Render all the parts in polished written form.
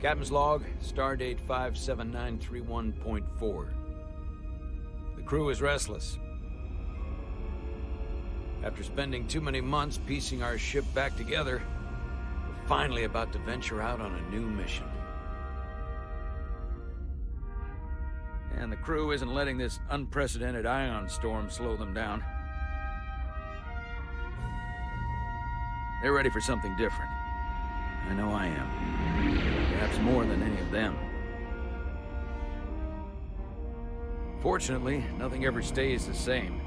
Captain's log, stardate 57931.4. The crew is restless. After spending too many months piecing our ship back together, we're finally about to venture out on a new mission. And the crew isn't letting this unprecedented ion storm slow them down. They're ready for something different. I know I am. Perhaps more than any of them. Fortunately, nothing ever stays the same.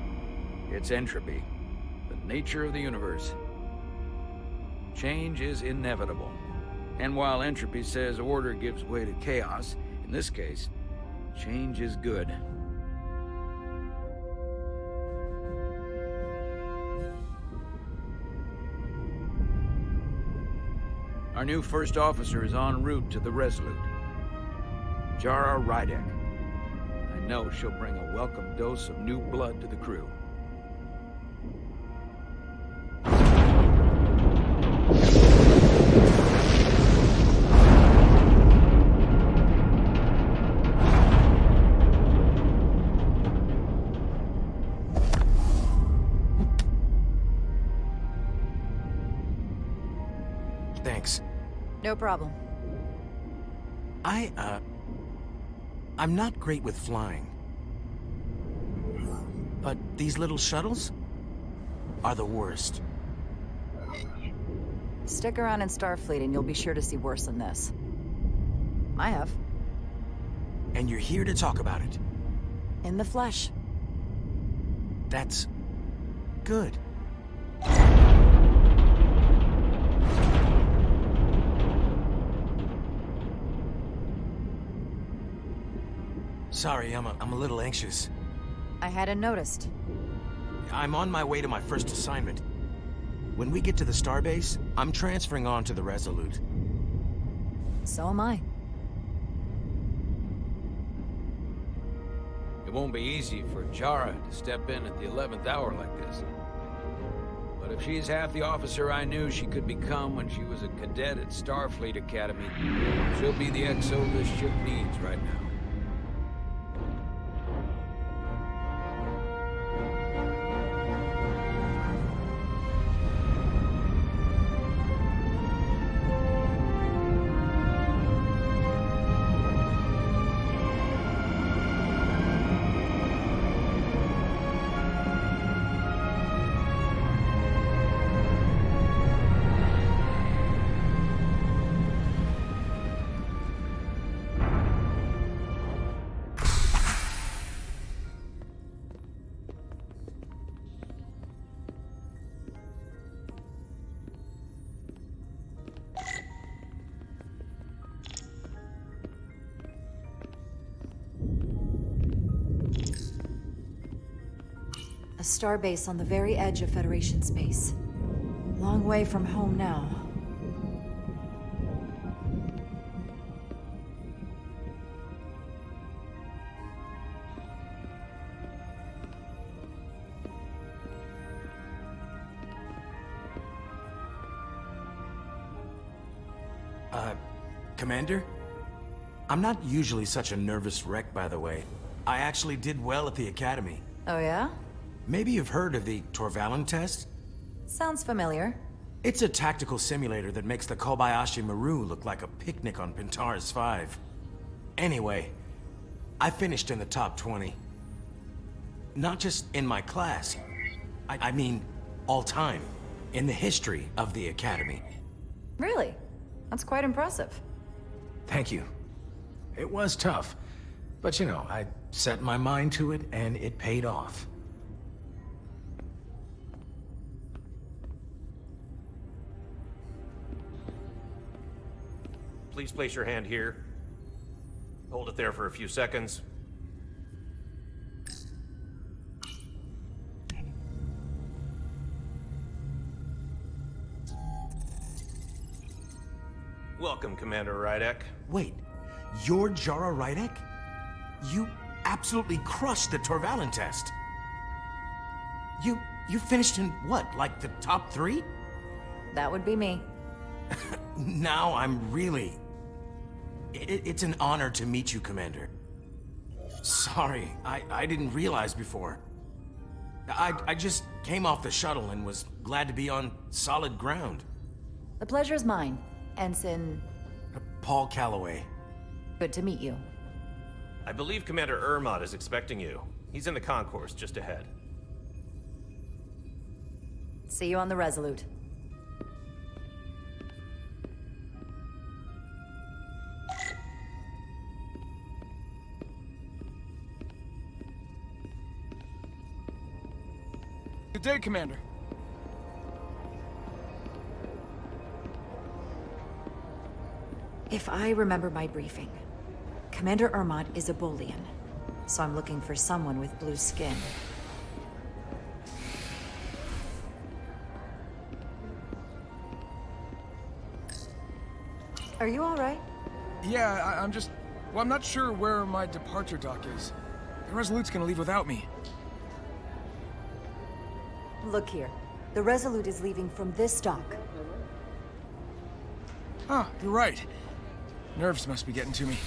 It's entropy, the nature of the universe. Change is inevitable. And while entropy says order gives way to chaos, in this case, change is good. Our new first officer is en route to the Resolute. Jara Rydek. I know she'll bring a welcome dose of new blood to the crew. Thanks. No problem. I'm not great with flying. But these little shuttles are the worst. Stick around in Starfleet and you'll be sure to see worse than this. I have. And you're here to talk about it. In the flesh. That's good. Sorry, I'm a little anxious. I hadn't noticed. I'm on my way to my first assignment. When we get to the starbase, I'm transferring on to the Resolute. So am I. It won't be easy for Jara to step in at the 11th hour like this. But if she's half the officer I knew she could become when she was a cadet at Starfleet Academy, she'll be the XO this ship needs right now. A starbase on the very edge of Federation space. Long way from home now. Commander? I'm not usually such a nervous wreck, by the way. I actually did well at the Academy. Oh yeah? Maybe you've heard of the Torvalin test? Sounds familiar. It's a tactical simulator that makes the Kobayashi Maru look like a picnic on Pintaris 5. Anyway, I finished in the top 20. Not just in my class. I mean, all time. In the history of the Academy. Really? That's quite impressive. Thank you. It was tough. But you know, I set my mind to it and it paid off. Please place your hand here. Hold it there for a few seconds. Welcome, Commander Rydek. Wait, you're Jara Rydek? You absolutely crushed the Torvalin test. You finished in what, like the top 3? That would be me. Now I'm really... It's an honor to meet you, Commander. Sorry, I didn't realize before. I just came off the shuttle and was glad to be on solid ground. The pleasure's mine, Ensign. Paul Calloway. Good to meet you. I believe Commander Ermot is expecting you. He's in the concourse just ahead. See you on the Resolute. Good day, Commander. If I remember my briefing, Commander Ermot is a Bolian, so I'm looking for someone with blue skin. Are you all right? Yeah, I'm just... Well, I'm not sure where my departure dock is. The Resolute's gonna leave without me. Look here. The Resolute is leaving from this dock. Oh, you're right. Nerves must be getting to me.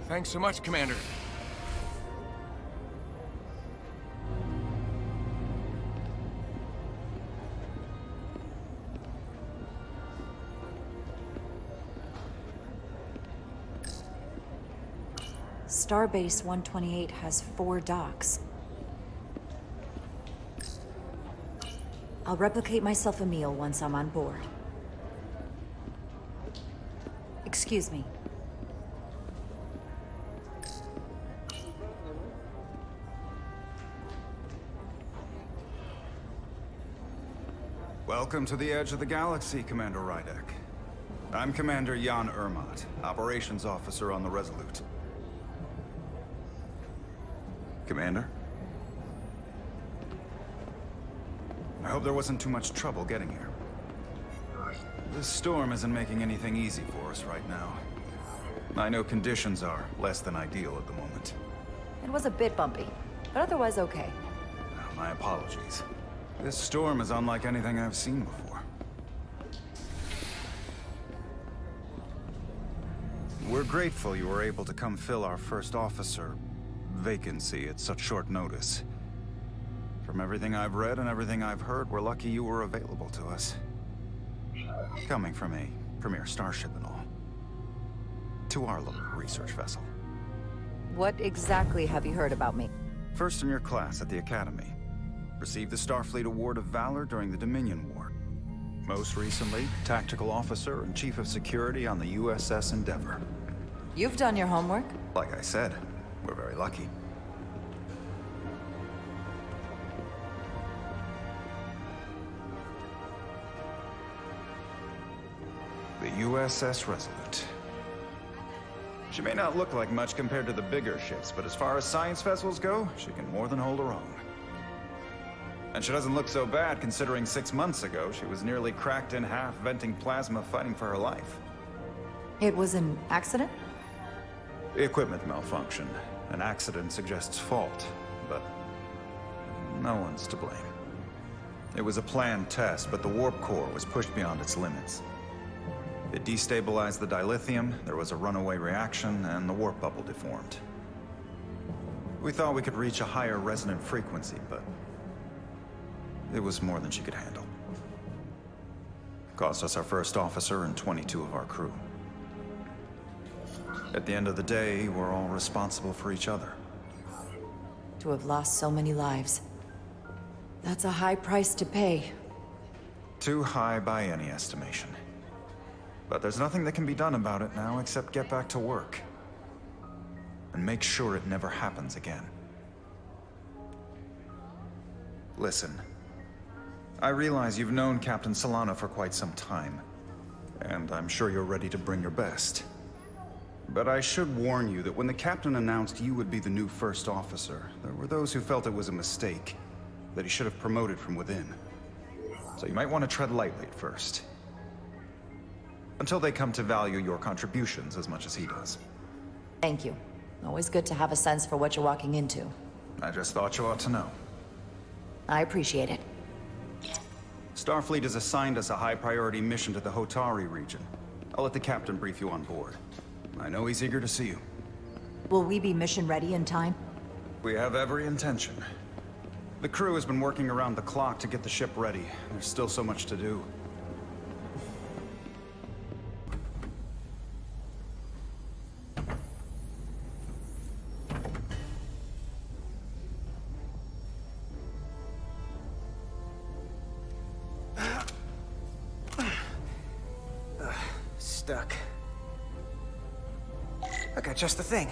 Thanks so much, Commander. Starbase 128 has 4 docks. I'll replicate myself a meal once I'm on board. Excuse me. Welcome to the edge of the galaxy, Commander Rydek. I'm Commander Jan Ermot, Operations Officer on the Resolute. Commander? I hope there wasn't too much trouble getting here. This storm isn't making anything easy for us right now. I know conditions are less than ideal at the moment. It was a bit bumpy, but otherwise okay. My apologies. This storm is unlike anything I've seen before. We're grateful you were able to come fill our first officer vacancy at such short notice. From everything I've read and everything I've heard, we're lucky you were available to us. Coming from a premier starship and all. To our little research vessel. What exactly have you heard about me? First in your class at the Academy. Received the Starfleet Award of Valor during the Dominion War. Most recently, Tactical Officer and Chief of Security on the USS Endeavor. You've done your homework? Like I said, we're very lucky. The USS Resolute. She may not look like much compared to the bigger ships, but as far as science vessels go, she can more than hold her own. And she doesn't look so bad considering 6 months ago she was nearly cracked in half venting plasma fighting for her life. It was an accident? Equipment malfunction. An accident suggests fault, but no one's to blame. It was a planned test, but the warp core was pushed beyond its limits. It destabilized the dilithium, there was a runaway reaction, and the warp bubble deformed. We thought we could reach a higher resonant frequency, but it was more than she could handle. Cost us our first officer and 22 of our crew. At the end of the day, we're all responsible for each other. To have lost so many lives. That's a high price to pay. Too high by any estimation. But there's nothing that can be done about it now except get back to work. And make sure it never happens again. Listen. I realize you've known Captain Solana for quite some time. And I'm sure you're ready to bring your best. But I should warn you that when the captain announced you would be the new first officer, there were those who felt it was a mistake, that he should have promoted from within. So you might want to tread lightly at first. Until they come to value your contributions as much as he does. Thank you. Always good to have a sense for what you're walking into. I just thought you ought to know. I appreciate it. Starfleet has assigned us a high-priority mission to the Hotari region. I'll let the captain brief you on board. I know he's eager to see you. Will we be mission ready in time? We have every intention. The crew has been working around the clock to get the ship ready. There's still so much to do. Stuck. I got just the thing.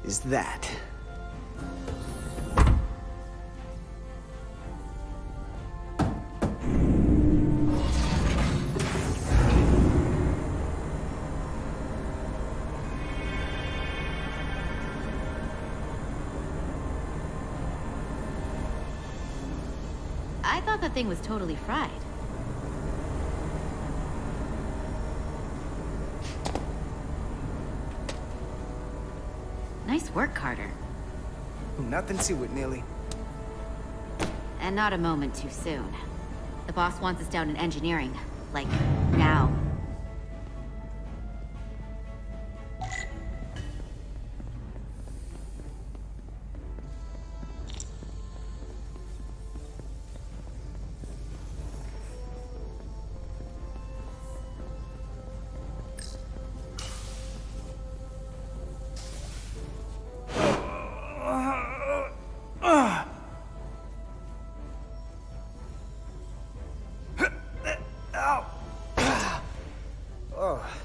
Is that. I thought that thing was totally fried. Nice work, Carter. Nothing to it, Neely. And not a moment too soon. The boss wants us down in engineering. Like, now.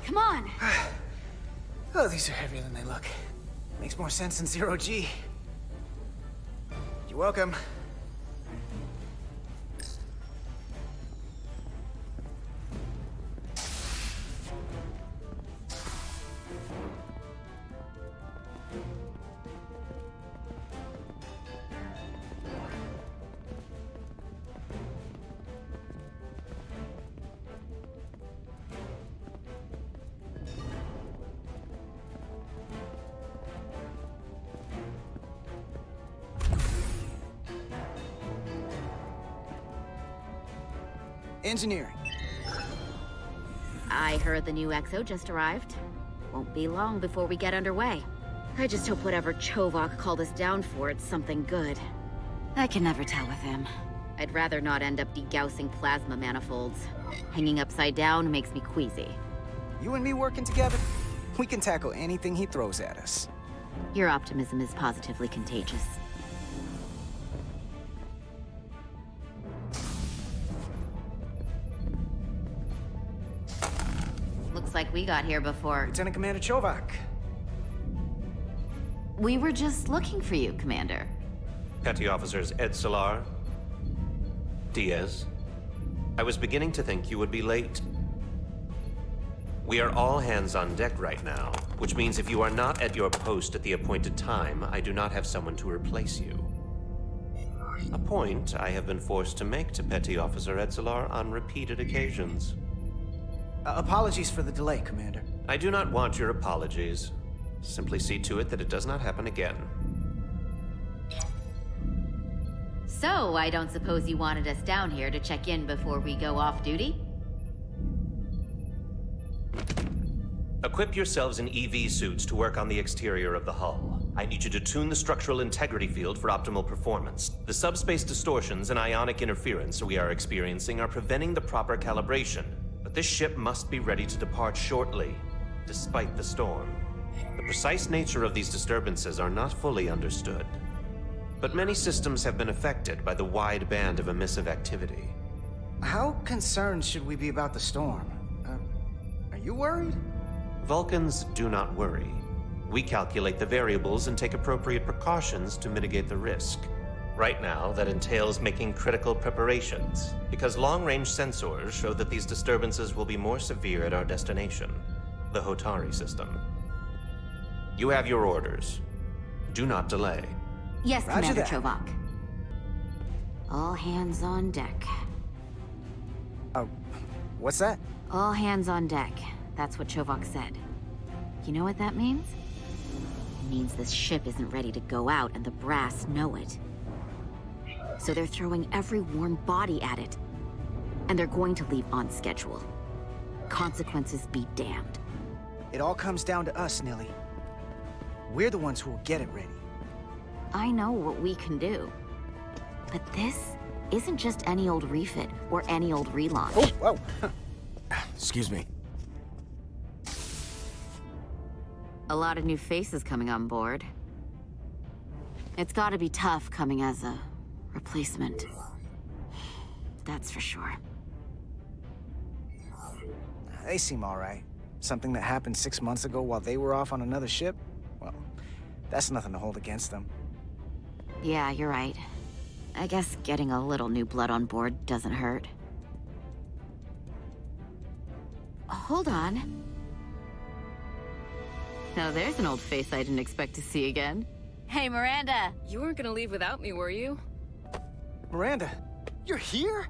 Come on! Oh, these are heavier than they look. Makes more sense than zero G. You're welcome. Engineering. I heard the new XO just arrived. Won't be long before we get underway. I just hope whatever Chovak called us down for, it's something good. I can never tell with him. I'd rather not end up degaussing plasma manifolds. Hanging upside down makes me queasy. You and me working together, we can tackle anything he throws at us. Your optimism is positively contagious. Looks like we got here before. Lieutenant Commander Chovak. We were just looking for you, Commander. Petty Officers Ed Solar, Diaz. I was beginning to think you would be late. We are all hands on deck right now, which means if you are not at your post at the appointed time, I do not have someone to replace you. A point I have been forced to make to Petty Officer Edzelar on repeated occasions. Apologies for the delay, Commander. I do not want your apologies. Simply see to it that it does not happen again. So, I don't suppose you wanted us down here to check in before we go off duty? Equip yourselves in EV suits to work on the exterior of the hull. I need you to tune the structural integrity field for optimal performance. The subspace distortions and ionic interference we are experiencing are preventing the proper calibration. But this ship must be ready to depart shortly, despite the storm. The precise nature of these disturbances are not fully understood. But many systems have been affected by the wide band of emissive activity. How concerned should we be about the storm? Are you worried? Vulcans do not worry. We calculate the variables and take appropriate precautions to mitigate the risk. Right now, that entails making critical preparations, because long-range sensors show that these disturbances will be more severe at our destination, the Hotari system. You have your orders. Do not delay. Yes, Roger Commander that. Chovak. All hands on deck. What's that? All hands on deck. That's what Chovak said. You know what that means? It means this ship isn't ready to go out, and the brass know it. So they're throwing every warm body at it. And they're going to leave on schedule. Consequences be damned. It all comes down to us, Nilly. We're the ones who will get it ready. I know what we can do. But this isn't just any old refit or any old relaunch. Oh, whoa. Excuse me. A lot of new faces coming on board. It's gotta be tough coming as a replacement. That's for sure. They seem all right. Something that happened 6 months ago while they were off on another ship? Well, that's nothing to hold against them. Yeah, you're right. I guess getting a little new blood on board doesn't hurt. Hold on. Now there's an old face I didn't expect to see again. Hey, Miranda! You weren't gonna leave without me, were you? Miranda, you're here?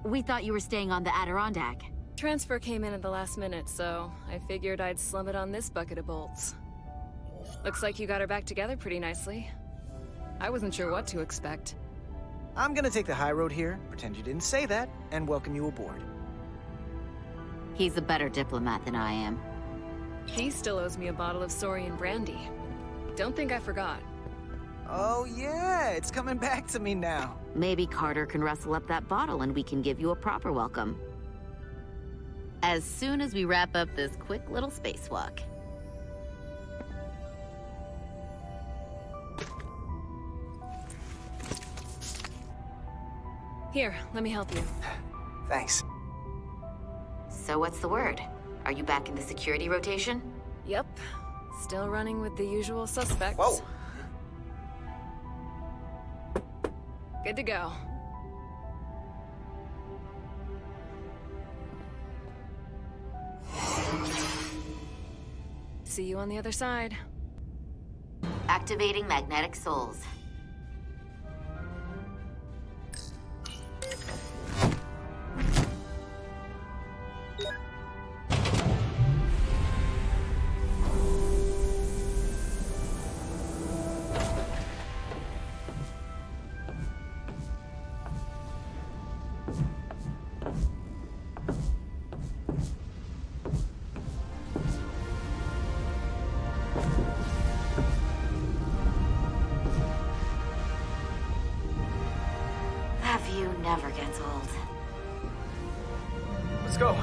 We thought you were staying on the Adirondack. Transfer came in at the last minute, so I figured I'd slum it on this bucket of bolts. Looks like you got her back together pretty nicely. I wasn't sure what to expect. I'm gonna take the high road here, pretend you didn't say that, and welcome you aboard. He's a better diplomat than I am. He still owes me a bottle of Saurian brandy. Don't think I forgot. Oh yeah, it's coming back to me now. Maybe Carter can rustle up that bottle and we can give you a proper welcome. As soon as we wrap up this quick little spacewalk. Here, let me help you. Thanks. So what's the word? Are you back in the security rotation? Yep. Still running with the usual suspects. Whoa! Good to go. See you on the other side. Activating magnetic souls. That view never gets old. Let's go.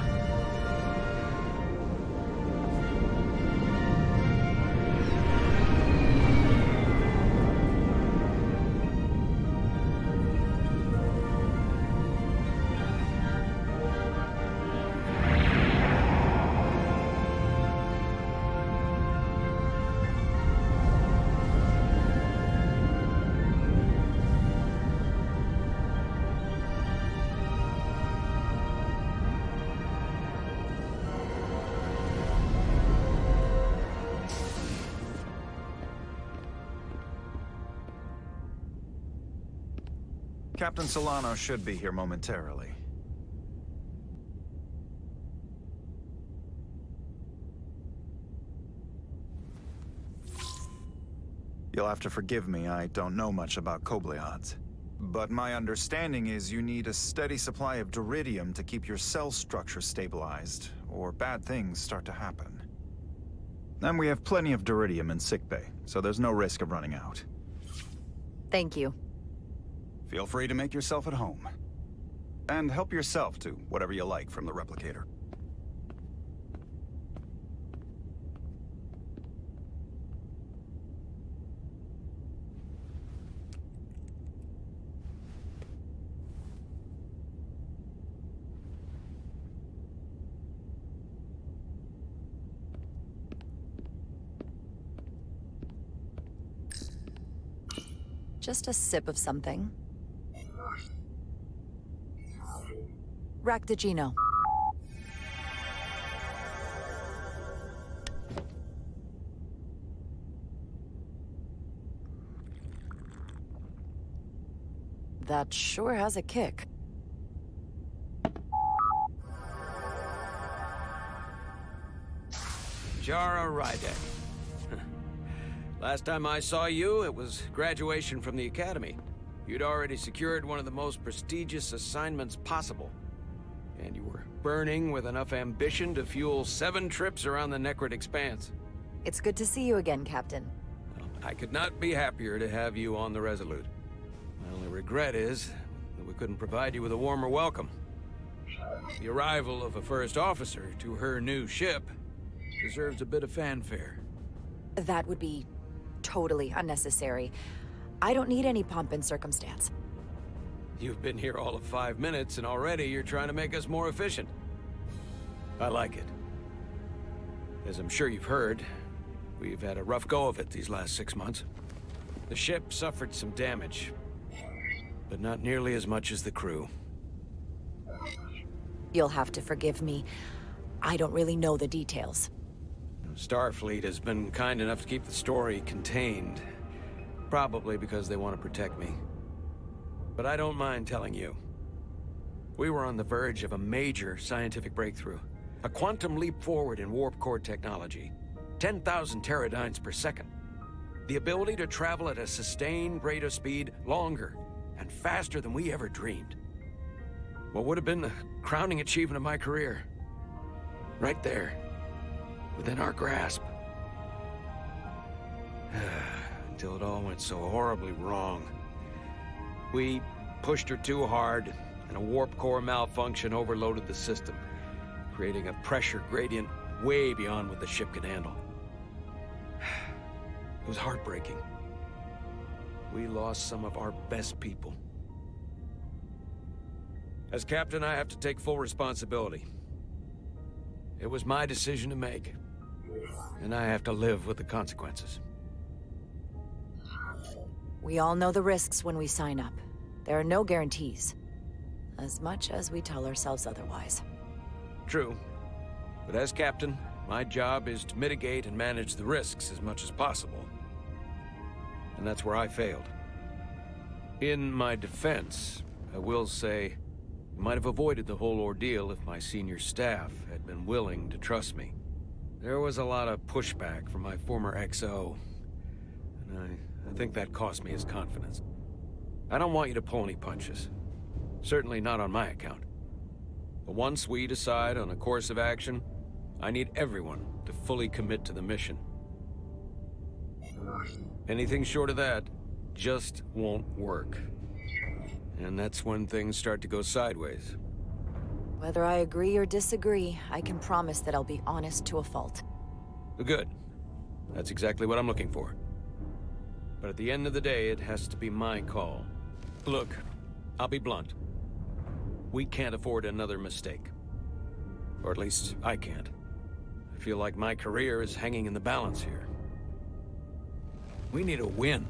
Captain Solano should be here momentarily. You'll have to forgive me, I don't know much about Kobleods. But my understanding is you need a steady supply of duridium to keep your cell structure stabilized, or bad things start to happen. And we have plenty of duridium in sickbay. so there's no risk of running out. Thank you. Feel free to make yourself at home. And help yourself to whatever you like from the replicator. Just a sip of something. Rack the Gino. That sure has a kick. Jara Rydek. Last time I saw you, it was graduation from the Academy. You'd already secured one of the most prestigious assignments possible. And you were burning with enough ambition to fuel 7 trips around the Necrid Expanse. It's good to see you again, Captain. Well, I could not be happier to have you on the Resolute. My only regret is that we couldn't provide you with a warmer welcome. The arrival of a first officer to her new ship deserves a bit of fanfare. That would be totally unnecessary. I don't need any pomp and circumstance. You've been here all of 5 minutes, and already you're trying to make us more efficient. I like it. As I'm sure you've heard, we've had a rough go of it these last 6 months. The ship suffered some damage, but not nearly as much as the crew. You'll have to forgive me. I don't really know the details. Starfleet has been kind enough to keep the story contained, probably because they want to protect me. But I don't mind telling you. We were on the verge of a major scientific breakthrough. A quantum leap forward in warp core technology. 10,000 teradynes per second. The ability to travel at a sustained rate of speed longer and faster than we ever dreamed. What would have been the crowning achievement of my career. Right there. Within our grasp. Until it all went so horribly wrong. We pushed her too hard, and a warp core malfunction overloaded the system, creating a pressure gradient way beyond what the ship could handle. It was heartbreaking. We lost some of our best people. As captain, I have to take full responsibility. It was my decision to make, and I have to live with the consequences. We all know the risks when we sign up. There are no guarantees. As much as we tell ourselves otherwise. True. But as captain, my job is to mitigate and manage the risks as much as possible. And that's where I failed. In my defense, I will say, I might have avoided the whole ordeal if my senior staff had been willing to trust me. There was a lot of pushback from my former XO, and I think that cost me his confidence. I don't want you to pull any punches. Certainly not on my account. But once we decide on a course of action, I need everyone to fully commit to the mission. Anything short of that just won't work. And that's when things start to go sideways. Whether I agree or disagree, I can promise that I'll be honest to a fault. Good. That's exactly what I'm looking for. But at the end of the day, it has to be my call. Look, I'll be blunt. We can't afford another mistake. Or at least, I can't. I feel like my career is hanging in the balance here. We need a win.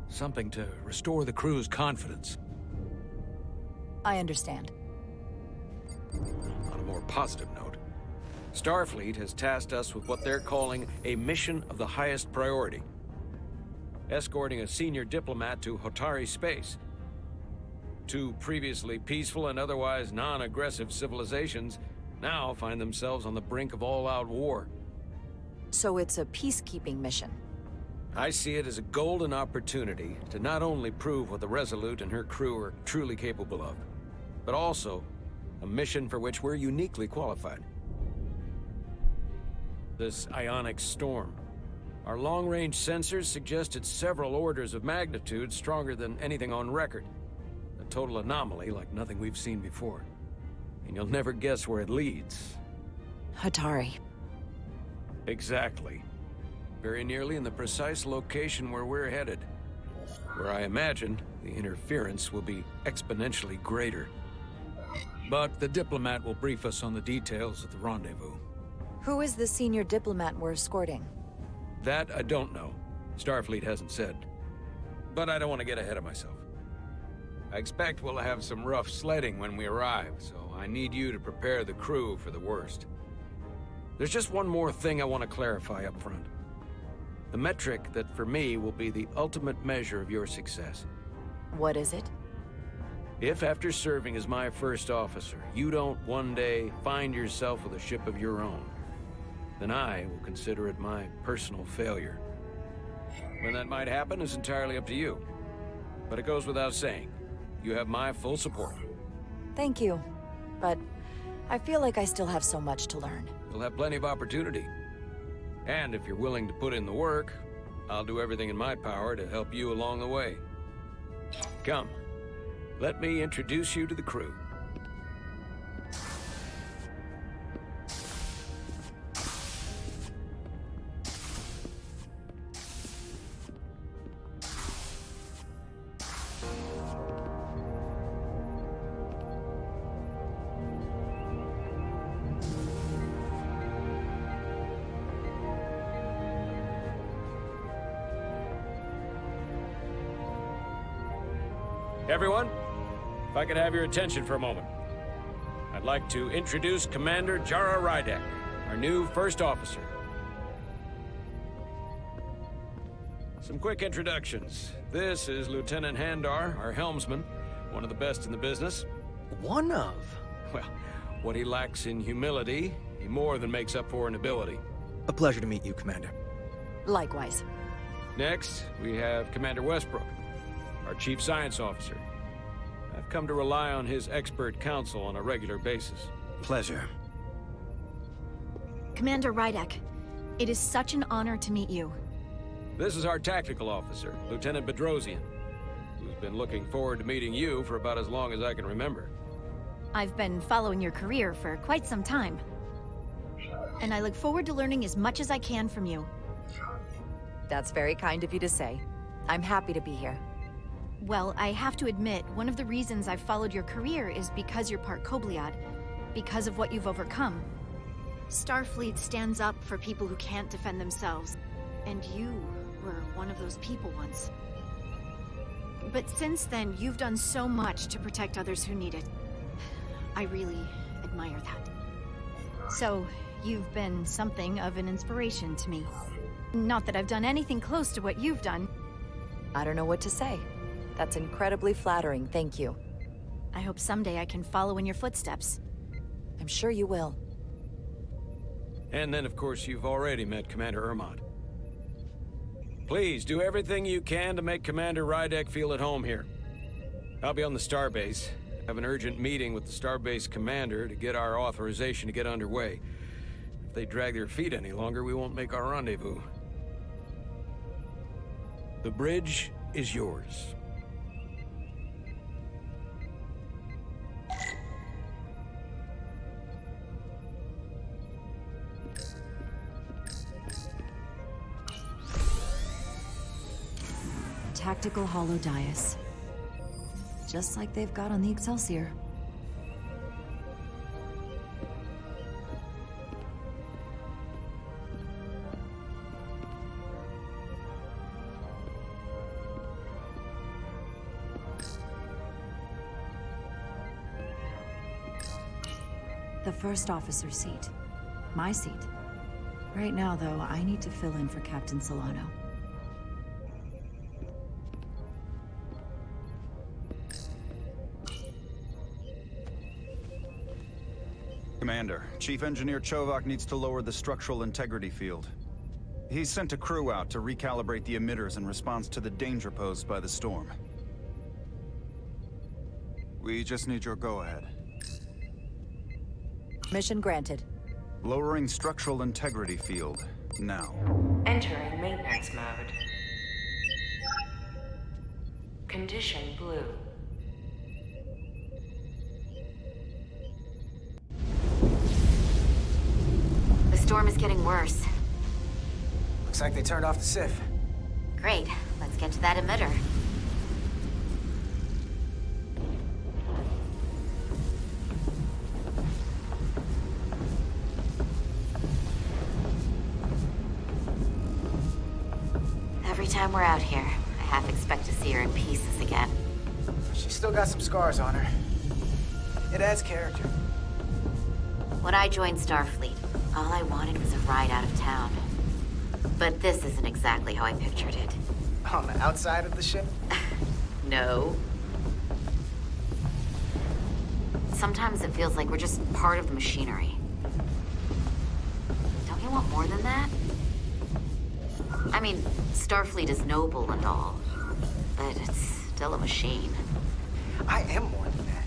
Something to restore the crew's confidence. I understand. On a more positive note, Starfleet has tasked us with what they're calling a mission of the highest priority. Escorting a senior diplomat to Hotari space. 2 previously peaceful and otherwise non-aggressive civilizations now find themselves on the brink of all-out war. So it's a peacekeeping mission. I see it as a golden opportunity to not only prove what the Resolute and her crew are truly capable of, but also a mission for which we're uniquely qualified. This ionic storm. Our long-range sensors suggested several orders of magnitude stronger than anything on record. A total anomaly like nothing we've seen before. And you'll never guess where it leads. Hatari. Exactly. Very nearly in the precise location where we're headed. Where I imagine the interference will be exponentially greater. But the diplomat will brief us on the details at the rendezvous. Who is the senior diplomat we're escorting? That I don't know. Starfleet hasn't said. But I don't want to get ahead of myself. I expect we'll have some rough sledding when we arrive, so I need you to prepare the crew for the worst. There's just one more thing I want to clarify up front. The metric that for me will be the ultimate measure of your success. What is it? If after serving as my first officer, you don't one day find yourself with a ship of your own, then I will consider it my personal failure. When that might happen is entirely up to you. But it goes without saying, you have my full support. Thank you. But I feel like I still have so much to learn. You'll have plenty of opportunity. And if you're willing to put in the work, I'll do everything in my power to help you along the way. Come, let me introduce you to the crew. Everyone, if I could have your attention for a moment. I'd like to introduce Commander Jara Rydek, our new first officer. Some quick introductions. This is Lieutenant Handar, our helmsman, one of the best in the business. One of? Well, what he lacks in humility, he more than makes up for in ability. A pleasure to meet you, Commander. Likewise. Next, we have Commander Westbrook, our Chief Science Officer. I've come to rely on his expert counsel on a regular basis. Pleasure. Commander Rydek, it is such an honor to meet you. This is our Tactical Officer, Lieutenant Bedrosian, who's been looking forward to meeting you for about as long as I can remember. I've been following your career for quite some time. And I look forward to learning as much as I can from you. That's very kind of you to say. I'm happy to be here. Well, I have to admit, one of the reasons I've followed your career is because you're part Kobliad, because of what you've overcome. Starfleet stands up for people who can't defend themselves, and you were one of those people once. But since then, you've done so much to protect others who need it. I really admire that. So, you've been something of an inspiration to me. Not that I've done anything close to what you've done. I don't know what to say. That's incredibly flattering, thank you. I hope someday I can follow in your footsteps. I'm sure you will. And then, of course, you've already met Commander Ermont. Please, do everything you can to make Commander Rydek feel at home here. I'll be on the starbase. Have an urgent meeting with the starbase commander to get our authorization to get underway. If they drag their feet any longer, we won't make our rendezvous. The bridge is yours. Tactical holodias. Just like they've got on the Excelsior. The first officer's seat. My seat. Right now, though, I need to fill in for Captain Solano. Commander, Chief Engineer Chovak needs to lower the structural integrity field. He's sent a crew out to recalibrate the emitters in response to the danger posed by the storm. We just need your go-ahead. Mission granted. Lowering structural integrity field. Now. Entering maintenance mode. Condition blue. The storm is getting worse. Looks like they turned off the SIF. Great. Let's get to that emitter. Every time we're out here, I half expect to see her in pieces again. She's still got some scars on her. It adds character. When I joined Starfleet, all I wanted was a ride out of town. But this isn't exactly how I pictured it. On the outside of the ship? No. Sometimes it feels like we're just part of the machinery. Don't you want more than that? I mean, Starfleet is noble and all, but it's still a machine. I am more than that.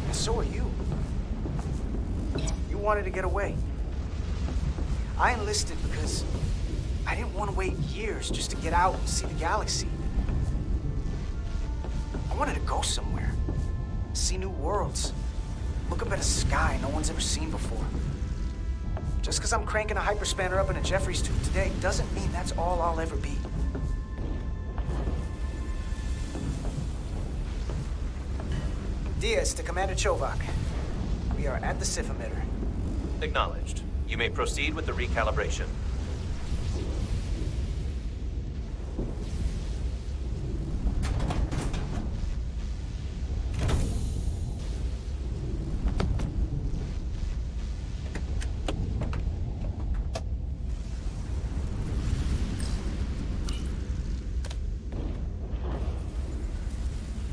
And so are you. You wanted to get away. I enlisted because I didn't want to wait years just to get out and see the galaxy. I wanted to go somewhere. See new worlds. Look up at a sky no one's ever seen before. Just because I'm cranking a hyperspanner up in a Jeffries tube today doesn't mean that's all I'll ever be. Diaz to Commander Chovak. We are at the SIF emitter. Acknowledged. You may proceed with the recalibration.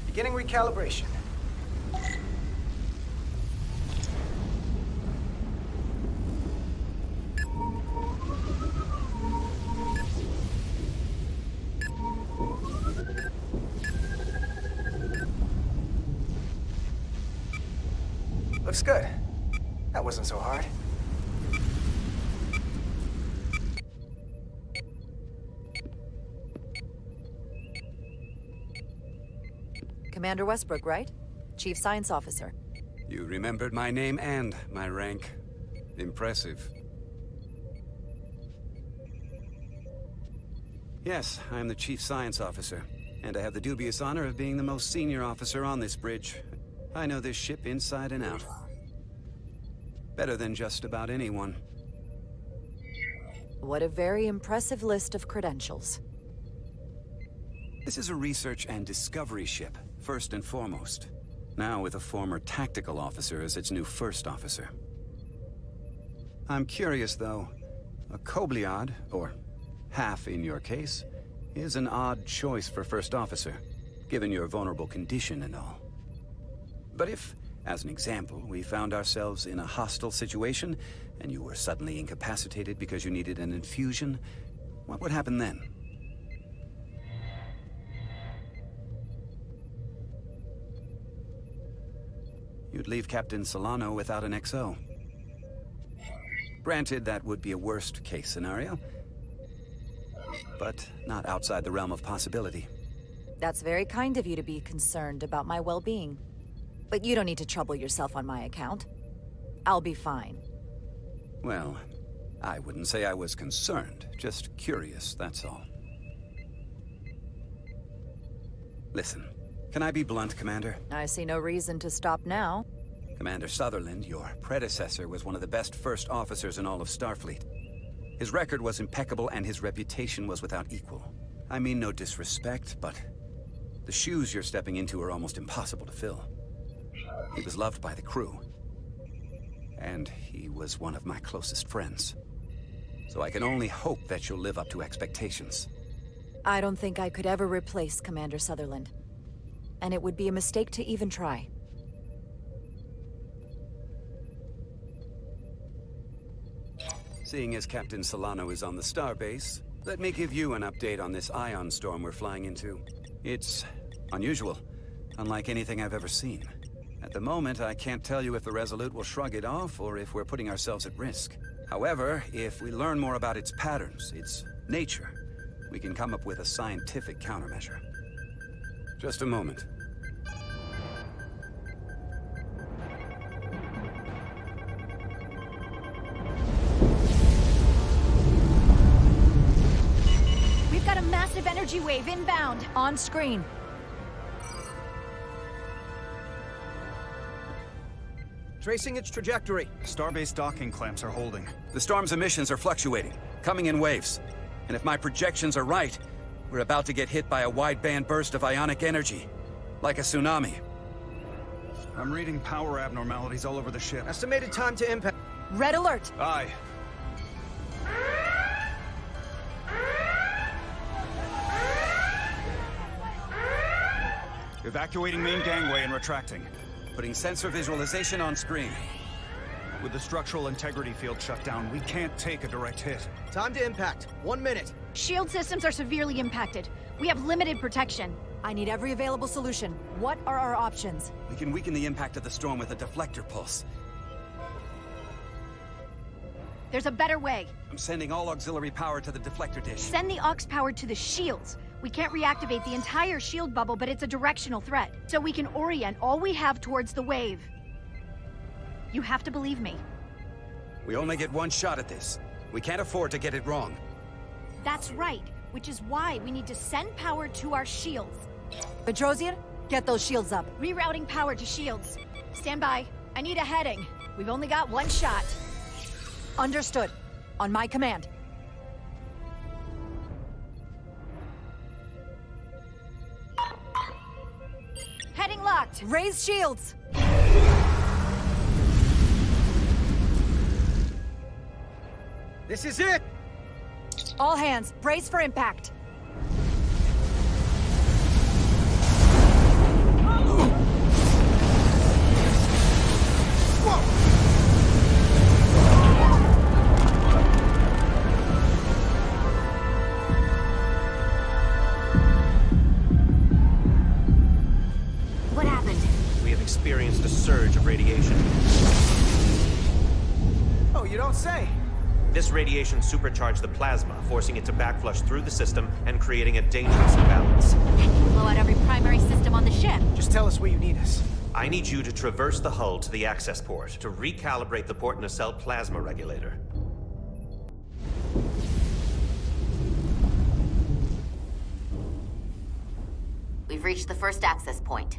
Beginning recalibration. Looks good. That wasn't so hard. Commander Westbrook, right? Chief Science Officer. You remembered my name and my rank. Impressive. Yes, I'm the Chief Science Officer, and I have the dubious honor of being the most senior officer on this bridge. I know this ship inside and out. Better than just about anyone. What a very impressive list of credentials. This is a research and discovery ship, first and foremost. Now with a former tactical officer as its new first officer. I'm curious, though. A Kobliad, or half in your case, is an odd choice for first officer, given your vulnerable condition and all. But if, as an example, we found ourselves in a hostile situation, and you were suddenly incapacitated because you needed an infusion, what would happen then? You'd leave Captain Solano without an XO. Granted, that would be a worst-case scenario, but not outside the realm of possibility. That's very kind of you to be concerned about my well-being. But you don't need to trouble yourself on my account. I'll be fine. Well, I wouldn't say I was concerned, just curious, that's all. Listen, can I be blunt, Commander? I see no reason to stop now. Commander Sutherland, your predecessor, was one of the best first officers in all of Starfleet. His record was impeccable and his reputation was without equal. I mean no disrespect, but the shoes you're stepping into are almost impossible to fill. He was loved by the crew. And he was one of my closest friends. So I can only hope that you'll live up to expectations. I don't think I could ever replace Commander Sutherland. And it would be a mistake to even try. Seeing as Captain Solano is on the starbase, let me give you an update on this ion storm we're flying into. It's unusual, unlike anything I've ever seen. At the moment, I can't tell you if the Resolute will shrug it off or if we're putting ourselves at risk. However, if we learn more about its patterns, its nature, we can come up with a scientific countermeasure. Just a moment. We've got a massive energy wave inbound. On screen. Tracing its trajectory. Starbase docking clamps are holding. The storm's emissions are fluctuating, coming in waves. And if my projections are right, we're about to get hit by a wide-band burst of ionic energy. Like a tsunami. I'm reading power abnormalities all over the ship. Estimated time to impact. Red alert. Aye. Evacuating main gangway and retracting. Putting sensor visualization on screen. With the structural integrity field shut down, we can't take a direct hit. Time to impact. 1 minute. Shield systems are severely impacted. We have limited protection. I need every available solution. What are our options? We can weaken the impact of the storm with a deflector pulse. There's a better way. I'm sending all auxiliary power to the deflector dish. Send the aux power to the shields. We can't reactivate the entire shield bubble, but it's a directional threat. So we can orient all we have towards the wave. You have to believe me. We only get one shot at this. We can't afford to get it wrong. That's right, which is why we need to send power to our shields. Petrosian, get those shields up. Rerouting power to shields. Stand by. I need a heading. We've only got one shot. Understood. On my command. Heading locked. Raise shields. This is it! All hands, brace for impact. What happened? We have experienced a surge of radiation. Oh, you don't say. This radiation supercharged the plasma, forcing it to backflush through the system and creating a dangerous imbalance. That can blow out every primary system on the ship. Just tell us where you need us. I need you to traverse the hull to the access port to recalibrate the port nacelle plasma regulator. We've reached the first access point.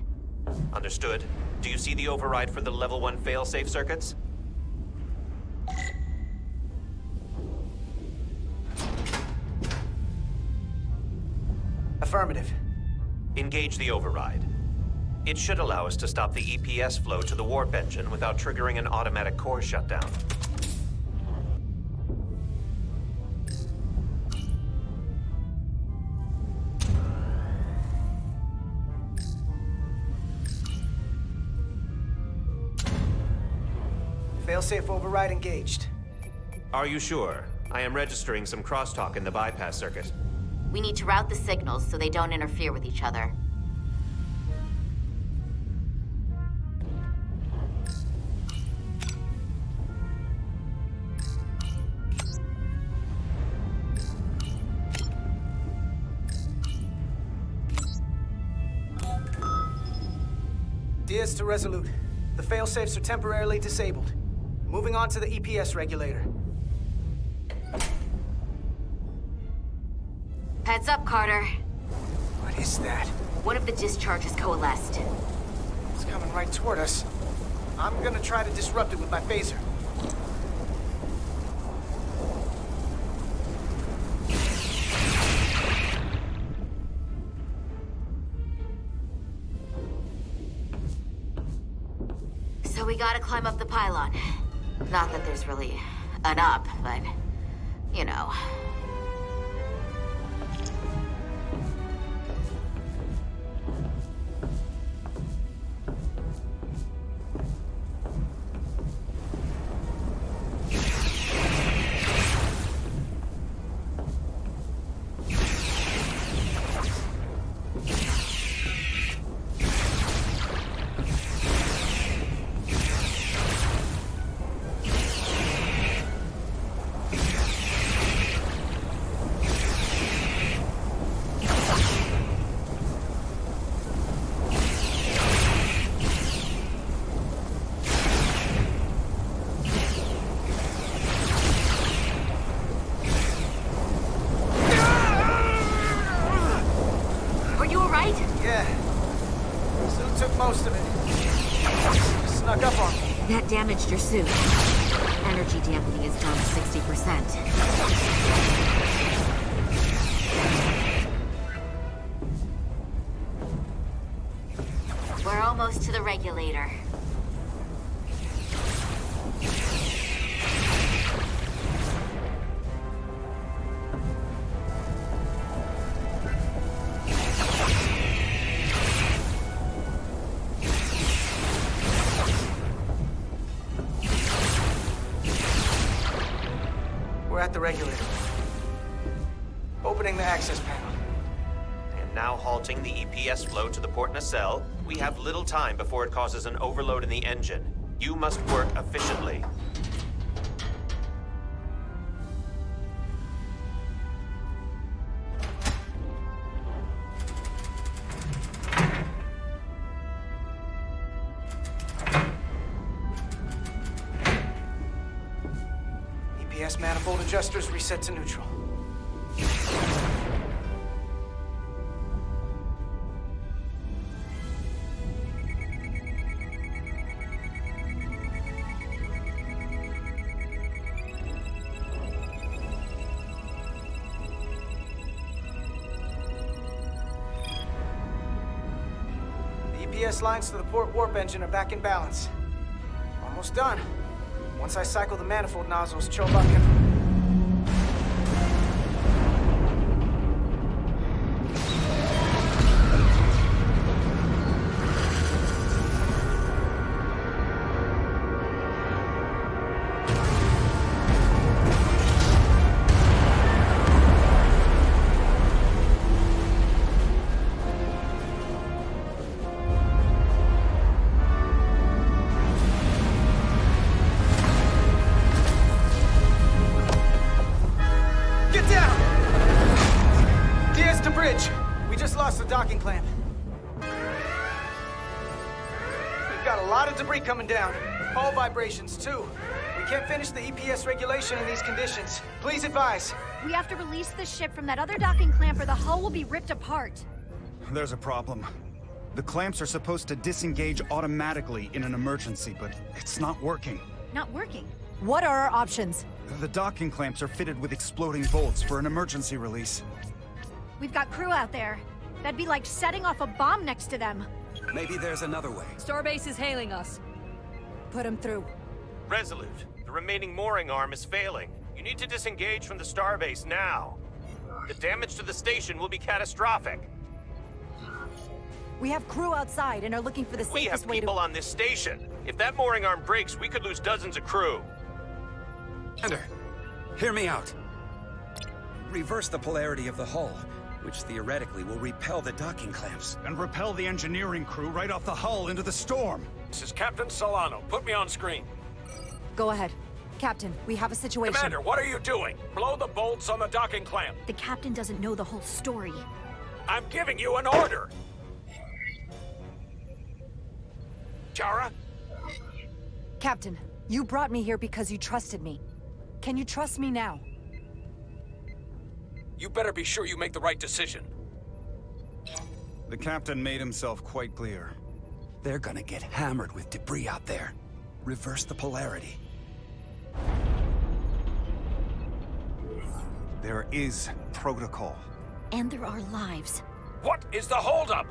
Understood. Do you see the override for the level 1 failsafe circuits? Affirmative. Engage the override. It should allow us to stop the EPS flow to the warp engine without triggering an automatic core shutdown. Failsafe override engaged. Are you sure? I am registering some crosstalk in the bypass circuit. We need to route the signals so they don't interfere with each other. Diaz to Resolute. The failsafes are temporarily disabled. Moving on to the EPS regulator. Heads up, Carter. What is that? One of the discharges coalesced. It's coming right toward us. I'm gonna try to disrupt it with my phaser. So we gotta climb up the pylon. Not that there's really an up, but, you know. most of it. Snuck up on me. That damaged your suit. Energy dampening is down to 60%. We're almost to the regulator. We're at the regulator. Opening the access panel. And now halting the EPS flow to the port nacelle. We have little time before it causes an overload in the engine. You must work efficiently. EPS manifold adjusters reset to neutral. EPS lines to the port warp engine are back in balance. Almost done. Once I cycle the manifold nozzles, Chobot can... docking clamp. We've got a lot of debris coming down. Hull vibrations, too. We can't finish the EPS regulation in these conditions. Please advise. We have to release the ship from that other docking clamp or the hull will be ripped apart. There's a problem. The clamps are supposed to disengage automatically in an emergency, but it's not working. Not working? What are our options? The docking clamps are fitted with exploding bolts for an emergency release. We've got crew out there. That'd be like setting off a bomb next to them. Maybe there's another way. Starbase is hailing us. Put him through. Resolute, the remaining mooring arm is failing. You need to disengage from the starbase now. The damage to the station will be catastrophic. We have crew outside and are looking for the We safest have way to... people on this station. If that mooring arm breaks, we could lose dozens of crew. Commander, hear me out. Reverse the polarity of the hull, which theoretically will repel the docking clamps. And repel the engineering crew right off the hull into the storm. This is Captain Solano. Put me on screen. Go ahead. Captain, we have a situation. Commander, what are you doing? Blow the bolts on the docking clamp. The captain doesn't know the whole story. I'm giving you an order. Chara? Captain, you brought me here because you trusted me. Can you trust me now? You better be sure you make the right decision. The captain made himself quite clear. They're gonna get hammered with debris out there. Reverse the polarity. There is protocol. And there are lives. What is the holdup?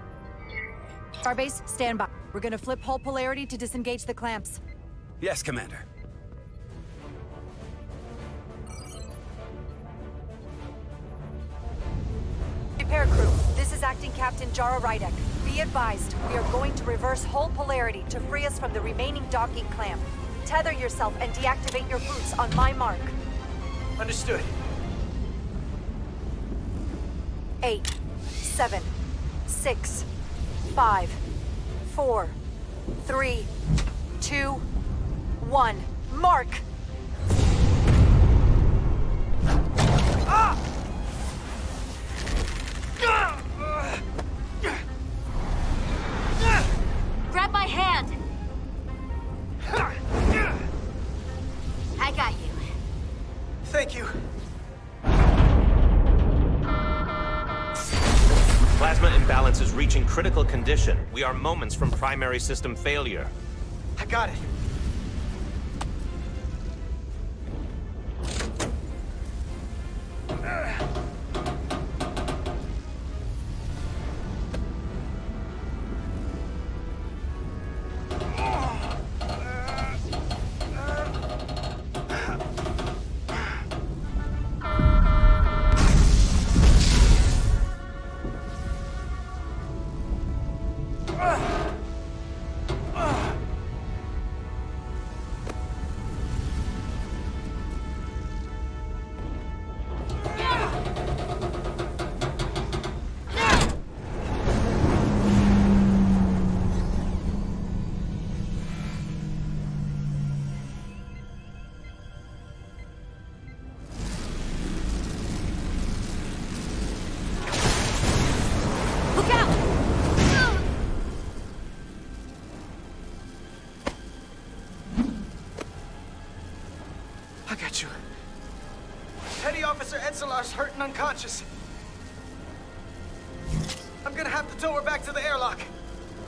Starbase, stand by. We're gonna flip hull polarity to disengage the clamps. Yes, Commander. Repair crew, this is Acting Captain Jara Rydek. Be advised, we are going to reverse hull polarity to free us from the remaining docking clamp. Tether yourself and deactivate your boots on my mark. Understood. 8, 7, 6, 5, 4, 3, 2, 1. Mark! Ah! Grab my hand! I got you. Thank you. Plasma imbalance is reaching critical condition. We are moments from primary system failure. I got it. I got you. Petty Officer Edselar's hurt and unconscious. I'm gonna have to tow her back to the airlock.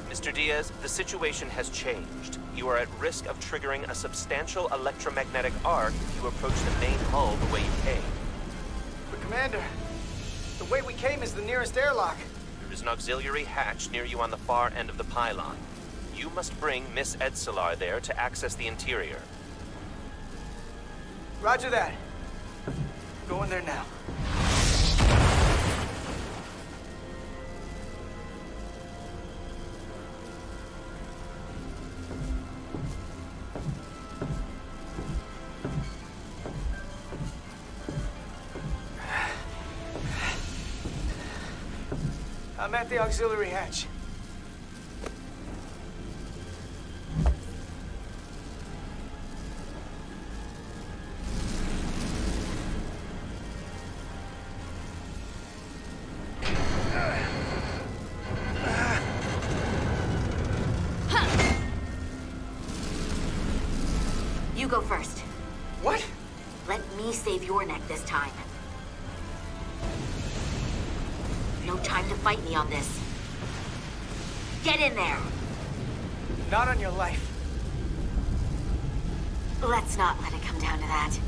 Mr. Diaz, the situation has changed. You are at risk of triggering a substantial electromagnetic arc if you approach the main hull the way you came. But Commander, the way we came is the nearest airlock. There is an auxiliary hatch near you on the far end of the pylon. You must bring Miss Edselar there to access the interior. Roger that. Go in there now. I'm at the auxiliary hatch. You go first. What? Let me save your neck this time. No time to fight me on this. Get in there! Not on your life. Let's not let it come down to that.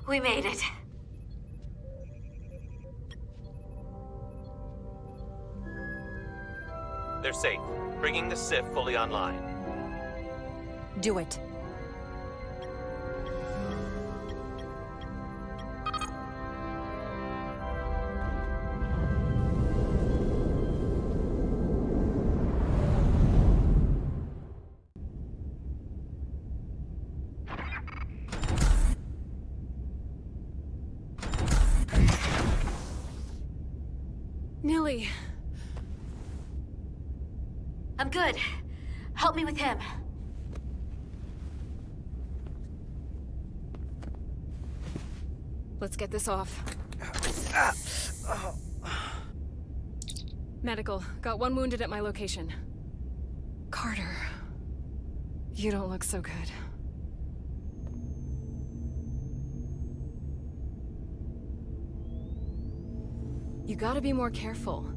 We made it. They're safe, bringing the SIF fully online. Do it. Nilly. I'm good. Help me with him. Let's get this off. Medical. Got one wounded at my location. Carter. You don't look so good. You gotta be more careful.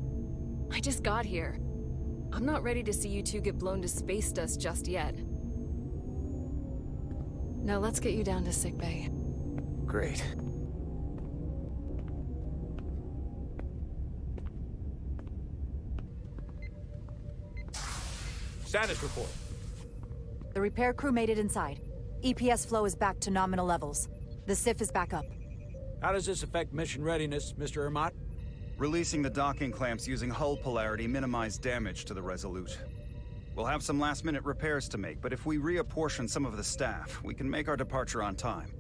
I just got here. I'm not ready to see you two get blown to space dust just yet. Now let's get you down to sickbay. Great. Status report. The repair crew made it inside. EPS flow is back to nominal levels. The SIF is back up. How does this affect mission readiness, Mr. Ermot? Releasing the docking clamps using hull polarity minimized damage to the Resolute. We'll have some last-minute repairs to make, but if we reapportion some of the staff, we can make our departure on time.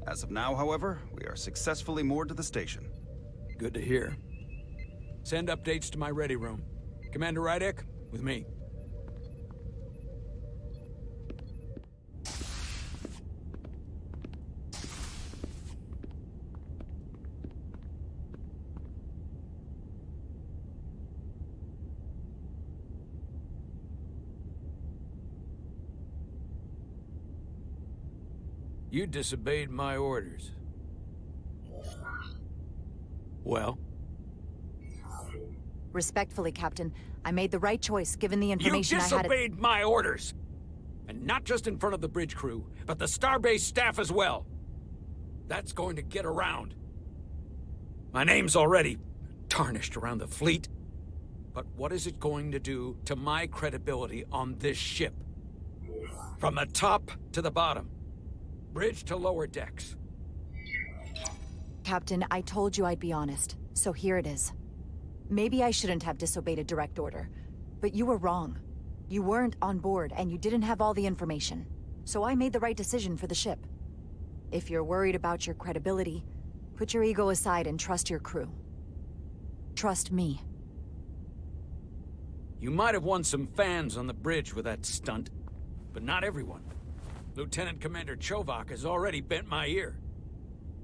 As of now, however, we are successfully moored to the station. Good to hear. Send updates to my ready room. Commander Rydek, with me. You disobeyed my orders. Well? Respectfully, Captain, I made the right choice given the information You I had. disobeyed my orders! And not just in front of the bridge crew, but the Starbase staff as well. That's going to get around. My name's already tarnished around the fleet. But what is it going to do to my credibility on this ship? From the top to the bottom. Bridge to lower decks. Captain, I told you I'd be honest, so here it is. Maybe I shouldn't have disobeyed a direct order, but you were wrong. You weren't on board, and you didn't have all the information. So I made the right decision for the ship. If you're worried about your credibility, put your ego aside and trust your crew. Trust me. You might have won some fans on the bridge with that stunt, but not everyone. Lieutenant Commander Chovak has already bent my ear.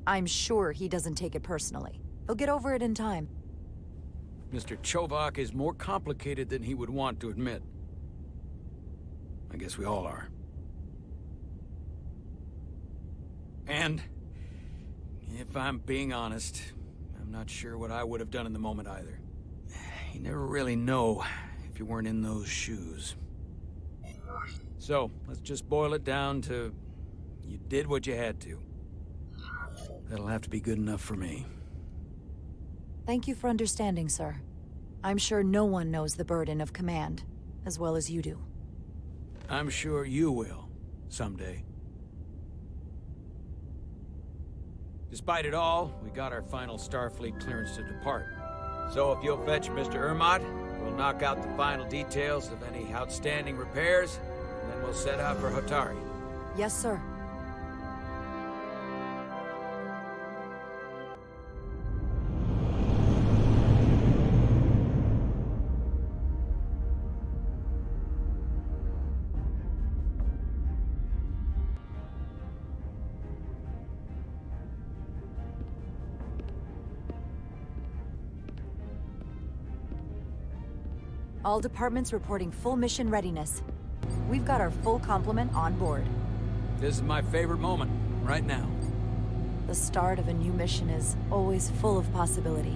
I'm sure he doesn't take it personally. He'll get over it in time. Mr. Chovak is more complicated than he would want to admit. I guess we all are. And, if I'm being honest, I'm not sure what I would have done in the moment either. You never really know if you weren't in those shoes. So, let's just boil it down to, you did what you had to. That'll have to be good enough for me. Thank you for understanding, sir. I'm sure no one knows the burden of command as well as you do. I'm sure you will, someday. Despite it all, we got our final Starfleet clearance to depart. So if you'll fetch Mr. Ermot, we'll knock out the final details of any outstanding repairs, and then we'll set out for Hotari. Yes, sir. All departments reporting full mission readiness. We've got our full complement on board. This is my favorite moment, right now. The start of a new mission is always full of possibility.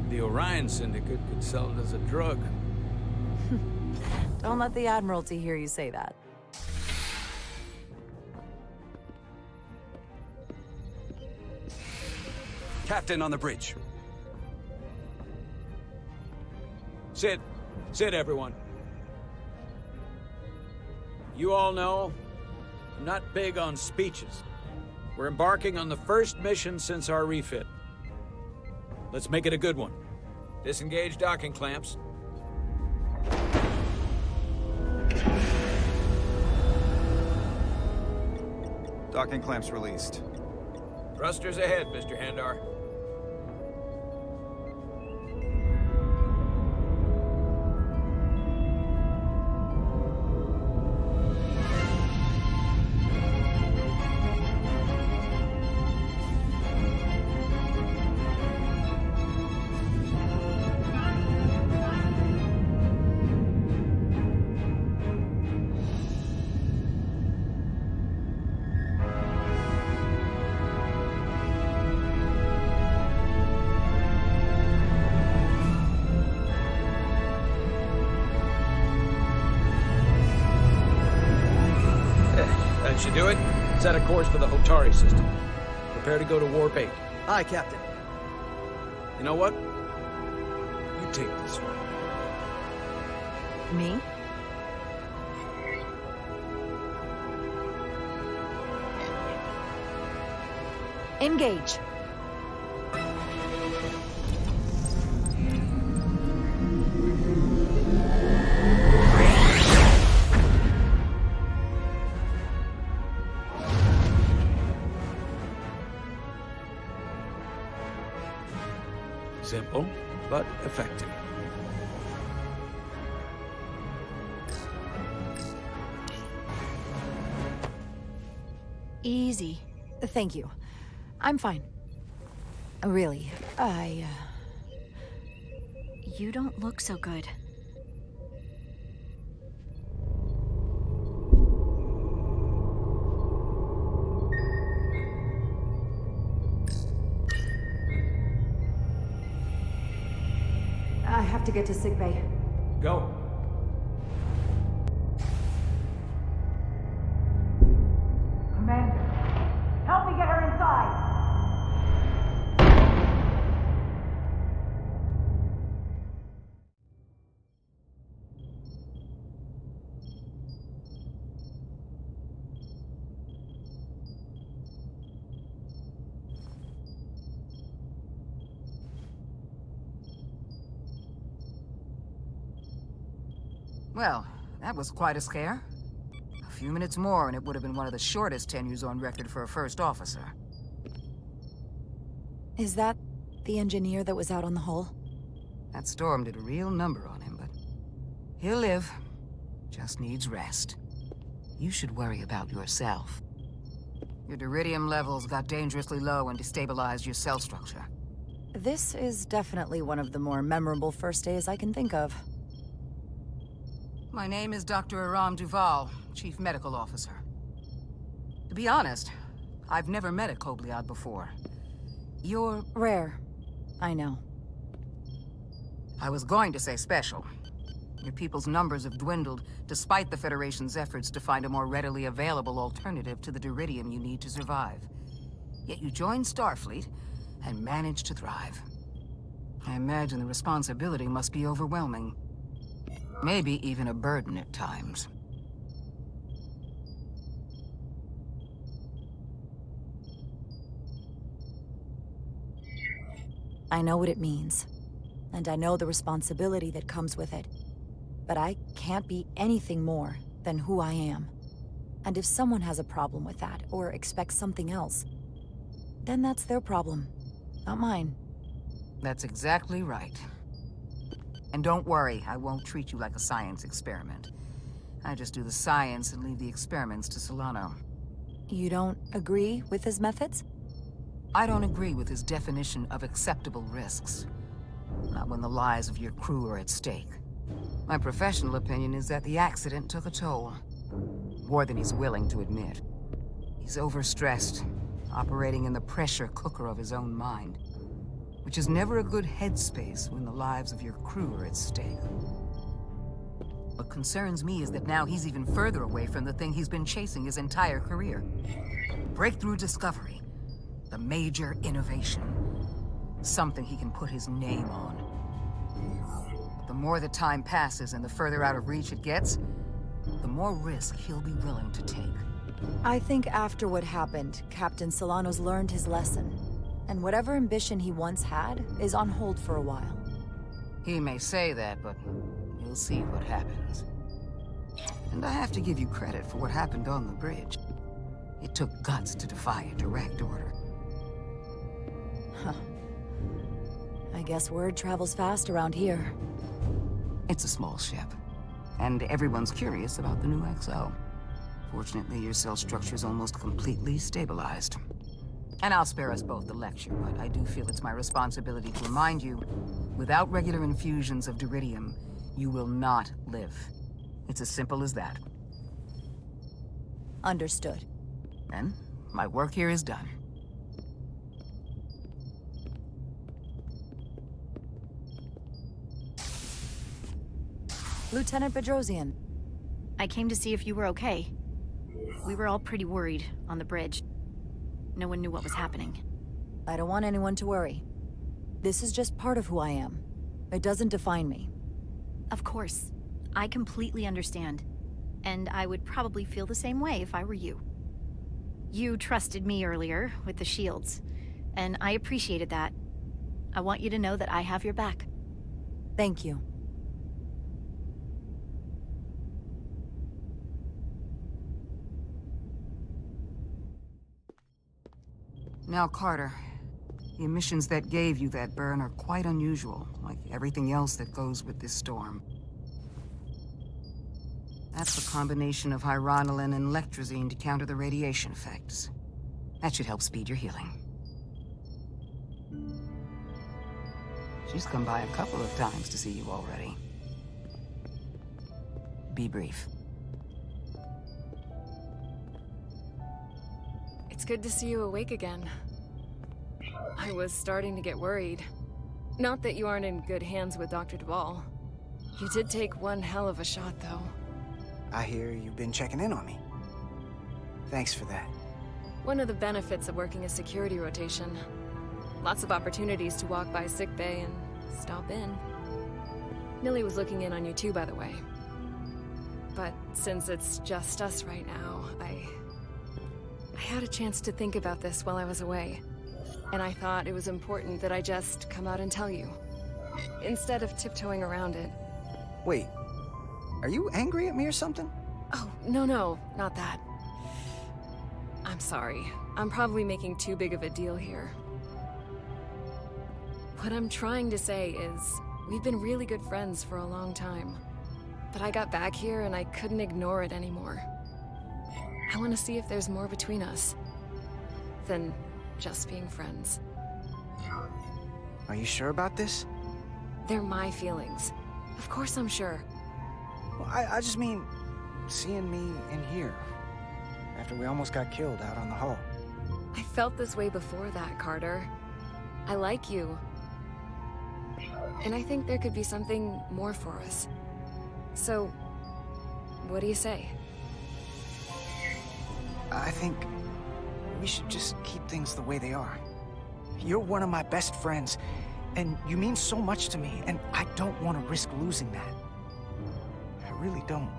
The Orion Syndicate could sell it as a drug. Don't let the Admiralty hear you say that. Captain on the bridge. Sit. Sit, everyone. You all know, I'm not big on speeches. We're embarking on the first mission since our refit. Let's make it a good one. Disengage docking clamps. Docking clamps released. Thrusters ahead, Mr. Handar. That should do it. Set a course for the Hotari system. Prepare to go to Warp 8. Aye, Captain. You know what? You take this one. Me? Engage. Simple, but effective. Easy. Thank you. I'm fine. Really, You don't look so good. I have to get to sickbay. Go. Commander, help me get her inside! Well, that was quite a scare. A few minutes more and it would have been one of the shortest tenures on record for a first officer. Is that the engineer that was out on the hull? That storm did a real number on him, but he'll live. Just needs rest. You should worry about yourself. Your deridium levels got dangerously low and destabilized your cell structure. This is definitely one of the more memorable first days I can think of. My name is Dr. Aram Duval, Chief Medical Officer. To be honest, I've never met a Kobliad before. You're... rare. I know. I was going to say special. Your people's numbers have dwindled, despite the Federation's efforts to find a more readily available alternative to the deridium you need to survive. Yet you joined Starfleet, and managed to thrive. I imagine the responsibility must be overwhelming. Maybe even a burden at times. I know what it means. And I know the responsibility that comes with it. But I can't be anything more than who I am. And if someone has a problem with that, or expects something else, then that's their problem, not mine. That's exactly right. And don't worry, I won't treat you like a science experiment. I just do the science and leave the experiments to Solano. You don't agree with his methods? I don't agree with his definition of acceptable risks. Not when the lives of your crew are at stake. My professional opinion is that the accident took a toll. More than he's willing to admit. He's overstressed, operating in the pressure cooker of his own mind. Which is never a good headspace when the lives of your crew are at stake. What concerns me is that now he's even further away from the thing he's been chasing his entire career. Breakthrough discovery. The major innovation. Something he can put his name on. The more the time passes and the further out of reach it gets, the more risk he'll be willing to take. I think after what happened, Captain Solano's learned his lesson. And whatever ambition he once had is on hold for a while. He may say that, but we'll see what happens. And I have to give you credit for what happened on the bridge. It took guts to defy a direct order. Huh. I guess word travels fast around here. It's a small ship, and everyone's curious about the new XO. Fortunately, your cell structure is almost completely stabilized. And I'll spare us both the lecture, but I do feel it's my responsibility to remind you, without regular infusions of deridium, you will not live. It's as simple as that. Understood. And my work here is done. Lieutenant Bedrosian. I came to see if you were okay. We were all pretty worried on the bridge. No one knew what was happening. I don't want anyone to worry. This is just part of who I am. It doesn't define me. Of course. I completely understand. And I would probably feel the same way if I were you. You trusted me earlier with the shields, and I appreciated that. I want you to know that I have your back. Thank you. Now, Carter, The emissions that gave you that burn are quite unusual, like everything else that goes with this storm. That's a combination of hyronolin and lectrazine to counter the radiation effects. That should help speed your healing. She's come by a couple of times to see you already. Be brief. It's good to see you awake again. I was starting to get worried. Not that you aren't in good hands with Dr. Duvall. You did take one hell of a shot, though. I hear you've been checking in on me. Thanks for that. One of the benefits of working a security rotation. Lots of opportunities to walk by sickbay and stop in. Millie was looking in on you too, by the way. But since it's just us right now, I had a chance to think about this while I was away. And I thought it was important that I just come out and tell you, instead of tiptoeing around it. Wait, are you angry at me or something? Oh, no, not that. I'm sorry. I'm probably making too big of a deal here. What I'm trying to say is, we've been really good friends for a long time. But I got back here and I couldn't ignore it anymore. I want to see if there's more between us than just being friends. Are you sure about this? They're my feelings. Of course I'm sure. Well, I just mean, seeing me in here, after we almost got killed out on the hull. I felt this way before that, Carter. I like you. And I think there could be something more for us. So, what do you say? I think we should just keep things the way they are. You're one of my best friends, and you mean so much to me, and I don't want to risk losing that. I really don't.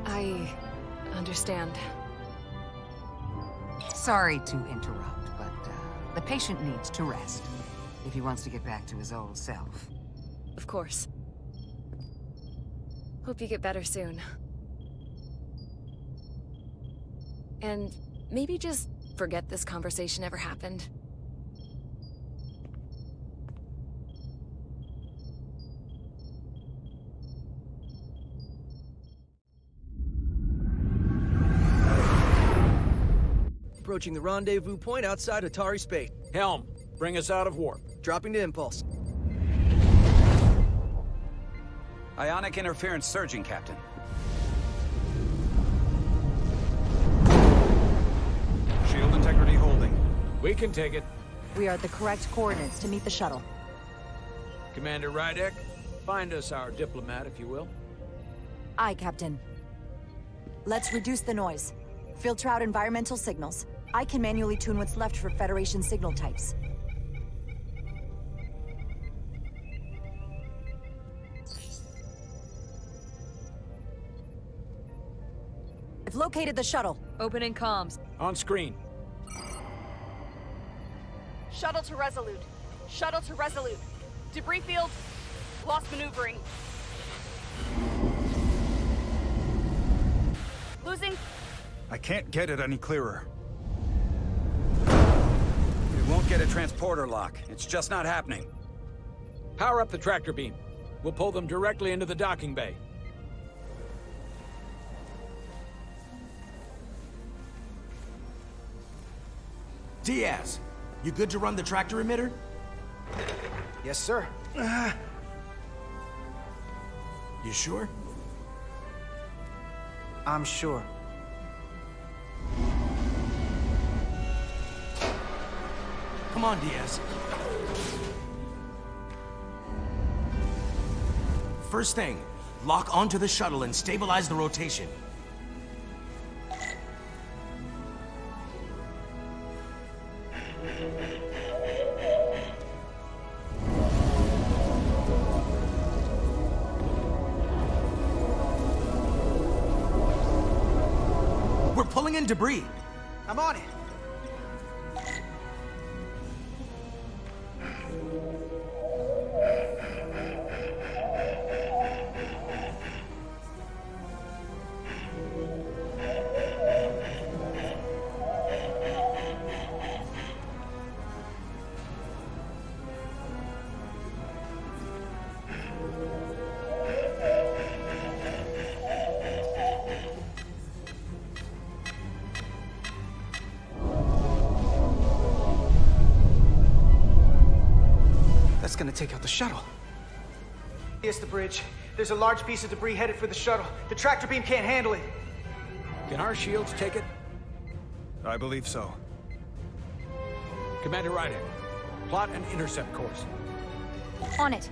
I understand. Sorry to interrupt, but the patient needs to rest if he wants to get back to his old self. Of course. Hope you get better soon. And maybe just forget this conversation ever happened. Approaching the rendezvous point outside Atari Spade. Helm, bring us out of warp. Dropping to impulse. Ionic interference surging, Captain. Shield integrity holding. We can take it. We are at the correct coordinates to meet the shuttle. Commander Rydek, find us our diplomat, if you will. Aye, Captain. Let's reduce the noise. Filter out environmental signals. I can manually tune what's left for Federation signal types. I've located the shuttle. Opening comms. On screen. Shuttle to Resolute. Shuttle to Resolute. Debris field. Lost maneuvering. Losing. I can't get it any clearer. We won't get a transporter lock. It's just not happening. Power up the tractor beam. We'll pull them directly into the docking bay. Diaz, you good to run the tractor emitter? Yes, sir. You sure? I'm sure. Come on, Diaz. First thing, lock onto the shuttle and stabilize the rotation. We're pulling in debris. I'm on it. take out the shuttle. Yes, the bridge. There's a large piece of debris headed for the shuttle. The tractor beam can't handle it. Can our shields take it? I believe so. Commander Ryder, plot an intercept course. On it.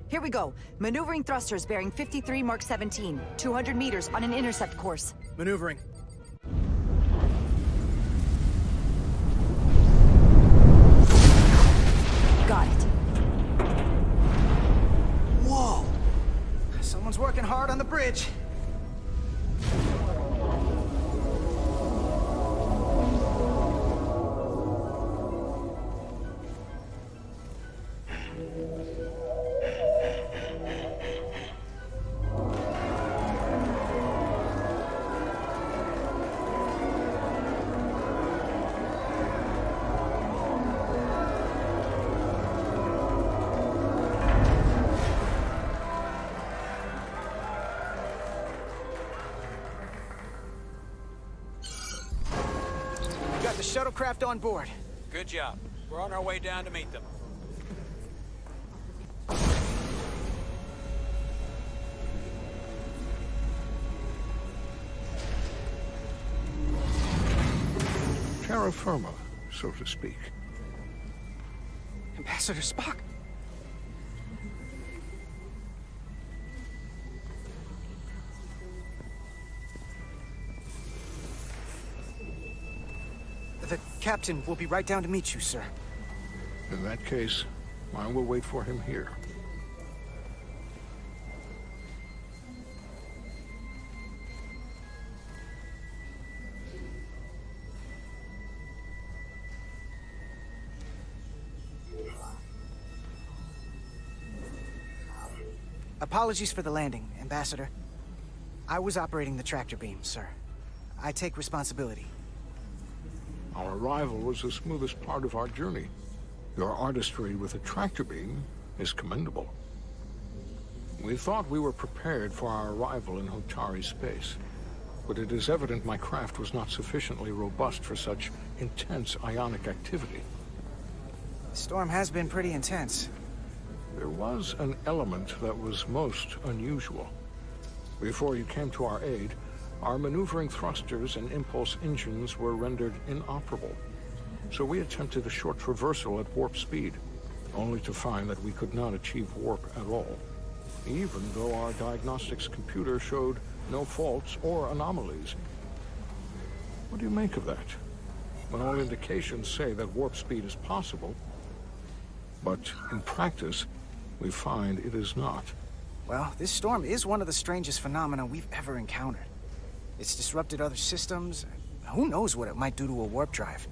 Here we go. Maneuvering thrusters bearing 53 Mark 17. 200 meters on an intercept course. Maneuvering. Got it. Whoa! Someone's working hard on the bridge. Got the shuttlecraft on board. Good job. We're on our way down to meet them. Terra firma, so to speak. Ambassador Spock? The captain will be right down to meet you, sir. In that case, I will wait for him here. Apologies for the landing, Ambassador. I was operating the tractor beam, sir. I take responsibility. Our arrival was the smoothest part of our journey. Your artistry with a tractor beam is commendable. We thought we were prepared for our arrival in Hotari space, but it is evident my craft was not sufficiently robust for such intense ionic activity. The storm has been pretty intense. There was an element that was most unusual. Before you came to our aid, our maneuvering thrusters and impulse engines were rendered inoperable. So we attempted a short traversal at warp speed, only to find that we could not achieve warp at all, even though our diagnostics computer showed no faults or anomalies. What do you make of that? When all indications say that warp speed is possible, but in practice, we find it is not. Well, this storm is one of the strangest phenomena we've ever encountered. It's disrupted other systems. Who knows what it might do to a warp drive?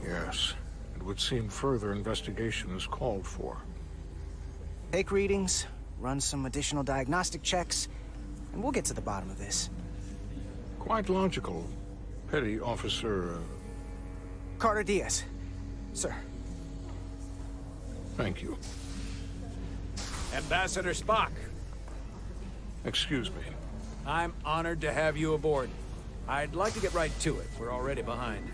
Yes, it would seem further investigation is called for. Take readings, run some additional diagnostic checks, and we'll get to the bottom of this. Quite logical, Petty Officer... Carter Diaz. Sir. Thank you. Ambassador Spock. Excuse me. I'm honored to have you aboard. I'd like to get right to it. We're already behind.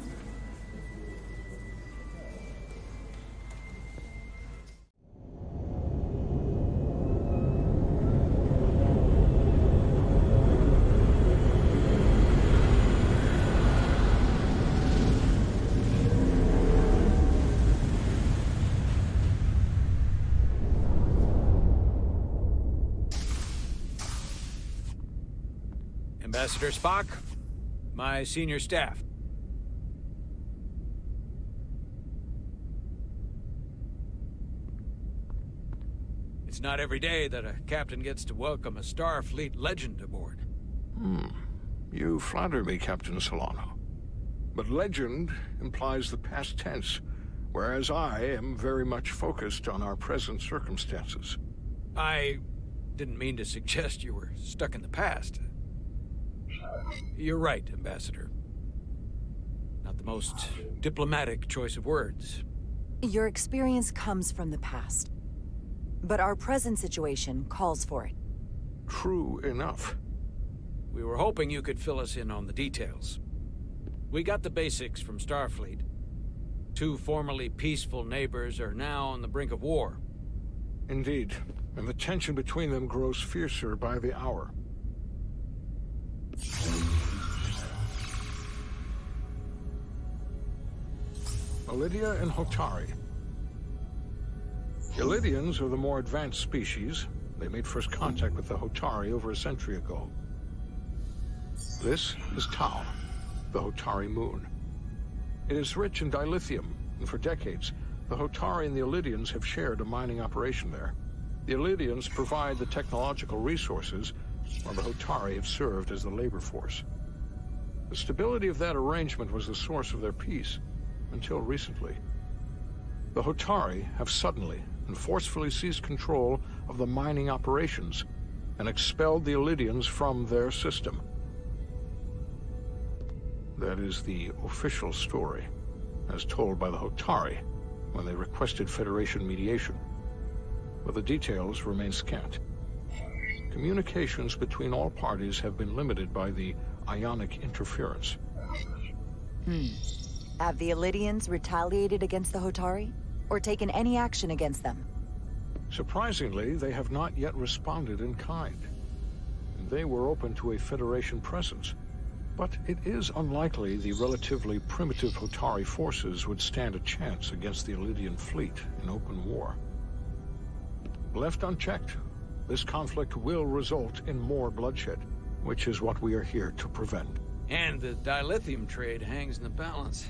Ambassador Spock, my senior staff. It's not every day that a captain gets to welcome a Starfleet legend aboard. You flatter me, Captain Solano. But legend implies the past tense, whereas I am very much focused on our present circumstances. I didn't mean to suggest you were stuck in the past. You're right, Ambassador. Not the most diplomatic choice of words. Your experience comes from the past. But our present situation calls for it. True enough. We were hoping you could fill us in on the details. We got the basics from Starfleet. Two formerly peaceful neighbors are now on the brink of war. Indeed, and the tension between them grows fiercer by the hour. Ilidia and Hotari. Ilidians are the more advanced species. They made first contact with the Hotari over a century ago. This is Tau, the Hotari moon. It is rich in dilithium, and for decades, the Hotari and the Ilidians have shared a mining operation there. The Ilidians provide the technological resources, while the Hotari have served as the labor force. The stability of that arrangement was the source of their peace, until recently. The Hotari have suddenly and forcefully seized control of the mining operations and expelled the Ilidians from their system. That is the official story, as told by the Hotari when they requested Federation mediation. But the details remain scant. Communications between all parties have been limited by the ionic interference. Have the Ilidians retaliated against the Hotari? Or taken any action against them? Surprisingly, they have not yet responded in kind. They were open to a Federation presence, but it is unlikely the relatively primitive Hotari forces would stand a chance against the Ilidian fleet in open war. Left unchecked, this conflict will result in more bloodshed, which is what we are here to prevent. And the dilithium trade hangs in the balance.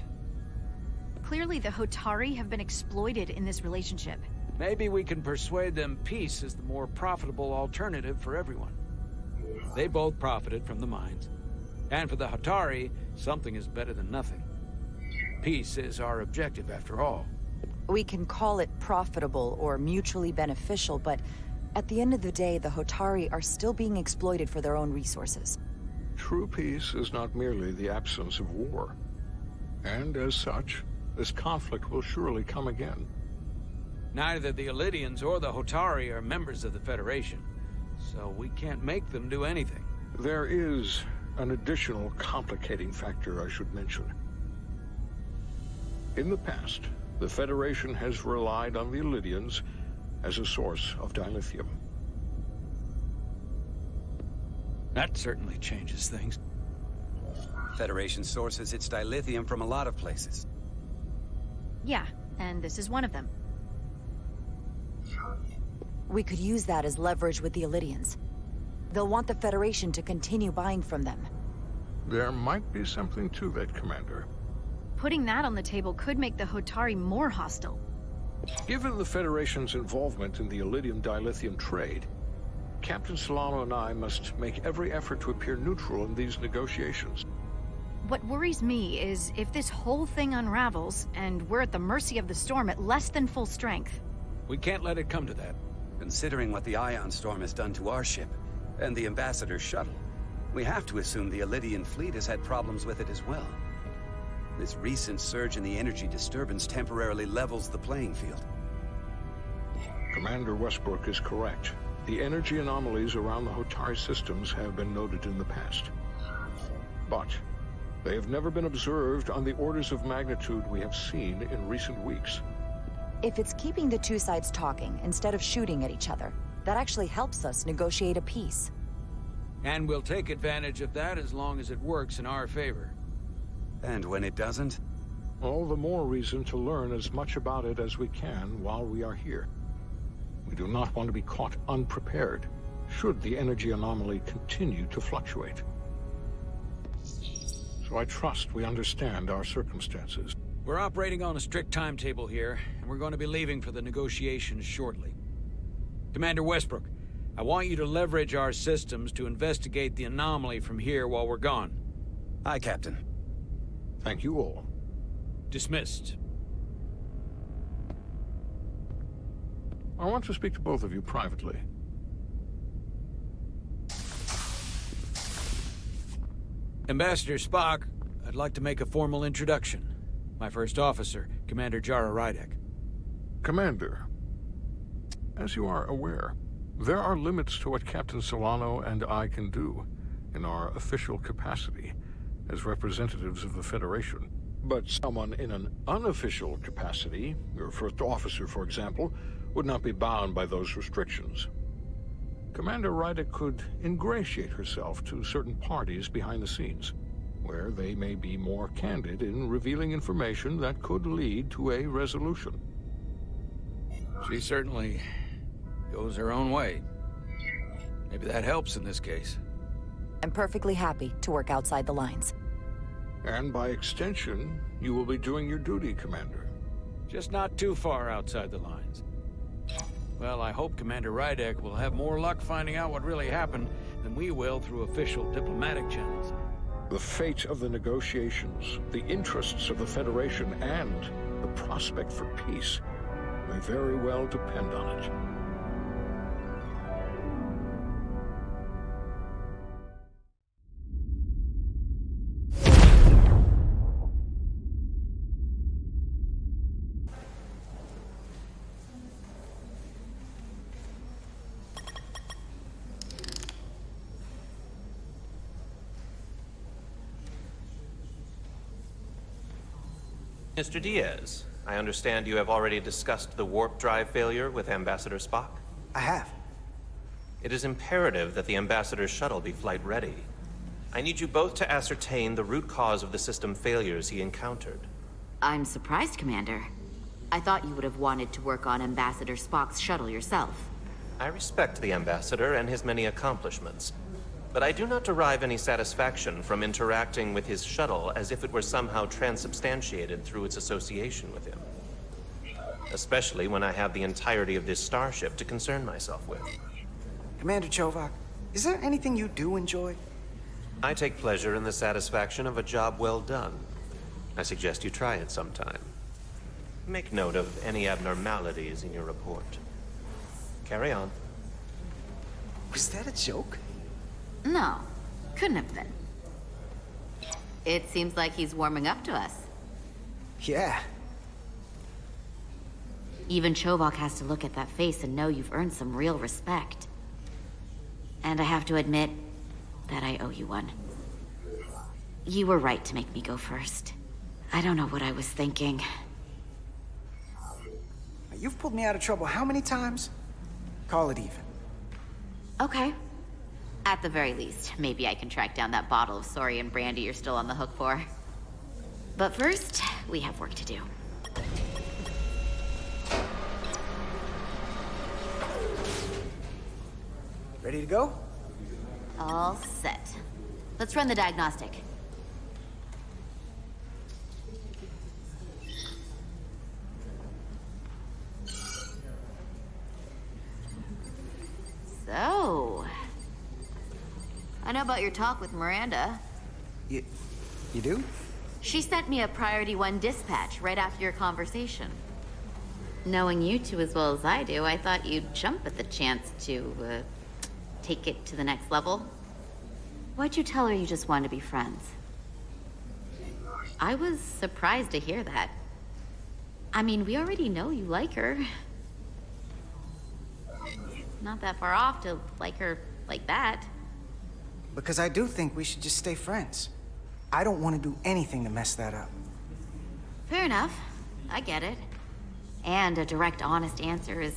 Clearly, the Hotari have been exploited in this relationship. Maybe we can persuade them peace is the more profitable alternative for everyone. They both profited from the mines. And for the Hotari, something is better than nothing. Peace is our objective, after all. We can call it profitable or mutually beneficial, but at the end of the day, the Hotari are still being exploited for their own resources. True peace is not merely the absence of war. And as such, this conflict will surely come again. Neither the Ilidians or the Hotari are members of the Federation, so we can't make them do anything. There is an additional complicating factor I should mention. In the past, the Federation has relied on the Ilidians as a source of dilithium. That certainly changes things. Federation sources its dilithium from a lot of places. Yeah, and this is one of them. We could use that as leverage with the Ilidians. They'll want the Federation to continue buying from them. There might be something to that, Commander. Putting that on the table could make the Hotari more hostile. Given the Federation's involvement in the Ilidium dilithium trade, Captain Solano and I must make every effort to appear neutral in these negotiations. What worries me is if this whole thing unravels, and we're at the mercy of the storm at less than full strength. We can't let it come to that. Considering what the Ion Storm has done to our ship, and the Ambassador's shuttle, we have to assume the Ilidian fleet has had problems with it as well. This recent surge in the energy disturbance temporarily levels the playing field. Commander Westbrook is correct. The energy anomalies around the Hotari systems have been noted in the past. But they have never been observed on the orders of magnitude we have seen in recent weeks. If it's keeping the two sides talking instead of shooting at each other, that actually helps us negotiate a peace. And we'll take advantage of that as long as it works in our favor. And when it doesn't? All the more reason to learn as much about it as we can while we are here. We do not want to be caught unprepared, should the energy anomaly continue to fluctuate. So I trust we understand our circumstances. We're operating on a strict timetable here, and we're going to be leaving for the negotiations shortly. Commander Westbrook, I want you to leverage our systems to investigate the anomaly from here while we're gone. Aye, Captain. Thank you all. Dismissed. I want to speak to both of you privately. Ambassador Spock, I'd like to make a formal introduction. My first officer, Commander Jara Rydek. Commander, as you are aware, there are limits to what Captain Solano and I can do in our official capacity as representatives of the Federation. But someone in an unofficial capacity, your first officer, for example, would not be bound by those restrictions. Commander Rydick could ingratiate herself to certain parties behind the scenes, where they may be more candid in revealing information that could lead to a resolution. She certainly goes her own way. Maybe that helps in this case. I'm perfectly happy to work outside the lines. And by extension, you will be doing your duty, Commander. Just not too far outside the lines. Well, I hope Commander Rydick will have more luck finding out what really happened than we will through official diplomatic channels. The fate of the negotiations, the interests of the Federation, and the prospect for peace may very well depend on it. Mr. Diaz, I understand you have already discussed the warp drive failure with Ambassador Spock? I have. It is imperative that the Ambassador's shuttle be flight ready. I need you both to ascertain the root cause of the system failures he encountered. I'm surprised, Commander. I thought you would have wanted to work on Ambassador Spock's shuttle yourself. I respect the Ambassador and his many accomplishments, but I do not derive any satisfaction from interacting with his shuttle as if it were somehow transubstantiated through its association with him. Especially when I have the entirety of this starship to concern myself with. Commander Chovak, is there anything you do enjoy? I take pleasure in the satisfaction of a job well done. I suggest you try it sometime. Make note of any abnormalities in your report. Carry on. Was that a joke? No, couldn't have been. It seems like he's warming up to us. Yeah. Even Chovak has to look at that face and know you've earned some real respect. And I have to admit that I owe you one. You were right to make me go first. I don't know what I was thinking. You've pulled me out of trouble how many times? Call it even. Okay. At the very least, maybe I can track down that bottle of Saurian brandy you're still on the hook for. But first, we have work to do. Ready to go? All set. Let's run the diagnostic. So... I know about your talk with Miranda. You do? She sent me a Priority 1 dispatch right after your conversation. Knowing you two as well as I do, I thought you'd jump at the chance to, take it to the next level. Why'd you tell her you just wanted to be friends? I was surprised to hear that. I mean, we already know you like her. Not that far off to like her like that. Because I do think we should just stay friends. I don't want to do anything to mess that up. Fair enough. I get it. And a direct, honest answer is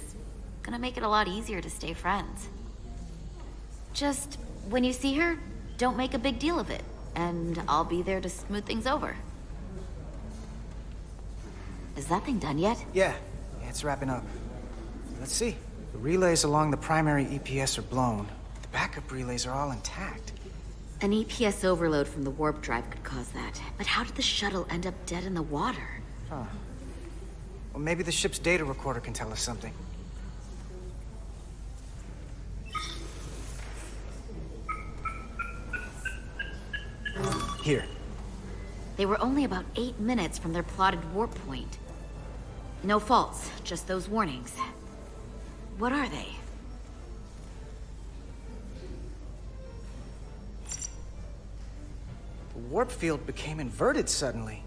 gonna make it a lot easier to stay friends. Just, when you see her, don't make a big deal of it, and I'll be there to smooth things over. Is that thing done yet? Yeah, it's wrapping up. Let's see. The relays along the primary EPS are blown. The backup relays are all intact. An EPS overload from the warp drive could cause that. But how did the shuttle end up dead in the water? Huh. Well, maybe the ship's data recorder can tell us something. Here. They were only about 8 minutes from their plotted warp point. No faults, just those warnings. What are they? The warp field became inverted suddenly.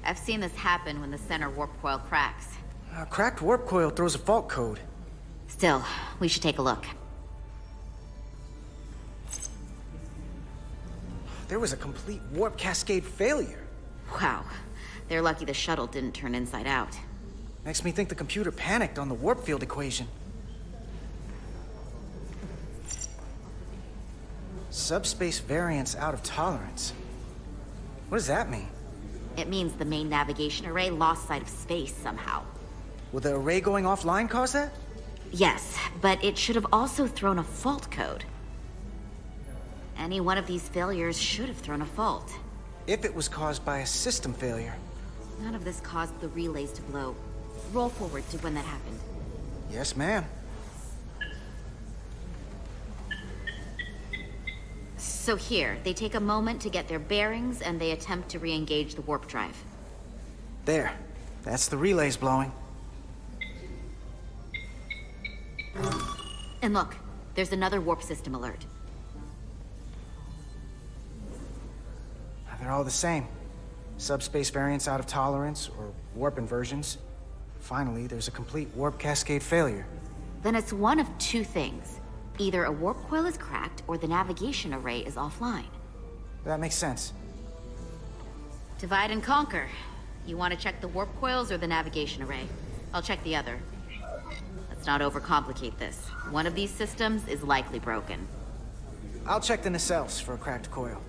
I've seen this happen when the center warp coil cracks. A cracked warp coil throws a fault code. Still, we should take a look. There was a complete warp cascade failure. Wow. They're lucky the shuttle didn't turn inside out. Makes me think the computer panicked on the warp field equation. Subspace variance out of tolerance. What does that mean? It means the main navigation array lost sight of space somehow. Will the array going offline cause that? Yes, but it should have also thrown a fault code. Any one of these failures should have thrown a fault. If it was caused by a system failure. None of this caused the relays to blow. Roll forward to when that happened. Yes, ma'am. So here, they take a moment to get their bearings and they attempt to re-engage the warp drive. There. That's the relays blowing. And look, there's another warp system alert. They're all the same. Subspace variance out of tolerance, or warp inversions. Finally, there's a complete warp cascade failure. Then it's one of two things. Either a warp coil is cracked, or the navigation array is offline. That makes sense. Divide and conquer. You want to check the warp coils or the navigation array? I'll check the other. Let's not overcomplicate this. One of these systems is likely broken. I'll check the nacelles for a cracked coil.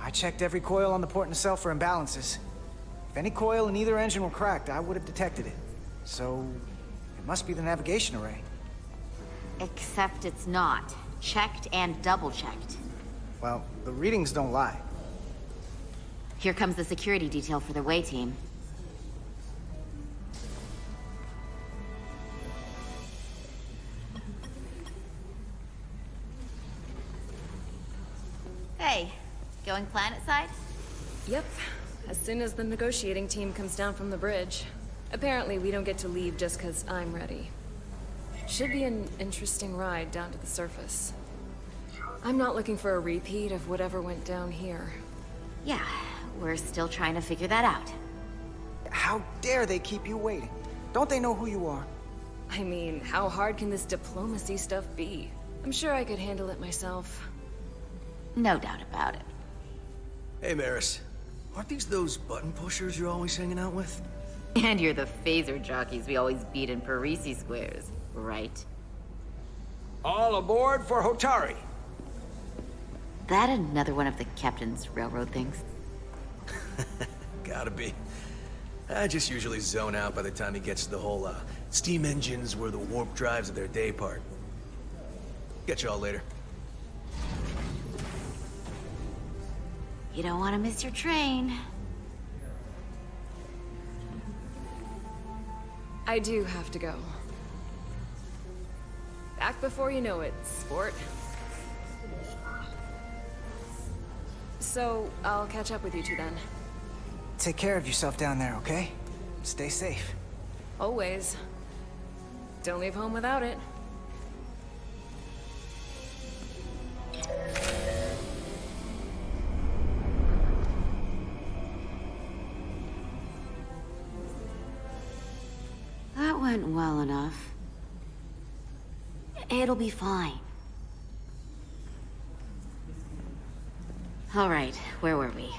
I checked every coil on the port nacelle for imbalances. If any coil in either engine were cracked, I would have detected it. So, it must be the navigation array. Except it's not. Checked and double-checked. Well, the readings don't lie. Here comes the security detail for the way team. Hey, going planet side? Yep. As soon as the negotiating team comes down from the bridge. Apparently, we don't get to leave just because I'm ready. Should be an interesting ride down to the surface. I'm not looking for a repeat of whatever went down here. Yeah, we're still trying to figure that out. How dare they keep you waiting? Don't they know who you are? I mean, how hard can this diplomacy stuff be? I'm sure I could handle it myself. No doubt about it. Hey, Maris. Aren't these those button pushers you're always hanging out with? And you're the phaser jockeys we always beat in Parisi squares, right? All aboard for Hotari! That another one of the captain's railroad things? Gotta be. I just usually zone out by the time he gets to the whole, steam engines were the warp drives of their day part. Catch y'all later. You don't want to miss your train. I do have to go. Back before you know it, sport. So, I'll catch up with you two then. Take care of yourself down there, okay? Stay safe. Always. Don't leave home without it. That went well enough. It'll be fine. All right, where were we?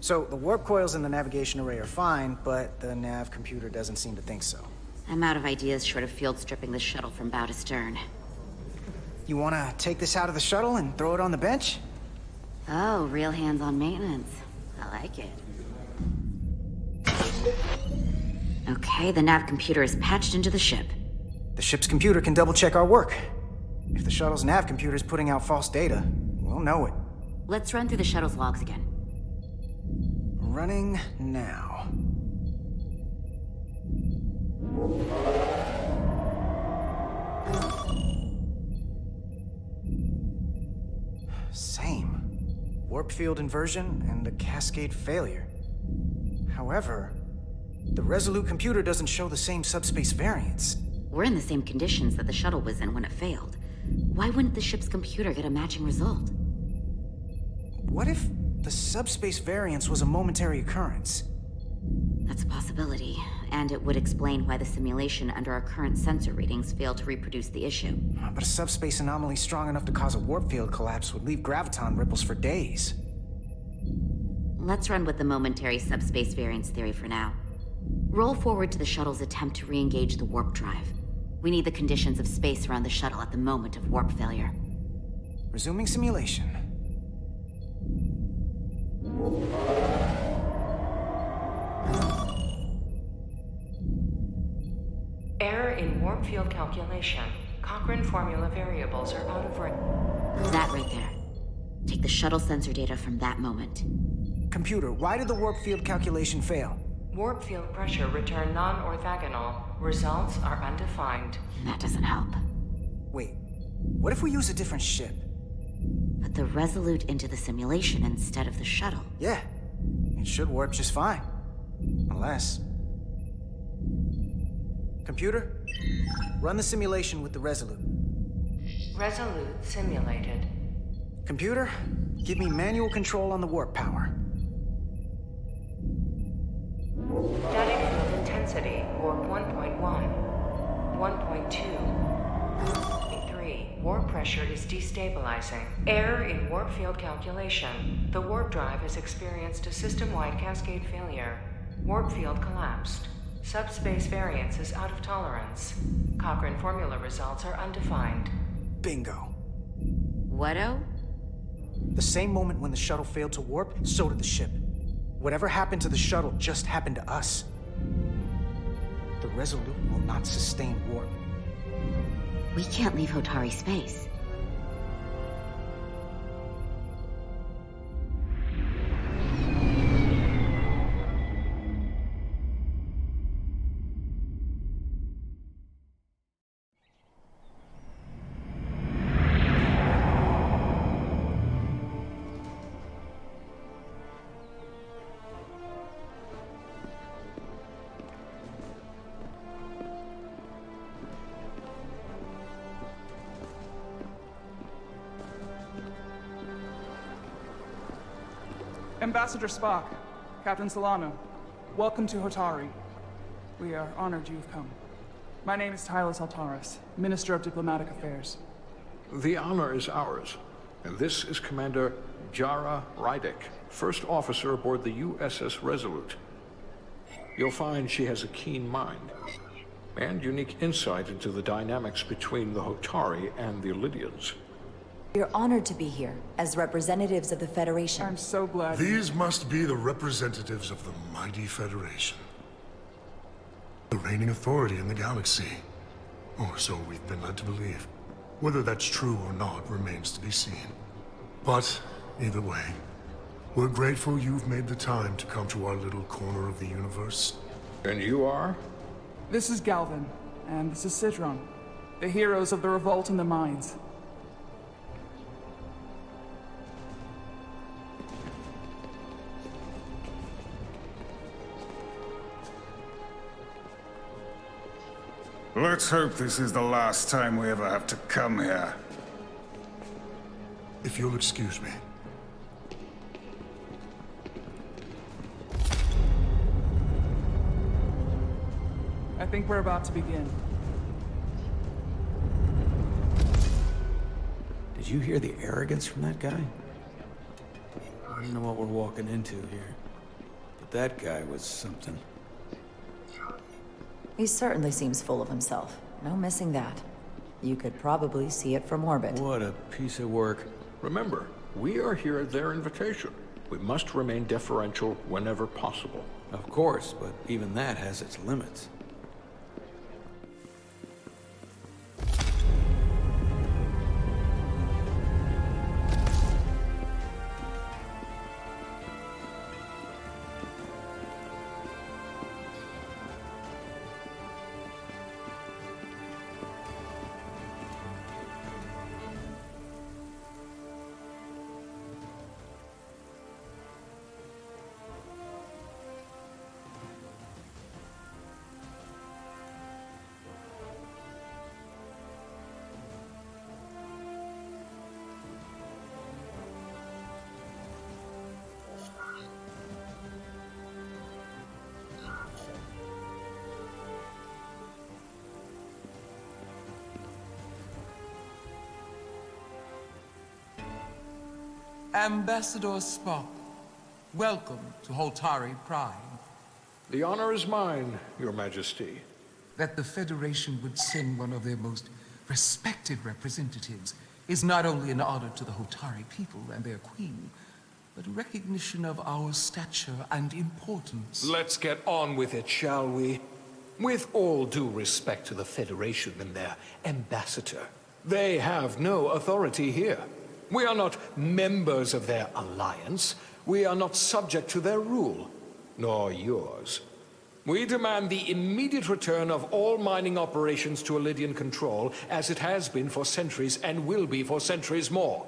So, the warp coils in the navigation array are fine, but the nav computer doesn't seem to think so. I'm out of ideas short of field stripping the shuttle from bow to stern. You wanna take this out of the shuttle and throw it on the bench? Oh, real hands-on maintenance. I like it. Okay, the nav computer is patched into the ship. The ship's computer can double-check our work. If the shuttle's nav computer is putting out false data, we'll know it. Let's run through the shuttle's logs again. Running now. Same. Warp field inversion and a cascade failure. However, the Resolute computer doesn't show the same subspace variance. We're in the same conditions that the shuttle was in when it failed. Why wouldn't the ship's computer get a matching result? What if the subspace variance was a momentary occurrence? That's a possibility, and it would explain why the simulation under our current sensor readings failed to reproduce the issue. But a subspace anomaly strong enough to cause a warp field collapse would leave graviton ripples for days. Let's run with the momentary subspace variance theory for now. Roll forward to the shuttle's attempt to re-engage the warp drive. We need the conditions of space around the shuttle at the moment of warp failure. Resuming simulation. Error in warp field calculation. Cochrane formula variables are out of range. That right there. Take the shuttle sensor data from that moment. Computer, why did the warp field calculation fail? Warp field pressure returned non-orthogonal. Results are undefined. That doesn't help. Wait, what if we use a different ship? Put the Resolute into the simulation instead of the shuttle. Yeah, it should warp just fine. Unless... Computer, run the simulation with the Resolute. Resolute simulated. Computer, give me manual control on the warp power. Static field intensity, warp 1.1. 1.2. 3. Warp pressure is destabilizing. Error in warp field calculation. The warp drive has experienced a system-wide cascade failure. Warp field collapsed. Subspace variance is out of tolerance. Cochrane formula results are undefined. Bingo. What-o? The same moment when the shuttle failed to warp, so did the ship. Whatever happened to the shuttle just happened to us. The Resolute will not sustain warp. We can't leave Hotari space. Ambassador Spock, Captain Solano, welcome to Hotari. We are honored you've come. My name is Tylos Altaris, Minister of Diplomatic Affairs. The honor is ours, and this is Commander Jara Rydick, first officer aboard the USS Resolute. You'll find she has a keen mind, and unique insight into the dynamics between the Hotari and the Lydians. We are honored to be here, as representatives of the Federation. I'm so glad. These must be the representatives of the mighty Federation. The reigning authority in the galaxy. Or so we've been led to believe. Whether that's true or not remains to be seen. But, either way, we're grateful you've made the time to come to our little corner of the universe. And you are? This is Galvin, and this is Citron, the heroes of the revolt in the mines. Let's hope this is the last time we ever have to come here. If you'll excuse me. I think we're about to begin. Did you hear the arrogance from that guy? I don't know what we're walking into here, but that guy was something. He certainly seems full of himself. No missing that. You could probably see it from orbit. What a piece of work. Remember, we are here at their invitation. We must remain deferential whenever possible. Of course, but even that has its limits. Ambassador Spock, welcome to Holtari Prime. The honor is mine, Your Majesty. That the Federation would send one of their most respected representatives is not only an honor to the Holtari people and their queen, but a recognition of our stature and importance. Let's get on with it, shall we? With all due respect to the Federation and their ambassador, they have no authority here. We are not members of their alliance. We are not subject to their rule, nor yours. We demand the immediate return of all mining operations to Elydian control, as it has been for centuries and will be for centuries more.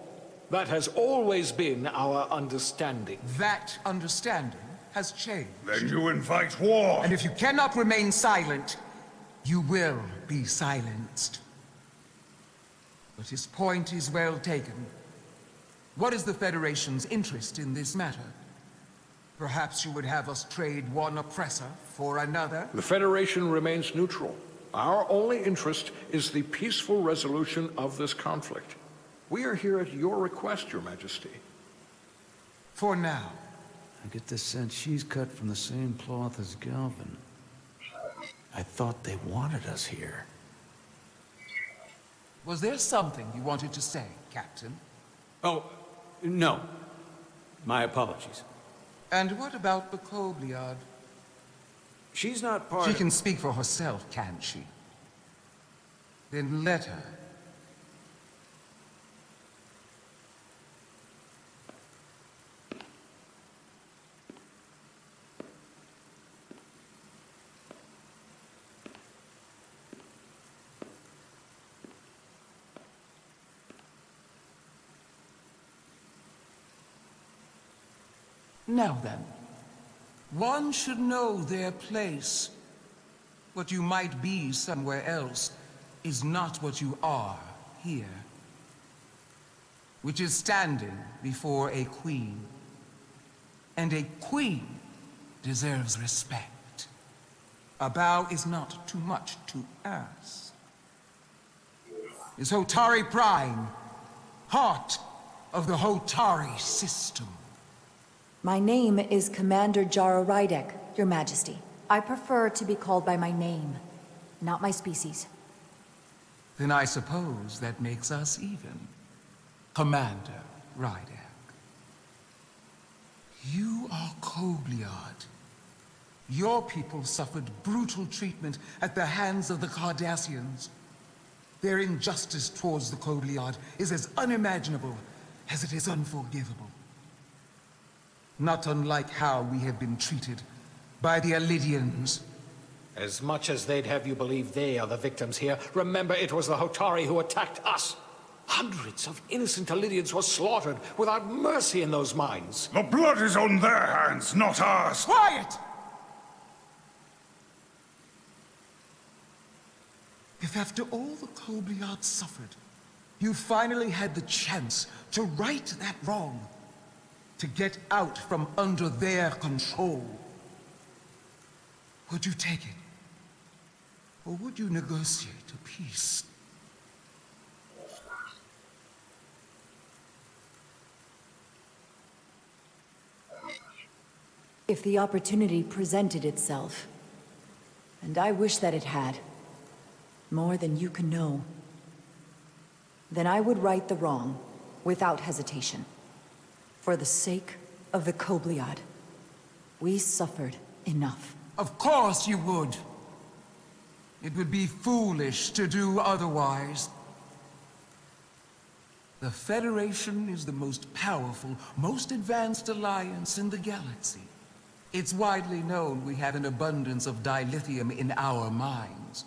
That has always been our understanding. That understanding has changed. Then you invite war! And if you cannot remain silent, you will be silenced. But his point is well taken. What is the Federation's interest in this matter? Perhaps you would have us trade one oppressor for another? The Federation remains neutral. Our only interest is the peaceful resolution of this conflict. We are here at your request, Your Majesty. For now. I get the sense she's cut from the same cloth as Galvin. I thought they wanted us here. Was there something you wanted to say, Captain? Oh, no. My apologies. And what about the Kobliad? She's not part She of... can speak for herself, can't she? Then let her. Now then, one should know their place. What you might be somewhere else is not what you are here. Which is standing before a queen. And a queen deserves respect. A bow is not too much to ask. Is Hotari Prime, heart of the Hotari system. My name is Commander Jara Rydek, Your Majesty. I prefer to be called by my name, not my species. Then I suppose that makes us even. Commander Rydek. You are Kobliad. Your people suffered brutal treatment at the hands of the Cardassians. Their injustice towards the Kobliad is as unimaginable as it is unforgivable. Not unlike how we have been treated by the Elydians. As much as they'd have you believe they are the victims here, remember it was the Hotari who attacked us. Hundreds of innocent Illyrians were slaughtered without mercy in those mines. The blood is on their hands, not ours! Quiet! If after all the Kobliad suffered, you finally had the chance to right that wrong, to get out from under their control, would you take it? Or would you negotiate a peace? If the opportunity presented itself, and I wish that it had, more than you can know, then I would right the wrong without hesitation. For the sake of the Kobliad, we suffered enough. Of course you would. It would be foolish to do otherwise. The Federation is the most powerful, most advanced alliance in the galaxy. It's widely known we have an abundance of dilithium in our mines.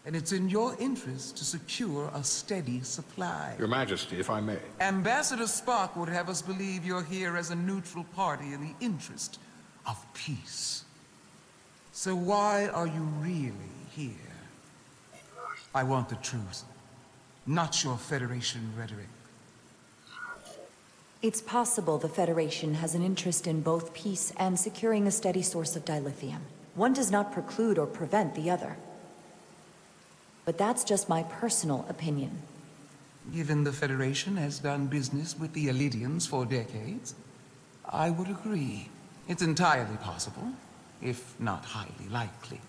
And it's in your interest to secure a steady supply. Your Majesty, if I may. Ambassador Spock would have us believe you're here as a neutral party in the interest of peace. So why are you really here? I want the truth, not your Federation rhetoric. It's possible the Federation has an interest in both peace and securing a steady source of dilithium. One does not preclude or prevent the other. But that's just my personal opinion. Given the Federation has done business with the Illyrians for decades, I would agree. It's entirely possible, if not highly likely.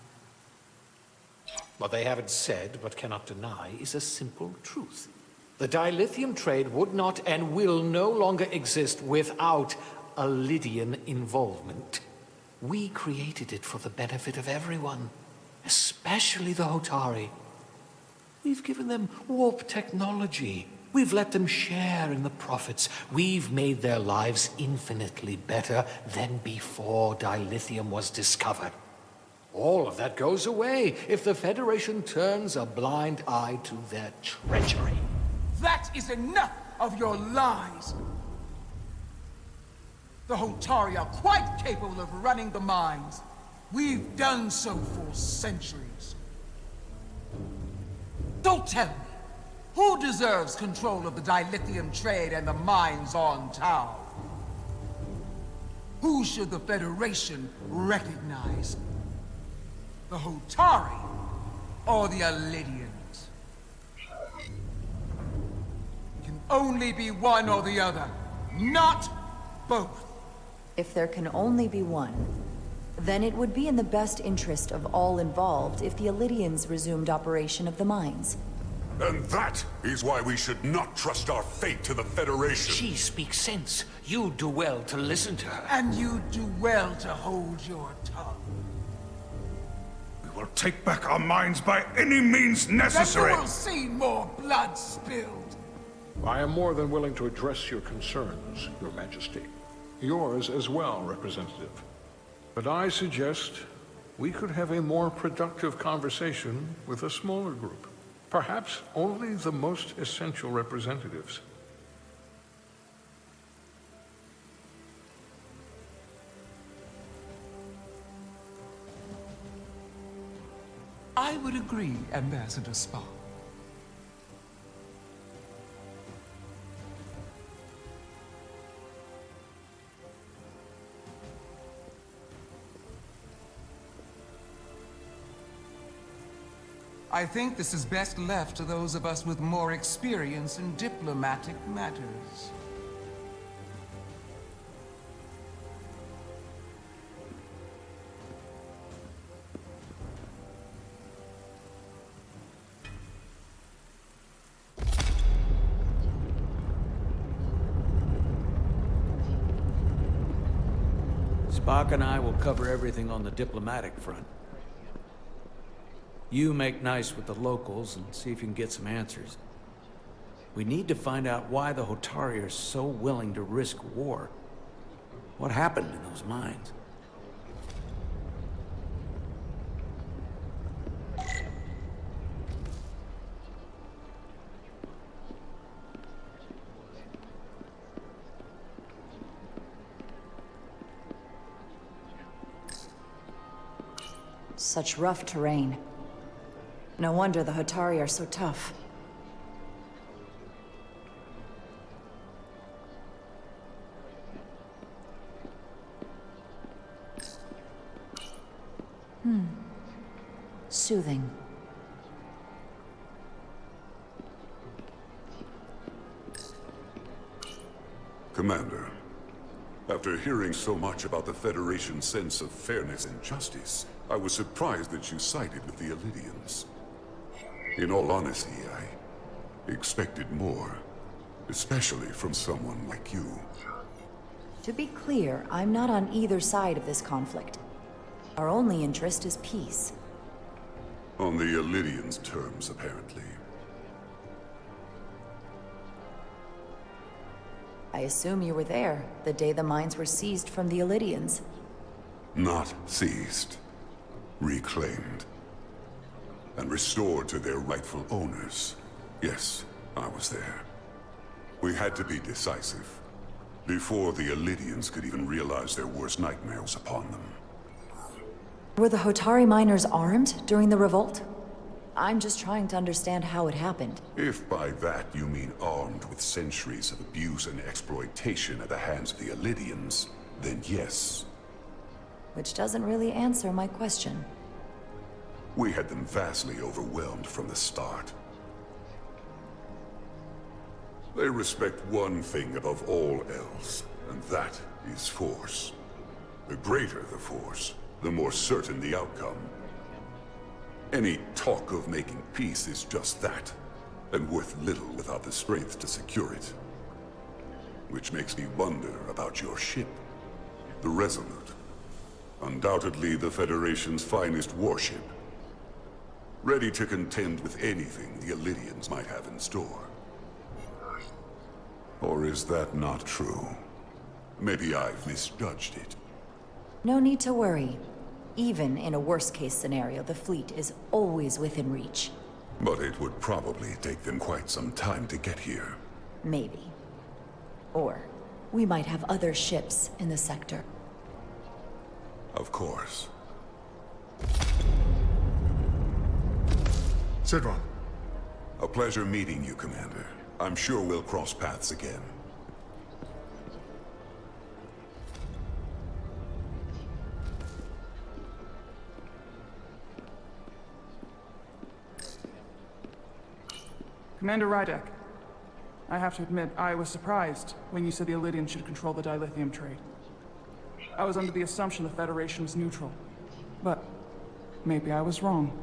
What they haven't said, but cannot deny, is a simple truth. The dilithium trade would not and will no longer exist without Illyrian involvement. We created it for the benefit of everyone, especially the Hotari. We've given them warp technology. We've let them share in the profits. We've made their lives infinitely better than before dilithium was discovered. All of that goes away if the Federation turns a blind eye to their treachery. That is enough of your lies! The Hotari are quite capable of running the mines. We've done so for centuries. Don't tell me, who deserves control of the dilithium trade and the mines on Tau? Who should the Federation recognize? The Hotari or the Illyrians? It can only be one or the other, not both. If there can only be one, then it would be in the best interest of all involved if the Illyrians resumed operation of the mines. And that is why we should not trust our fate to the Federation. She speaks sense. You do well to listen to her. And you do well to hold your tongue. We will take back our minds by any means necessary. Then you will see more blood spilled. I am more than willing to address your concerns, Your Majesty. Yours as well, Representative. But I suggest we could have a more productive conversation with a smaller group. Perhaps only the most essential representatives. I would agree, Ambassador Spock. I think this is best left to those of us with more experience in diplomatic matters. Spock and I will cover everything on the diplomatic front. You make nice with the locals and see if you can get some answers. We need to find out why the Hotari are so willing to risk war. What happened in those mines? Such rough terrain. No wonder the Hotari are so tough. Soothing. Commander, after hearing so much about the Federation's sense of fairness and justice, I was surprised that you sided with the Illidians. In all honesty, I expected more, especially from someone like you. To be clear, I'm not on either side of this conflict. Our only interest is peace. On the Illidians' terms, apparently. I assume you were there, the day the mines were seized from the Illidians. Not seized. Reclaimed. And restored to their rightful owners. Yes, I was there. We had to be decisive. Before the Illidians could even realize their worst nightmares upon them. Were the Hotari miners armed during the revolt? I'm just trying to understand how it happened. If by that you mean armed with centuries of abuse and exploitation at the hands of the Illidians, then yes. Which doesn't really answer my question. We had them vastly overwhelmed from the start. They respect one thing above all else, and that is force. The greater the force, the more certain the outcome. Any talk of making peace is just that, and worth little without the strength to secure it. Which makes me wonder about your ship, the Resolute. Undoubtedly the Federation's finest warship. Ready to contend with anything the Illidians might have in store. Or is that not true? Maybe I've misjudged it. No need to worry. Even in a worst-case scenario, the fleet is always within reach. But it would probably take them quite some time to get here. Maybe. Or we might have other ships in the sector. Of course. Sidron. A pleasure meeting you, Commander. I'm sure we'll cross paths again. Commander Rydek, I have to admit, I was surprised when you said the Illidians should control the dilithium trade. I was under the assumption the Federation was neutral, but maybe I was wrong.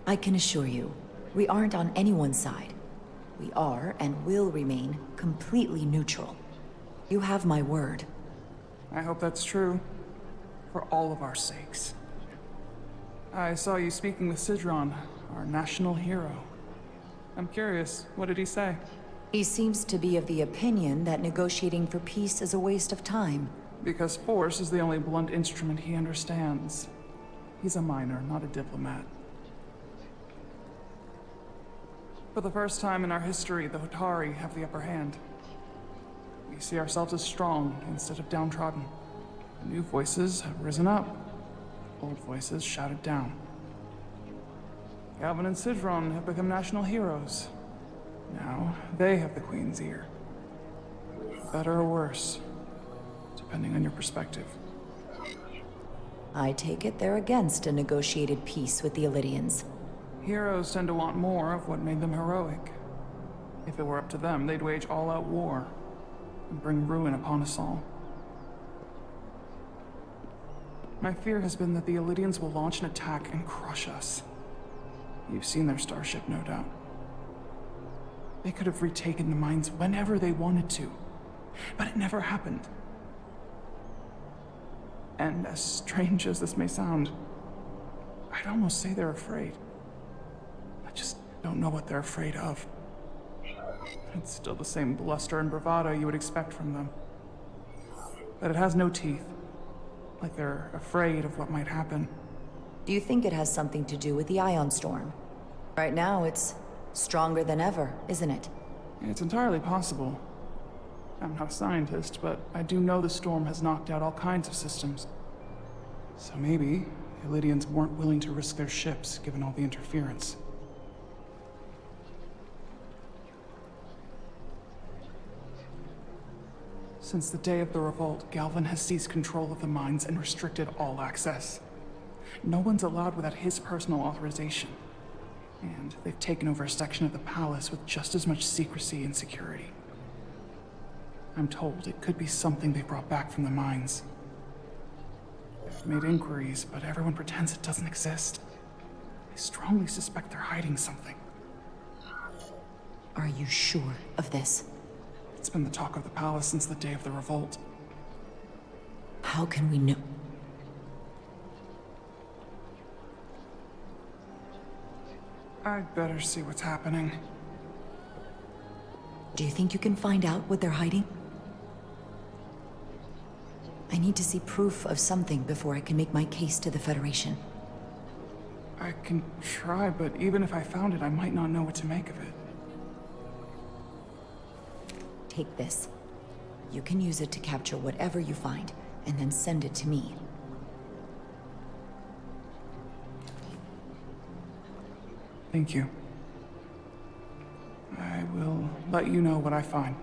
I can assure you, we aren't on anyone's side. We are, and will remain, completely neutral. You have my word. I hope that's true, for all of our sakes. I saw you speaking with Sidron, our national hero. I'm curious, what did he say? He seems to be of the opinion that negotiating for peace is a waste of time. Because force is the only blunt instrument he understands. He's a miner, not a diplomat. For the first time in our history, the Hotari have the upper hand. We see ourselves as strong instead of downtrodden. New voices have risen up. Old voices shouted down. Calvin and Sidron have become national heroes. Now, they have the Queen's ear. Better or worse, depending on your perspective. I take it they're against a negotiated peace with the Illidians. Heroes tend to want more of what made them heroic. If it were up to them, they'd wage all-out war and bring ruin upon us all. My fear has been that the Illidians will launch an attack and crush us. You've seen their starship, no doubt. They could have retaken the mines whenever they wanted to, but it never happened. And as strange as this may sound, I'd almost say they're afraid. I just don't know what they're afraid of. It's still the same bluster and bravado you would expect from them. But it has no teeth. Like they're afraid of what might happen. Do you think it has something to do with the ion storm? Right now, it's stronger than ever, isn't it? It's entirely possible. I'm not a scientist, but I do know the storm has knocked out all kinds of systems. So maybe The Lydians weren't willing to risk their ships, given all the interference. Since the day of the revolt, Galvin has seized control of the mines and restricted all access. No one's allowed without his personal authorization. And they've taken over a section of the palace with just as much secrecy and security. I'm told it could be something they brought back from the mines. I've made inquiries, but everyone pretends it doesn't exist. I strongly suspect they're hiding something. Are you sure of this? It's been the talk of the palace since the day of the revolt. How can we know? I'd better see what's happening. Do you think you can find out what they're hiding? I need to see proof of something before I can make my case to the Federation. I can try, but even if I found it, I might not know what to make of it. Take this. You can use it to capture whatever you find, and then send it to me. Thank you. I will let you know what I find.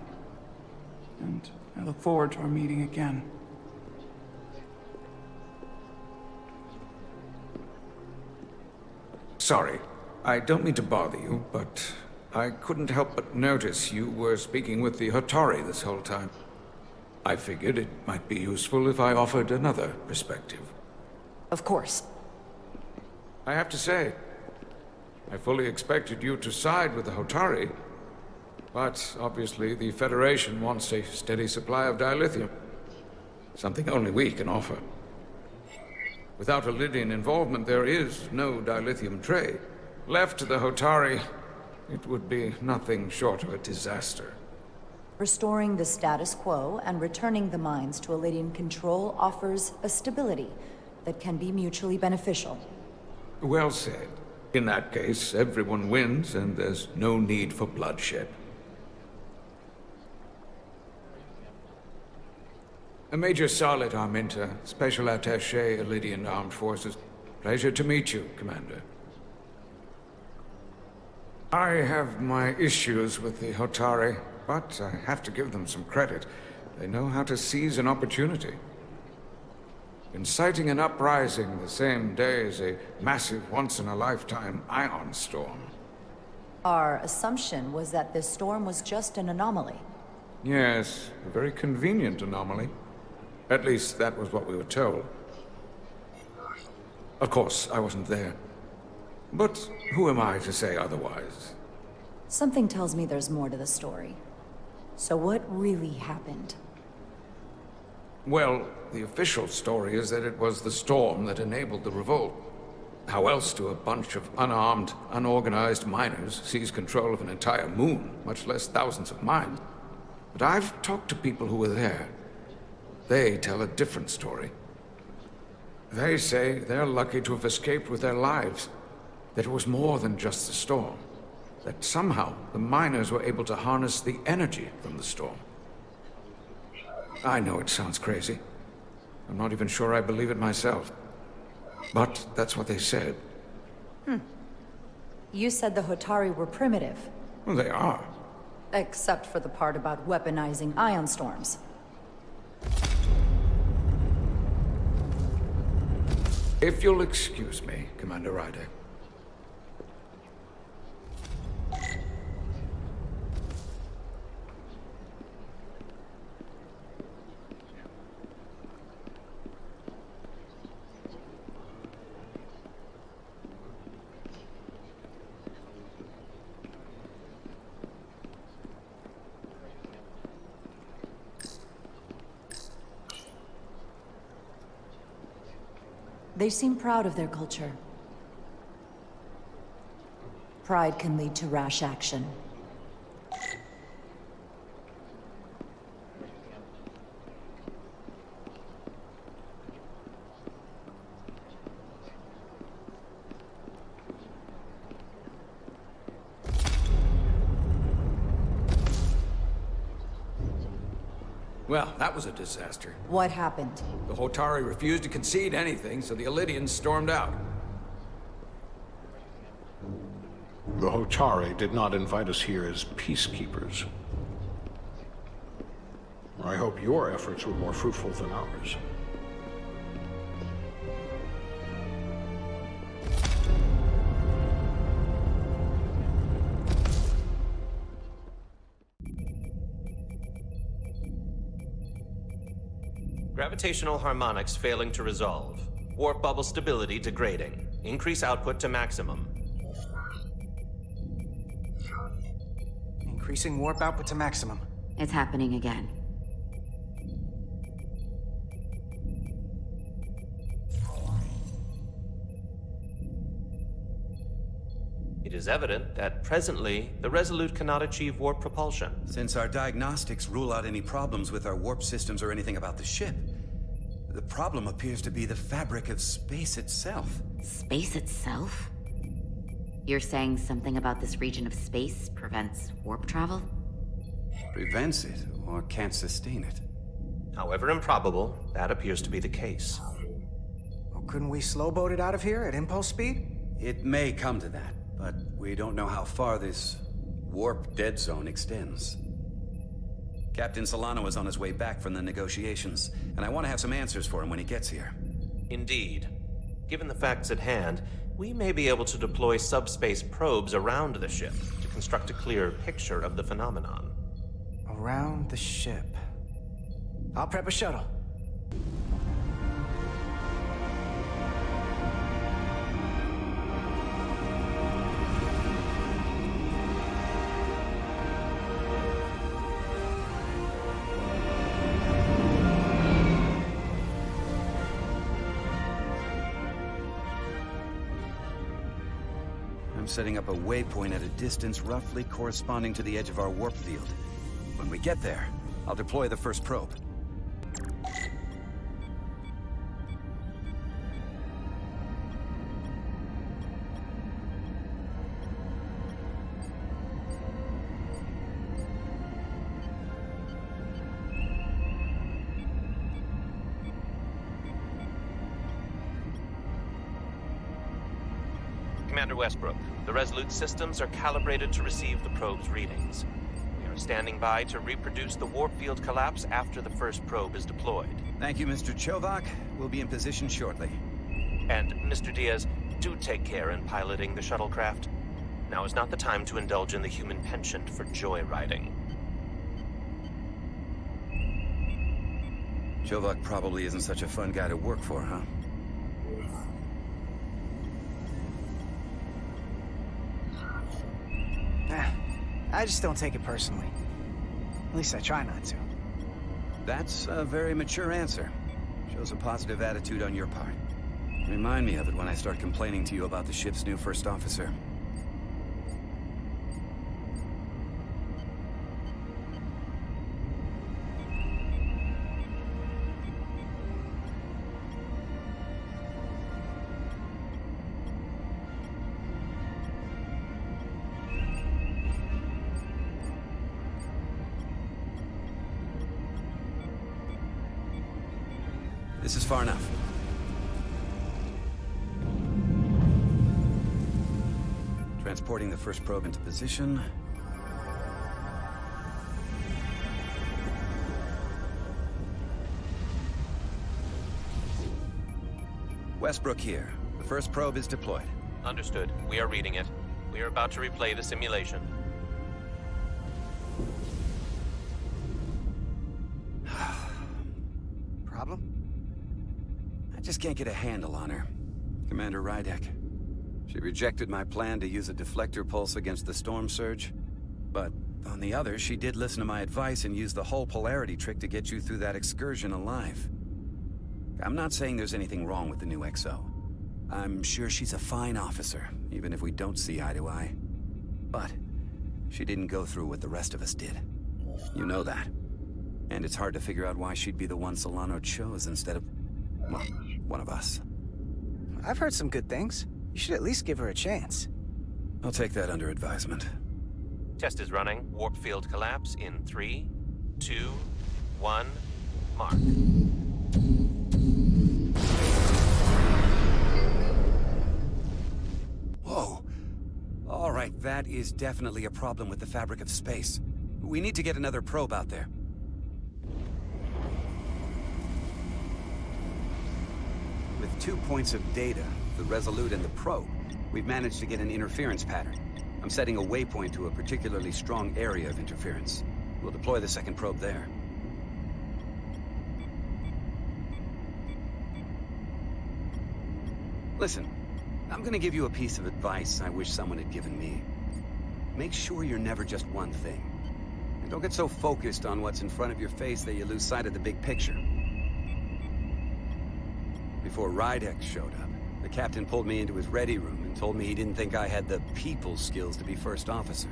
And I look forward to our meeting again. Sorry, I don't mean to bother you, but I couldn't help but notice you were speaking with the Hatari this whole time. I figured it might be useful if I offered another perspective. Of course. I have to say, I fully expected you to side with the Hatari, but obviously the Federation wants a steady supply of dilithium. Something only we can offer. Without a Lydian involvement, there is no dilithium trade. Left to the Hatari, it would be nothing short of a disaster. Restoring the status quo and returning the mines to Lydian control offers a stability that can be mutually beneficial. Well said. In that case, everyone wins, and there's no need for bloodshed. Major Salit Arminta, Special Attaché, Lydian Armed Forces. Pleasure to meet you, Commander. I have my issues with the Hatari, but I have to give them some credit. They know how to seize an opportunity. Inciting an uprising the same day as a massive, once-in-a-lifetime ion storm. Our assumption was that this storm was just an anomaly. Yes, a very convenient anomaly. At least that was what we were told. Of course, I wasn't there. But who am I to say otherwise? Something tells me there's more to the story. So what really happened? Well, the official story is that it was the storm that enabled the revolt. How else do a bunch of unarmed, unorganized miners seize control of an entire moon, much less thousands of mines? But I've talked to people who were there. They tell a different story. They say they're lucky to have escaped with their lives, that it was more than just the storm, that somehow the miners were able to harness the energy from the storm. I know it sounds crazy. I'm not even sure I believe it myself. But that's what they said. You said the Hatari were primitive. Well, they are. Except for the part about weaponizing ion storms. If you'll excuse me, Commander Ryder. They seem proud of their culture. Pride can lead to rash action. Well, that was a disaster. What happened? The Hotari refused to concede anything, so the Elydians stormed out. The Hotari did not invite us here as peacekeepers. I hope your efforts were more fruitful than ours. Gravitational harmonics failing to resolve. Warp bubble stability degrading. Increase output to maximum. Increasing warp output to maximum. It's happening again. It is evident that presently, the Resolute cannot achieve warp propulsion. Since our diagnostics rule out any problems with our warp systems or anything about the ship, the problem appears to be the fabric of space itself. Space itself? You're saying something about this region of space prevents warp travel? Prevents it, or can't sustain it. However improbable, that appears to be the case. Well, couldn't we slowboat it out of here at impulse speed? It may come to that, but we don't know how far this warp dead zone extends. Captain Solano is on his way back from the negotiations, and I want to have some answers for him when he gets here. Indeed. Given the facts at hand, we may be able to deploy subspace probes around the ship to construct a clearer picture of the phenomenon. Around the ship. I'll prep a shuttle. I'm setting up a waypoint at a distance roughly corresponding to the edge of our warp field. When we get there, I'll deploy the first probe. Commander Westbrook, the Resolute systems are calibrated to receive the probe's readings. We are standing by to reproduce the warp field collapse after the first probe is deployed. Thank you, Mr. Chovak. We'll be in position shortly. And, Mr. Diaz, do take care in piloting the shuttlecraft. Now is not the time to indulge in the human penchant for joyriding. Chovak probably isn't such a fun guy to work for, huh? I just don't take it personally. At least I try not to. That's a very mature answer. Shows a positive attitude on your part. Remind me of it when I start complaining to you about the ship's new first officer. This is far enough. Transporting the first probe into position. Westbrook here. The first probe is deployed. Understood. We are reading it. We are about to replay the simulation. Problem? I just can't get a handle on her. Commander Rydek. She rejected my plan to use a deflector pulse against the storm surge. But on the other, she did listen to my advice and use the whole polarity trick to get you through that excursion alive. I'm not saying there's anything wrong with the new XO. I'm sure she's a fine officer, even if we don't see eye to eye. But she didn't go through what the rest of us did. You know that. And it's hard to figure out why she'd be the one Solano chose instead of, well, one of us. I've heard some good things. You should at least give her a chance. I'll take that under advisement. Test is running. Warp field collapse in 3, 2, 1, mark. Whoa. All right, that is definitely a problem with the fabric of space. We need to get another probe out there. With 2 points of data, the Resolute and the probe, we've managed to get an interference pattern. I'm setting a waypoint to a particularly strong area of interference. We'll deploy the second probe there. Listen, I'm gonna give you a piece of advice I wish someone had given me. Make sure you're never just one thing. And don't get so focused on what's in front of your face that you lose sight of the big picture. Before Rydek showed up, the captain pulled me into his ready room and told me he didn't think I had the people skills to be first officer.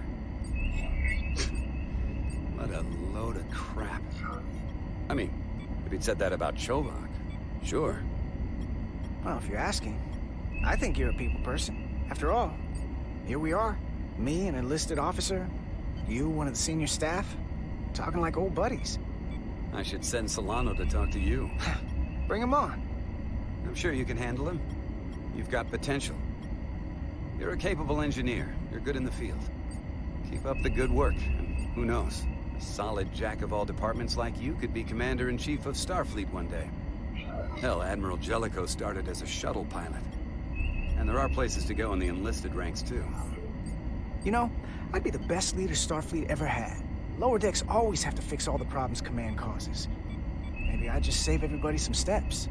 What a load of crap. I mean, if he'd said that about Chovak, sure. Well, if you're asking, I think you're a people person. After all, here we are. Me, an enlisted officer. You, one of the senior staff. Talking like old buddies. I should send Solano to talk to you. Bring him on. I'm sure you can handle him. You've got potential. You're a capable engineer. You're good in the field. Keep up the good work, and who knows? A solid jack of all departments like you could be Commander-in-Chief of Starfleet one day. Hell, Admiral Jellicoe started as a shuttle pilot. And there are places to go in the enlisted ranks, too. You know, I'd be the best leader Starfleet ever had. Lower decks always have to fix all the problems Command causes. Maybe I'd just save everybody some steps.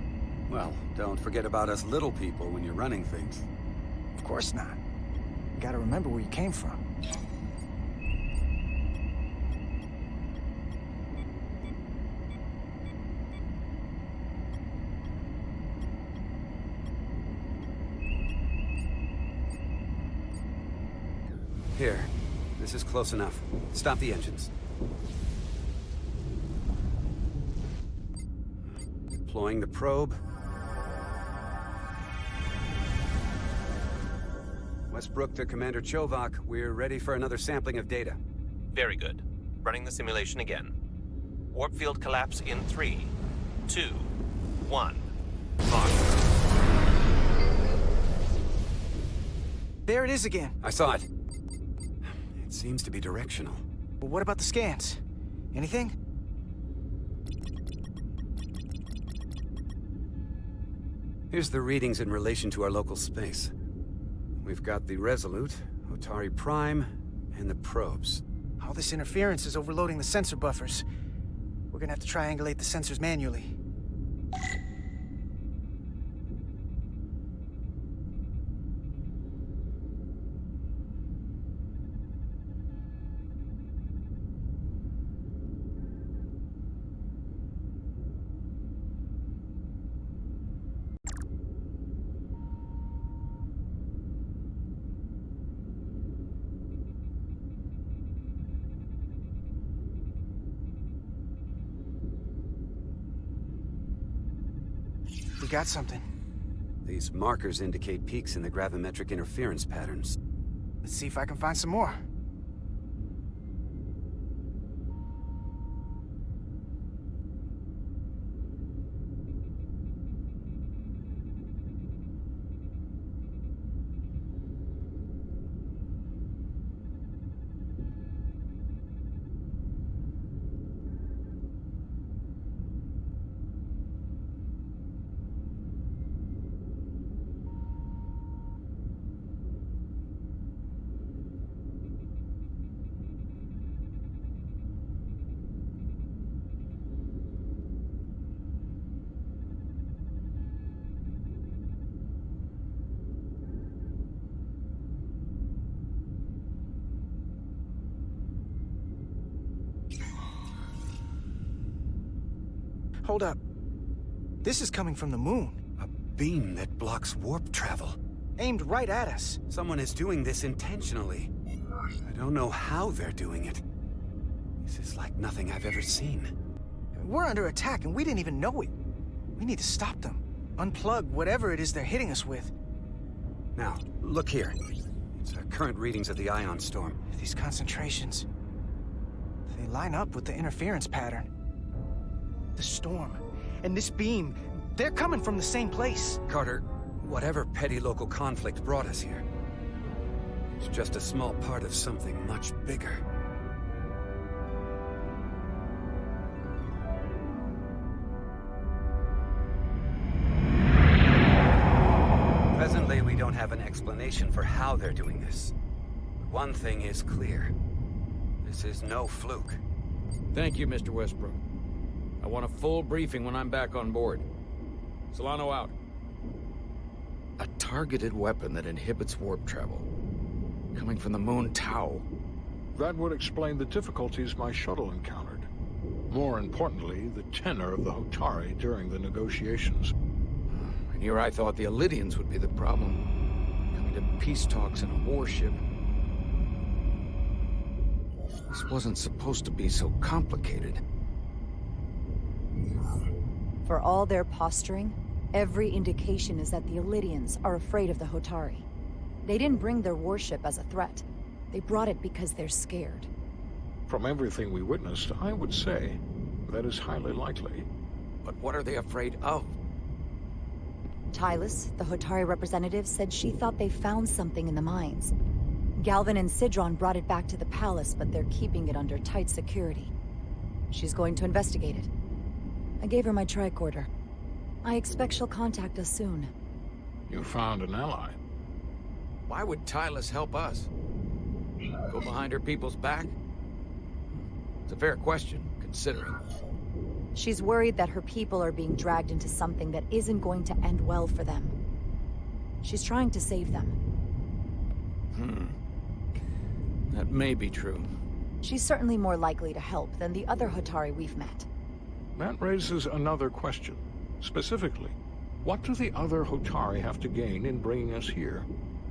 Well, don't forget about us little people when you're running things. Of course not. You gotta remember where you came from. Here. This is close enough. Stop the engines. Deploying the probe. Westbrook to Commander Chovak. We're ready for another sampling of data. Very good. Running the simulation again. Warp field collapse in 3, 2, 1. Mark. There it is again. I saw it. It seems to be directional. But what about the scans? Anything? Here's the readings in relation to our local space. We've got the Resolute, Otari Prime, and the probes. All this interference is overloading the sensor buffers. We're gonna have to triangulate the sensors manually. We got something. These markers indicate peaks in the gravimetric interference patterns. Let's see if I can find some more. Hold up. This is coming from the moon. A beam that blocks warp travel. Aimed right at us. Someone is doing this intentionally. I don't know how they're doing it. This is like nothing I've ever seen. We're under attack and we didn't even know it. We need to stop them. Unplug whatever it is they're hitting us with. Now, look here. It's current readings of the ion storm. These concentrations, they line up with the interference pattern. The storm and this beam, they're coming from the same place. Carter, whatever petty local conflict brought us here, it's just a small part of something much bigger. Presently, we don't have an explanation for how they're doing this. But one thing is clear. This is no fluke. Thank you, Mr. Westbrook. I want a full briefing when I'm back on board. Solano out. A targeted weapon that inhibits warp travel. Coming from the moon Tau. That would explain the difficulties my shuttle encountered. More importantly, the tenor of the Hotari during the negotiations. And here I thought the Illidians would be the problem. Coming to peace talks in a warship. This wasn't supposed to be so complicated. For all their posturing, every indication is that the Illidians are afraid of the Hotari. They didn't bring their warship as a threat. They brought it because they're scared. From everything we witnessed, I would say that is highly likely. But what are they afraid of? Tylus, the Hotari representative, said she thought they found something in the mines. Galvin and Sidron brought it back to the palace, but they're keeping it under tight security. She's going to investigate it. I gave her my tricorder. I expect she'll contact us soon. You found an ally. Why would Tylus help us? Go behind her people's back? It's a fair question, considering. She's worried that her people are being dragged into something that isn't going to end well for them. She's trying to save them. That may be true. She's certainly more likely to help than the other Hotari we've met. That raises another question. Specifically, what do the other Hotari have to gain in bringing us here,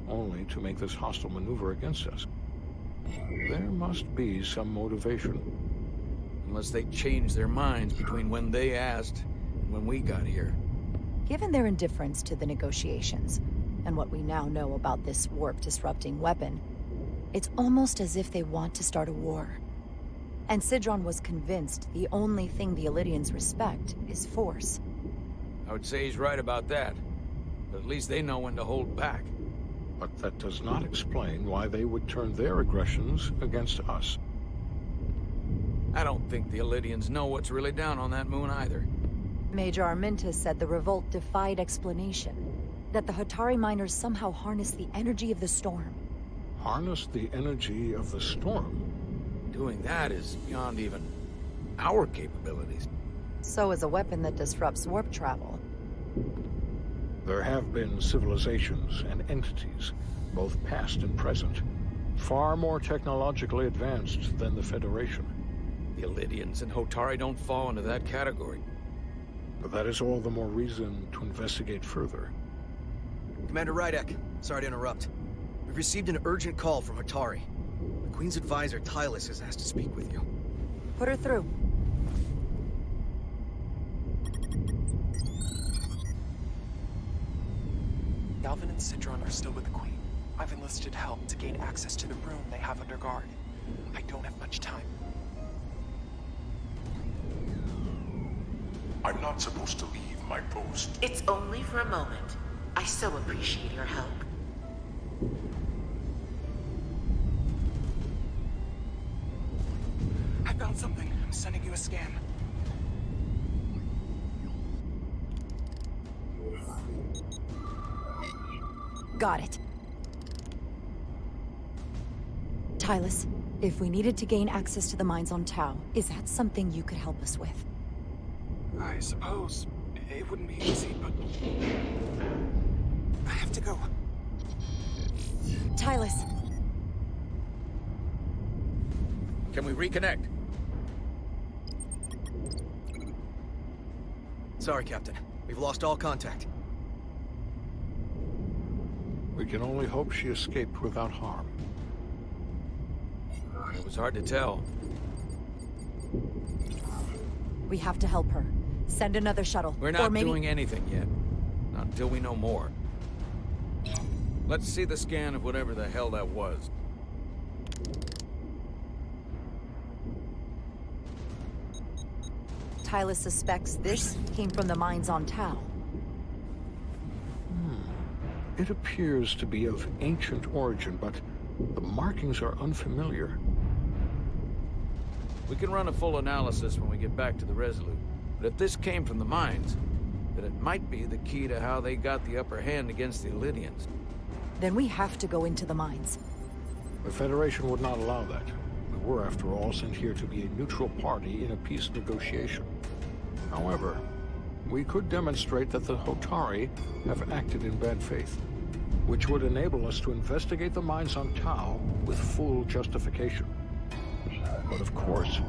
only to make this hostile maneuver against us? There must be some motivation. Unless they changed their minds between when they asked and when we got here. Given their indifference to the negotiations, and what we now know about this warp-disrupting weapon, it's almost as if they want to start a war. And Sidron was convinced the only thing the Illidians respect is force. I would say he's right about that. But at least they know when to hold back. But that does not explain why they would turn their aggressions against us. I don't think the Illidians know what's really down on that moon either. Major Arminta said the revolt defied explanation. That the Hotari miners somehow harnessed the energy of the storm. Harness the energy of the storm? Doing that is beyond even our capabilities. So is a weapon that disrupts warp travel. There have been civilizations and entities, both past and present, far more technologically advanced than the Federation. The Illidians and Hotari don't fall into that category. But that is all the more reason to investigate further. Commander Rydek, sorry to interrupt. We've received an urgent call from Hotari. The Queen's advisor, Tylus, has asked to speak with you. Put her through. Galvin and Sidron are still with the Queen. I've enlisted help to gain access to the room they have under guard. I don't have much time. I'm not supposed to leave my post. It's only for a moment. I so appreciate your help. I found something. I'm sending you a scan. Got it. Tylus, if we needed to gain access to the mines on Tau, is that something you could help us with? I suppose it wouldn't be easy, but I have to go. Tylus. Can we reconnect? Sorry, Captain. We've lost all contact. We can only hope she escaped without harm. It was hard to tell. We have to help her. Send another shuttle. We're not doing anything yet. Not until we know more. Let's see the scan of whatever the hell that was. Tylus suspects this came from the mines on Tau. It appears to be of ancient origin, but the markings are unfamiliar. We can run a full analysis when we get back to the Resolute. But if this came from the mines, then it might be the key to how they got the upper hand against the Illydians. Then we have to go into the mines. The Federation would not allow that. We were, after all, sent here to be a neutral party in a peace negotiation. However, we could demonstrate that the Hotari have acted in bad faith, which would enable us to investigate the mines on Tau with full justification. But of course,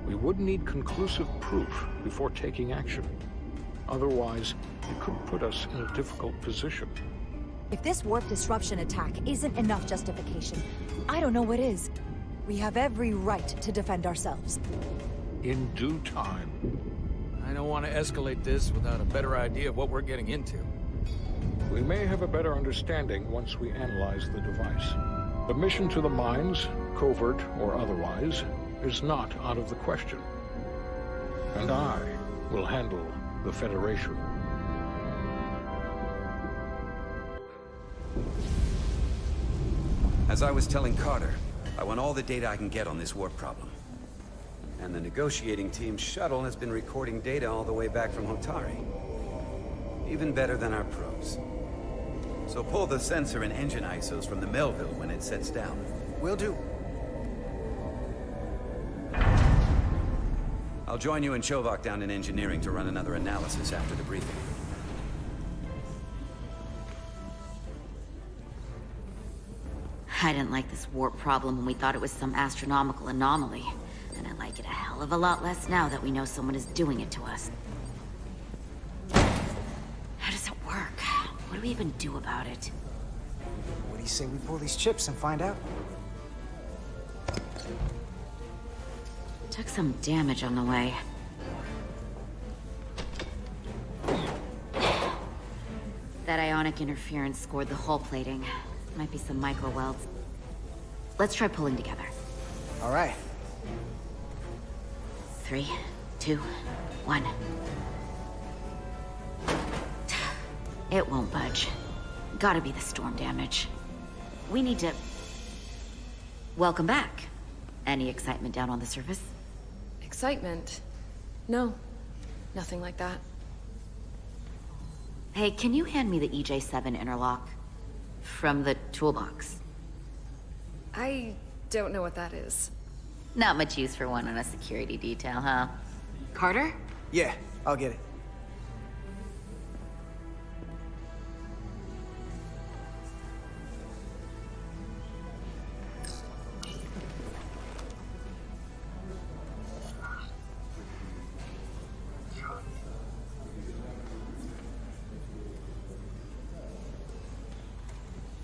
we would need conclusive proof before taking action. Otherwise, it could put us in a difficult position. If this warp disruption attack isn't enough justification, I don't know what is. We have every right to defend ourselves. In due time. I don't want to escalate this without a better idea of what we're getting into. We may have a better understanding once we analyze the device. The mission to the mines, covert or otherwise, is not out of the question. And I will handle the Federation. As I was telling Carter, I want all the data I can get on this warp problem. And the negotiating team's shuttle has been recording data all the way back from Hotari. Even better than our probes. So pull the sensor and engine ISOs from the Melville when it sets down. Will do. I'll join you and Chovak down in engineering to run another analysis after the briefing. I didn't like this warp problem when we thought it was some astronomical anomaly. And I like it a hell of a lot less now that we know someone is doing it to us. How does it work? What do we even do about it? What do you say we pull these chips and find out? Took some damage on the way. That ionic interference scored the hull plating. Might be some micro welds. Let's try pulling together. All right. 3, 2, 1. It won't budge. Gotta be the storm damage. We need to... Welcome back. Any excitement down on the surface? Excitement? No. Nothing like that. Hey, can you hand me the EJ7 interlock? From the toolbox. I don't know what that is. Not much use for one on a security detail, huh? Carter? Yeah, I'll get it.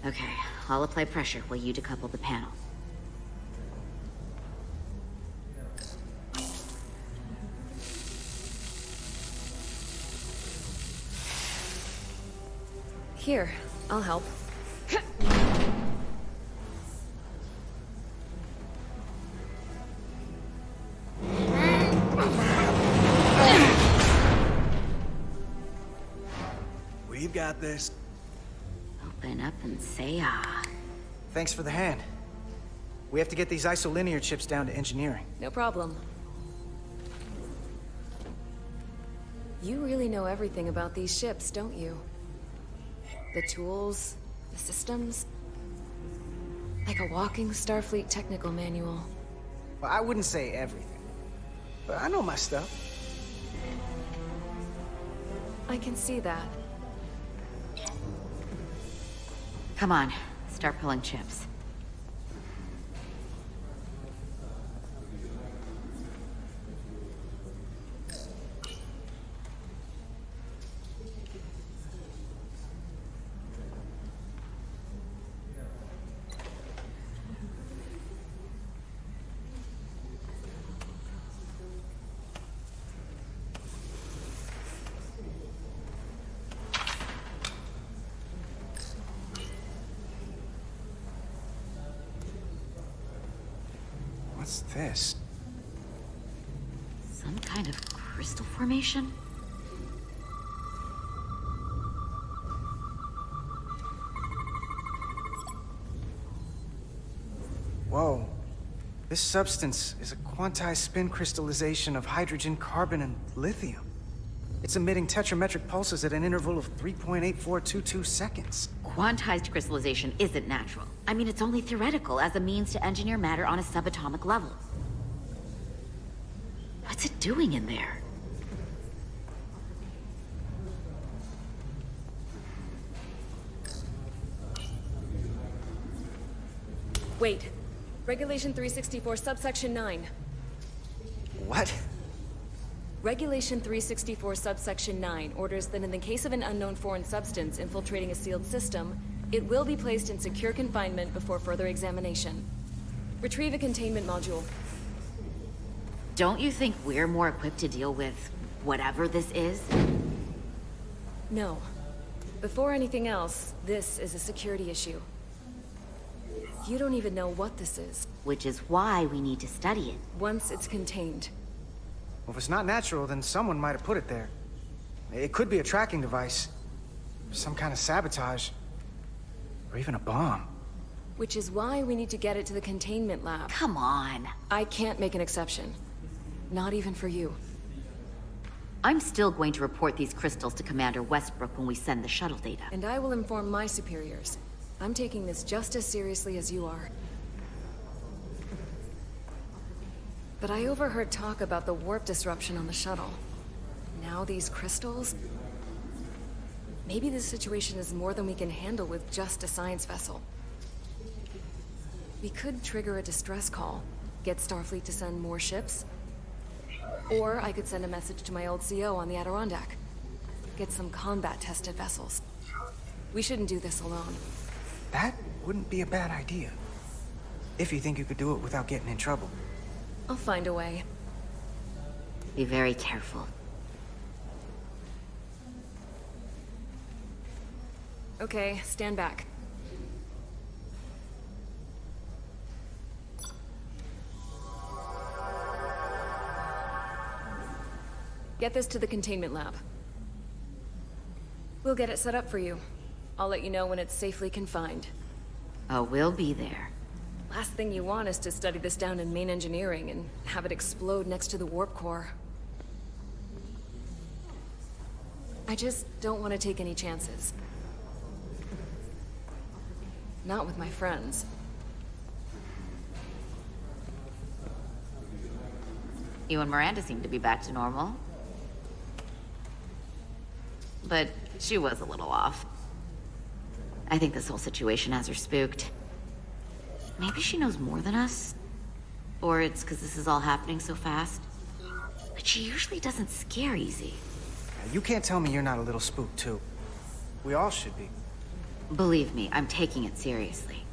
Okay, I'll apply pressure while you decouple the panel. Here, I'll help. We've got this. Open up and say ah. Thanks for the hand. We have to get these isolinear chips down to engineering. No problem. You really know everything about these ships, don't you? The tools, the systems. Like a walking Starfleet technical manual. Well, I wouldn't say everything, but I know my stuff. I can see that. Come on, start pulling chips. What's this? Some kind of crystal formation? Whoa. This substance is a quantized spin crystallization of hydrogen, carbon, and lithium. It's emitting tetrametric pulses at an interval of 3.8422 seconds. Quantized crystallization isn't natural. I mean, it's only theoretical as a means to engineer matter on a subatomic level. What's it doing in there? Wait. Regulation 364, subsection 9. What? Regulation 364, subsection 9 orders that in the case of an unknown foreign substance infiltrating a sealed system, it will be placed in secure confinement before further examination. Retrieve a containment module. Don't you think we're more equipped to deal with whatever this is? No. Before anything else, this is a security issue. You don't even know what this is. Which is why we need to study it. Once it's contained. Well, if it's not natural, then someone might have put it there. It could be a tracking device. Some kind of sabotage. Or even a bomb. Which is why we need to get it to the containment lab. Come on. I can't make an exception. Not even for you. I'm still going to report these crystals to Commander Westbrook when we send the shuttle data. And I will inform my superiors. I'm taking this just as seriously as you are. But I overheard talk about the warp disruption on the shuttle. Now these crystals? Maybe this situation is more than we can handle with just a science vessel. We could trigger a distress call, get Starfleet to send more ships. Or I could send a message to my old CO on the Adirondack. Get some combat-tested vessels. We shouldn't do this alone. That wouldn't be a bad idea. If you think you could do it without getting in trouble. I'll find a way. Be very careful. Okay, stand back. Get this to the containment lab. We'll get it set up for you. I'll let you know when it's safely confined. Oh, we'll be there. Last thing you want is to study this down in main engineering and have it explode next to the warp core. I just don't want to take any chances. Not with my friends. You and Miranda seem to be back to normal. But she was a little off. I think this whole situation has her spooked. Maybe she knows more than us? Or it's because this is all happening so fast? But she usually doesn't scare easy. You can't tell me you're not a little spooked, too. We all should be. Believe me, I'm taking it seriously.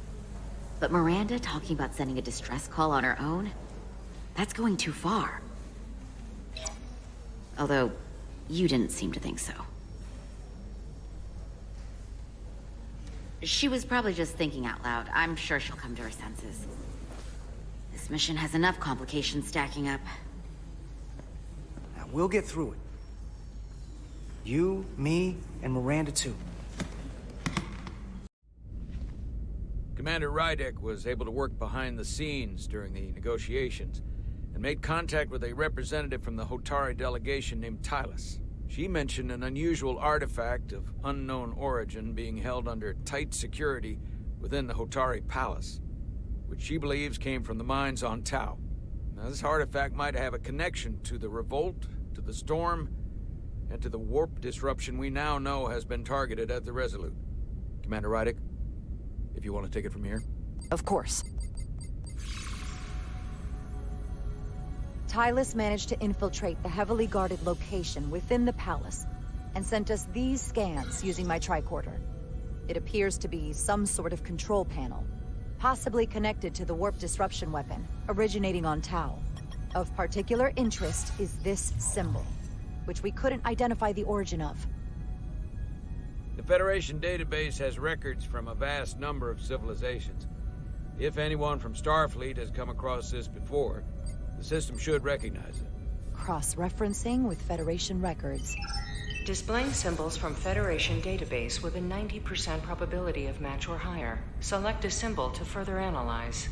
But Miranda talking about sending a distress call on her own? That's going too far. Although, you didn't seem to think so. She was probably just thinking out loud. I'm sure she'll come to her senses. This mission has enough complications stacking up. Now, we'll get through it. You, me, and Miranda too. Commander Rydek was able to work behind the scenes during the negotiations and made contact with a representative from the Hotari delegation named Tylus. She mentioned an unusual artifact of unknown origin being held under tight security within the Hotari Palace, which she believes came from the mines on Tau. Now, this artifact might have a connection to the revolt, to the storm, and to the warp disruption we now know has been targeted at the Resolute. Commander Rydek, if you want to take it from here. Of course. Tylus managed to infiltrate the heavily guarded location within the palace and sent us these scans using my tricorder. It appears to be some sort of control panel, possibly connected to the warp disruption weapon originating on Tau. Of particular interest is this symbol, which we couldn't identify the origin of. The Federation database has records from a vast number of civilizations. If anyone from Starfleet has come across this before, the system should recognize it. cross-referencing with Federation records. Displaying symbols from Federation database with a 90% probability of match or higher. Select a symbol to further analyze.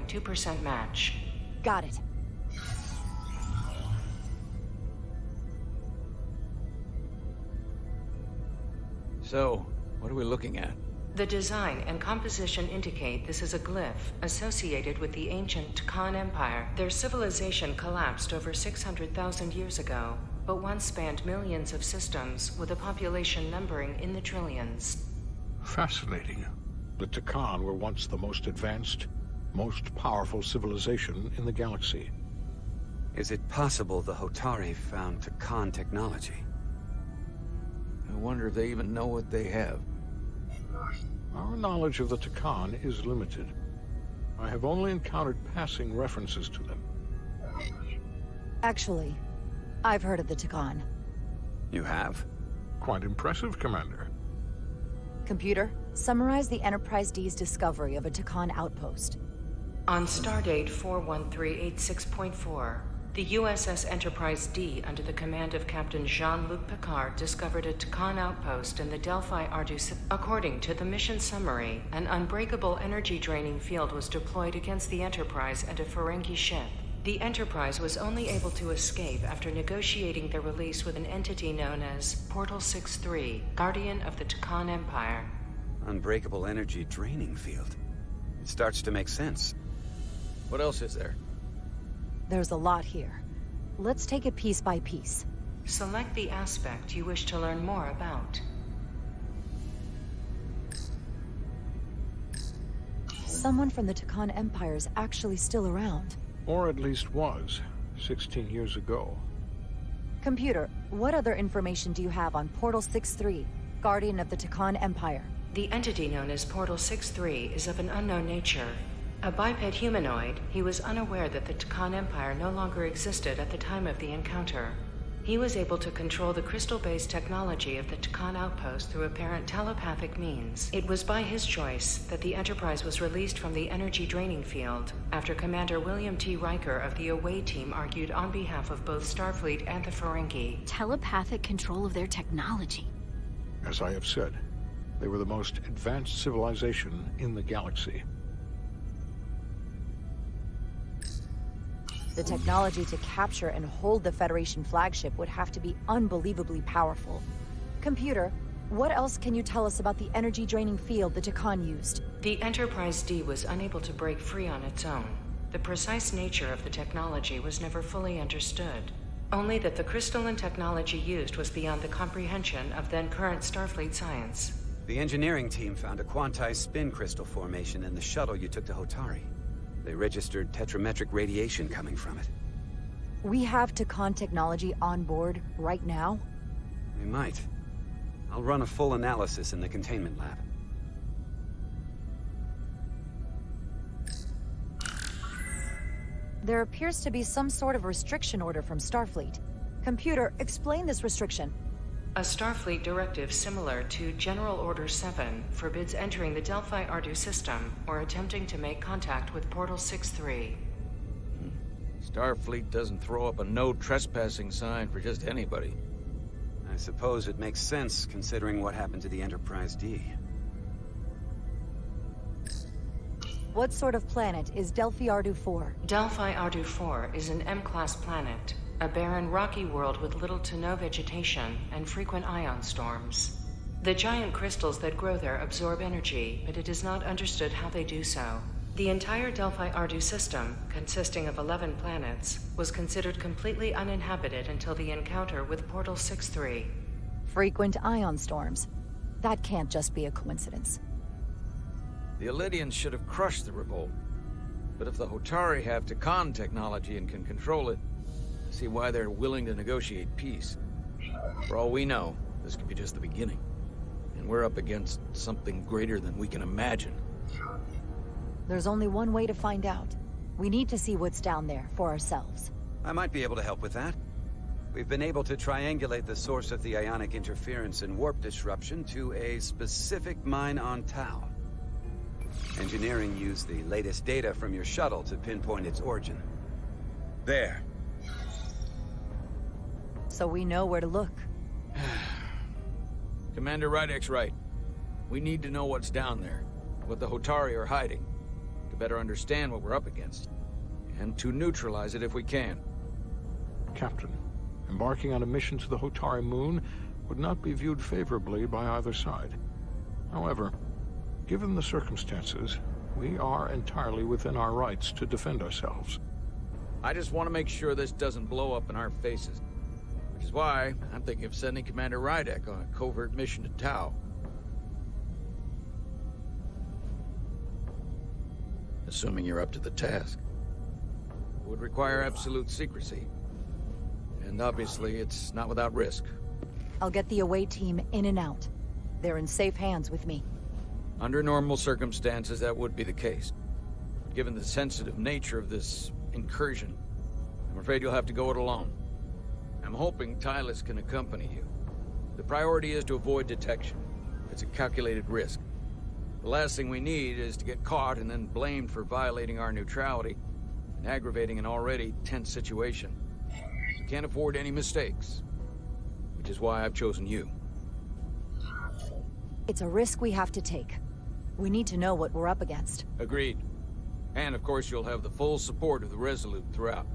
.2% match. Got it. So, what are we looking at? The design and composition indicate this is a glyph associated with the ancient Khan Empire. Their civilization collapsed over 600,000 years ago, but once spanned millions of systems with a population numbering in the trillions. Fascinating. The Takan were once the most advanced, most powerful civilization in the galaxy. Is it possible the Hotari found Takan technology? I wonder if they even know what they have. Our knowledge of the Takan is limited. I have only encountered passing references to them. Actually, I've heard of the Takan. You have? Quite impressive, Commander. Computer, summarize the Enterprise D's discovery of a Takan outpost. On stardate 41386.4, the USS Enterprise D, under the command of Captain Jean-Luc Picard, discovered a Takan outpost in the Delphi Ardus. According to the mission summary, an unbreakable energy-draining field was deployed against the Enterprise and a Ferengi ship. The Enterprise was only able to escape after negotiating their release with an entity known as Portal 6-3, Guardian of the Takan Empire. Unbreakable energy draining field. It starts to make sense. What else is there? There's a lot here. Let's take it piece by piece. Select the aspect you wish to learn more about. Someone from the Takan Empire is actually still around. Or at least was, 16 years ago. Computer, what other information do you have on Portal 6-3, Guardian of the Takan Empire? The entity known as Portal 6-3 is of an unknown nature. A biped humanoid, he was unaware that the Takan Empire no longer existed at the time of the encounter. He was able to control the crystal-based technology of the Takan outpost through apparent telepathic means. It was by his choice that the Enterprise was released from the energy draining field after Commander William T. Riker of the Away Team argued on behalf of both Starfleet and the Ferengi. Telepathic control of their technology. As I have said, they were the most advanced civilization in the galaxy. The technology to capture and hold the Federation flagship would have to be unbelievably powerful. Computer, what else can you tell us about the energy-draining field the Takan used? The Enterprise D was unable to break free on its own. The precise nature of the technology was never fully understood. Only that the crystalline technology used was beyond the comprehension of then-current Starfleet science. The engineering team found a quantized spin crystal formation in the shuttle you took to Hotari. They registered tetrametric radiation coming from it. We have Takan technology on board right now? We might. I'll run a full analysis in the containment lab. There appears to be some sort of restriction order from Starfleet. Computer, explain this restriction. A Starfleet directive similar to General Order 7 forbids entering the Delphi Ardus system or attempting to make contact with Portal 6-3. Starfleet doesn't throw up a no trespassing sign for just anybody. I suppose it makes sense, considering what happened to the Enterprise D. What sort of planet is Delphi Ardu 4? Delphi Ardu 4 is an M-class planet, a barren rocky world with little to no vegetation and frequent ion storms. The giant crystals that grow there absorb energy, but it is not understood how they do so. The entire Delphi Ardu system, consisting of 11 planets, was considered completely uninhabited until the encounter with Portal 6-3. Frequent ion storms. That can't just be a coincidence. The Elydians should have crushed the revolt. But if the Hotari have Takan technology and can control it, I see why they're willing to negotiate peace. For all we know, this could be just the beginning. And we're up against something greater than we can imagine. There's only one way to find out. We need to see what's down there for ourselves. I might be able to help with that. We've been able to triangulate the source of the ionic interference and warp disruption to a specific mine on Tau. Engineering used the latest data from your shuttle to pinpoint its origin. There. So we know where to look. Commander Rydek's right. We need to know what's down there, what the Hotari are hiding, to better understand what we're up against, and to neutralize it if we can. Captain, embarking on a mission to the Hotari moon would not be viewed favorably by either side. However, given the circumstances, we are entirely within our rights to defend ourselves. I just want to make sure this doesn't blow up in our faces. Which is why I'm thinking of sending Commander Rydek on a covert mission to Tau. Assuming you're up to the task. It would require absolute secrecy. And obviously, it's not without risk. I'll get the away team in and out. They're in safe hands with me. Under normal circumstances, that would be the case. Given the sensitive nature of this incursion, I'm afraid you'll have to go it alone. I'm hoping Tylus can accompany you. The priority is to avoid detection. It's a calculated risk. The last thing we need is to get caught and then blamed for violating our neutrality and aggravating an already tense situation. We can't afford any mistakes, which is why I've chosen you. It's a risk we have to take. We need to know what we're up against. Agreed. And of course you'll have the full support of the Resolute throughout.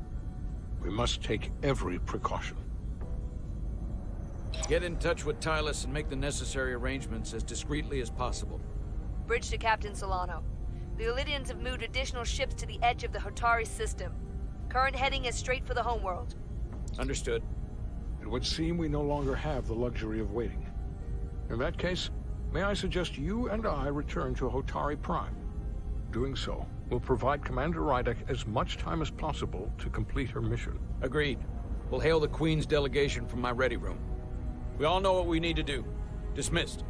We must take every precaution. Get in touch with Tylus and make the necessary arrangements as discreetly as possible. Bridge to Captain Solano. The Elydians have moved additional ships to the edge of the Hotari system. Current heading is straight for the homeworld. Understood. It would seem we no longer have the luxury of waiting. In that case, may I suggest you and I return to Hotari Prime? Doing so will provide Commander Rydek as much time as possible to complete her mission. Agreed. We'll hail the Queen's delegation from my ready room. We all know what we need to do. Dismissed.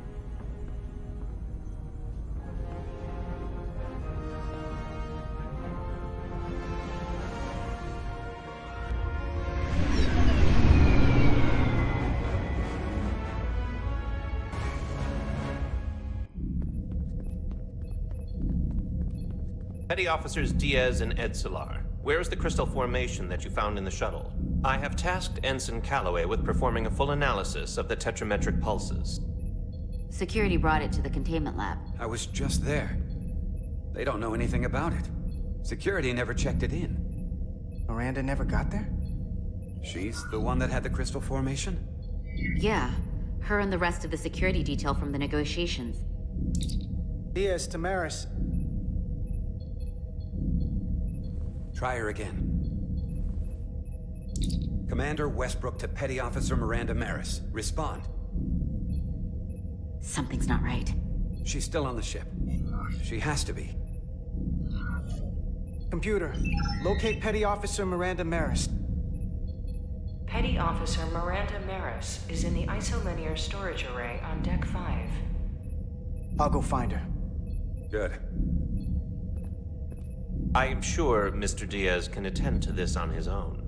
Petty Officers Diaz and Edsolar, where is the crystal formation that you found in the shuttle? I have tasked Ensign Calloway with performing a full analysis of the tetrametric pulses. Security brought it to the containment lab. I was just there. They don't know anything about it. Security never checked it in. Miranda never got there? She's the one that had the crystal formation? Yeah, her and the rest of the security detail from the negotiations. Diaz, Tamaris. Try her again. Commander Westbrook to Petty Officer Miranda Maris. Respond. Something's not right. She's still on the ship. She has to be. Computer, locate Petty Officer Miranda Maris. Petty Officer Miranda Maris is in the isolinear storage array on Deck 5. I'll go find her. Good. I am sure Mr. Diaz can attend to this on his own.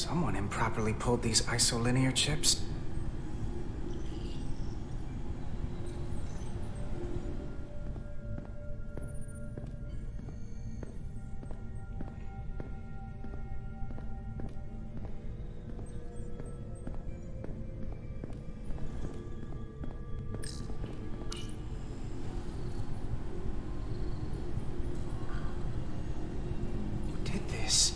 Someone improperly pulled these isolinear chips. Who did this?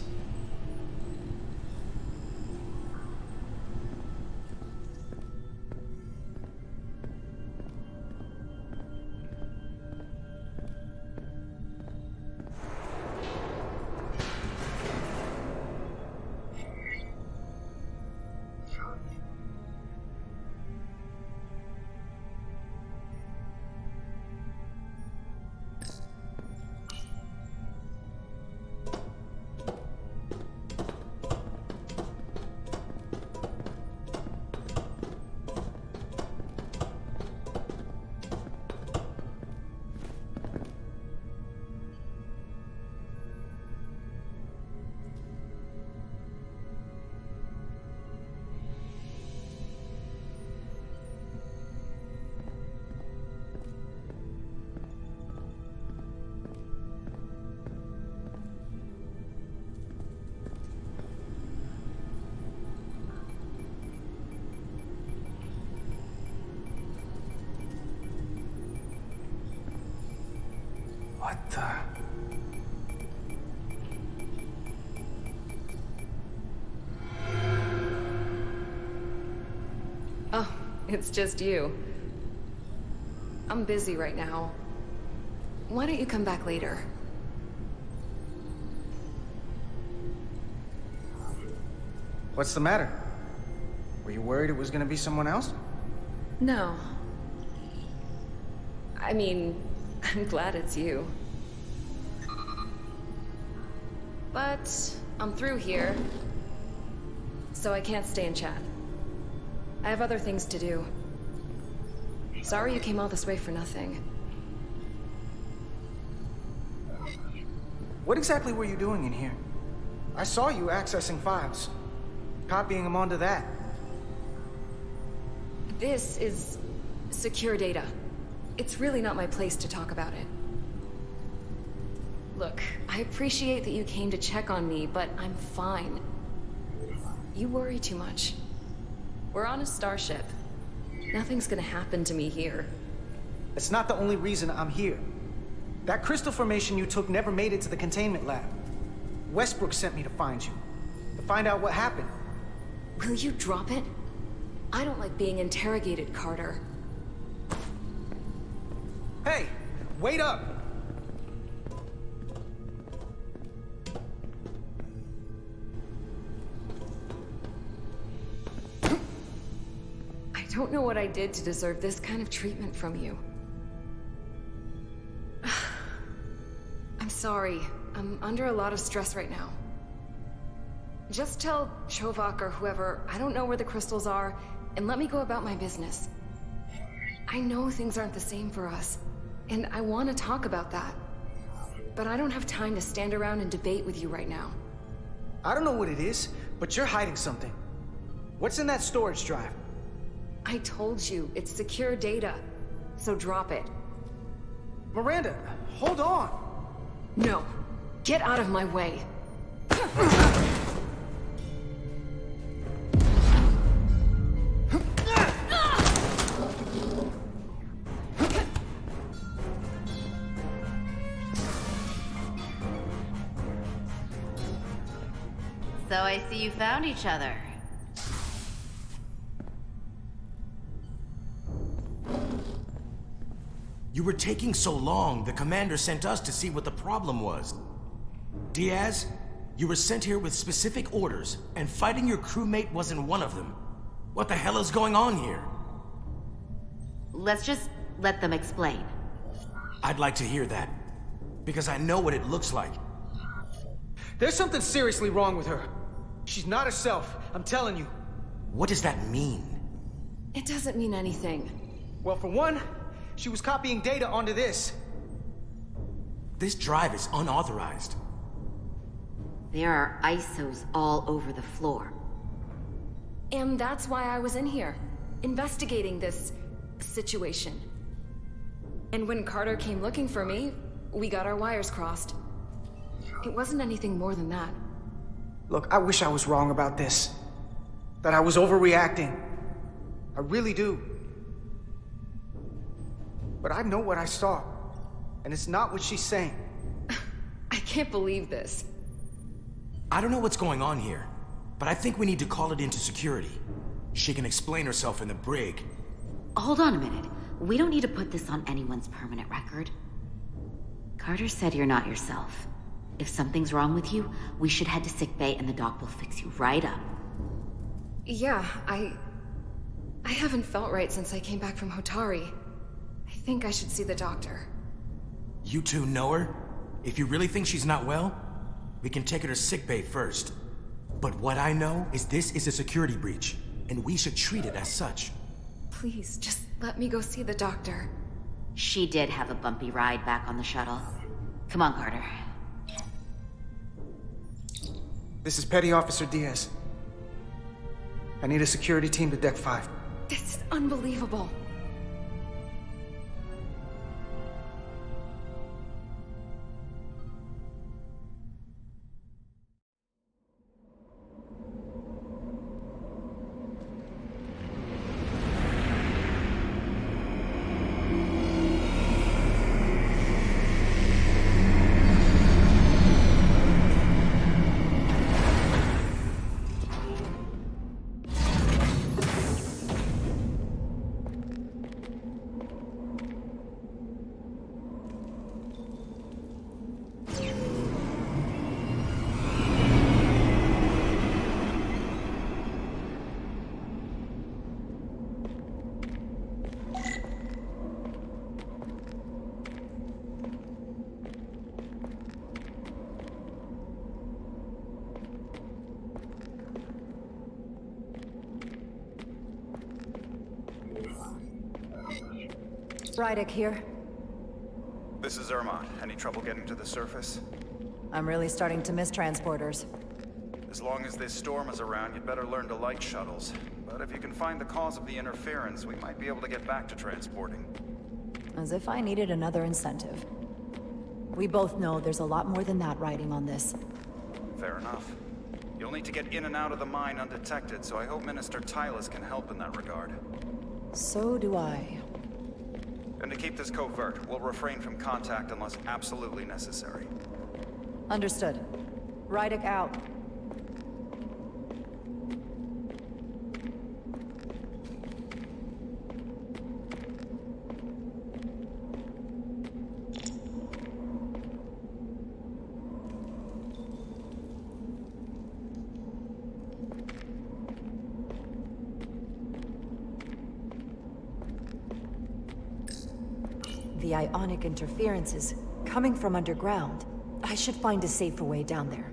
What the? Oh, it's just you. I'm busy right now. Why don't you come back later? What's the matter? Were you worried it was gonna be someone else? No. I mean, I'm glad it's you. But I'm through here, so I can't stay and chat. I have other things to do. Sorry you came all this way for nothing. What exactly were you doing in here? I saw you accessing files, copying them onto that. This is secure data. It's really not my place to talk about it. Look, I appreciate that you came to check on me, but I'm fine. You worry too much. We're on a starship. Nothing's gonna happen to me here. It's not the only reason I'm here. That crystal formation you took never made it to the containment lab. Westbrook sent me to find you, to find out what happened. Will you drop it? I don't like being interrogated, Carter. Hey, wait up! I don't know what I did to deserve this kind of treatment from you. I'm sorry. I'm under a lot of stress right now. Just tell Chovak or whoever I don't know where the crystals are, and let me go about my business. I know things aren't the same for us, and I want to talk about that. But I don't have time to stand around and debate with you right now. I don't know what it is, but you're hiding something. What's in that storage drive? I told you, it's secure data. So drop it. Miranda, hold on! No. Get out of my way. So I see you found each other. You were taking so long, the commander sent us to see what the problem was. Diaz, you were sent here with specific orders, and fighting your crewmate wasn't one of them. What the hell is going on here? Let's just let them explain. I'd like to hear that, because I know what it looks like. There's something seriously wrong with her. She's not herself, I'm telling you. What does that mean? It doesn't mean anything. Well, for one, she was copying data onto this. This drive is unauthorized. There are ISOs all over the floor. And that's why I was in here, investigating this situation. And when Carter came looking for me, we got our wires crossed. It wasn't anything more than that. Look, I wish I was wrong about this. That I was overreacting. I really do. But I know what I saw. And it's not what she's saying. I can't believe this. I don't know what's going on here, but I think we need to call it into security. She can explain herself in the brig. Hold on a minute. We don't need to put this on anyone's permanent record. Carter said you're not yourself. If something's wrong with you, we should head to sickbay and the doc will fix you right up. Yeah, I haven't felt right since I came back from Hotari. I think I should see the doctor. You two know her? If you really think she's not well, we can take her to sickbay first. But what I know is this is a security breach, and we should treat it as such. Please, just let me go see the doctor. She did have a bumpy ride back on the shuttle. Come on, Carter. This is Petty Officer Diaz. I need a security team to Deck 5. This is unbelievable. Rydick here. This is Ermont. Any trouble getting to the surface? I'm really starting to miss transporters. As long as this storm is around, you'd better learn to like shuttles. But if you can find the cause of the interference, we might be able to get back to transporting. As if I needed another incentive. We both know there's a lot more than that riding on this. Fair enough. You'll need to get in and out of the mine undetected, so I hope Minister Tylus can help in that regard. So do I. And to keep this covert, we'll refrain from contact unless absolutely necessary. Understood. Rydick out. The ionic interference is coming from underground. I should find a safer way down there.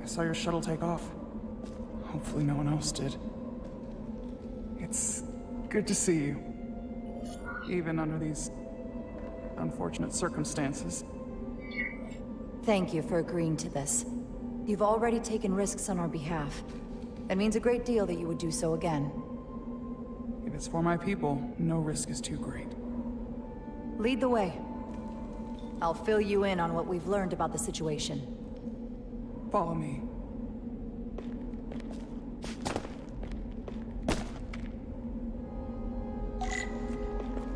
I saw your shuttle take off. Hopefully no one else did. It's good to see you. Even under these unfortunate circumstances. Thank you for agreeing to this. You've already taken risks on our behalf. It means a great deal that you would do so again. If it's for my people, no risk is too great. Lead the way. I'll fill you in on what we've learned about the situation. Follow me.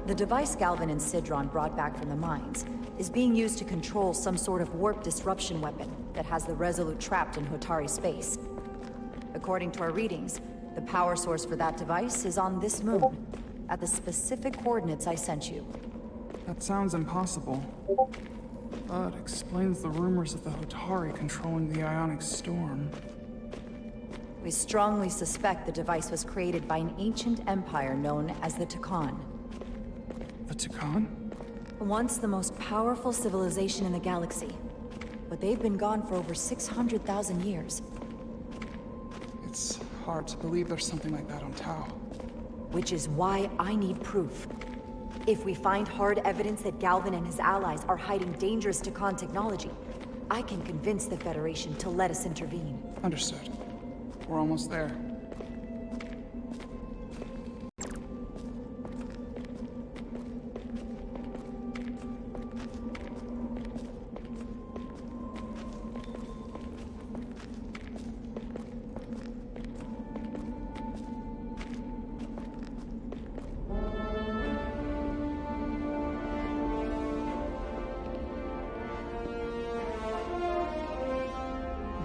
The device Galvin and Sidron brought back from the mines is being used to control some sort of warp disruption weapon that has the Resolute trapped in Hotari space. According to our readings, the power source for that device is on this moon, at the specific coordinates I sent you. That sounds impossible. That explains the rumors of the Hotari controlling the ionic storm. We strongly suspect the device was created by an ancient empire known as the Takan. The Takan? Once the most powerful civilization in the galaxy. But they've been gone for over 600,000 years. It's hard to believe there's something like that on Tau. Which is why I need proof. If we find hard evidence that Galvin and his allies are hiding dangerous Takan technology, I can convince the Federation to let us intervene. Understood. We're almost there.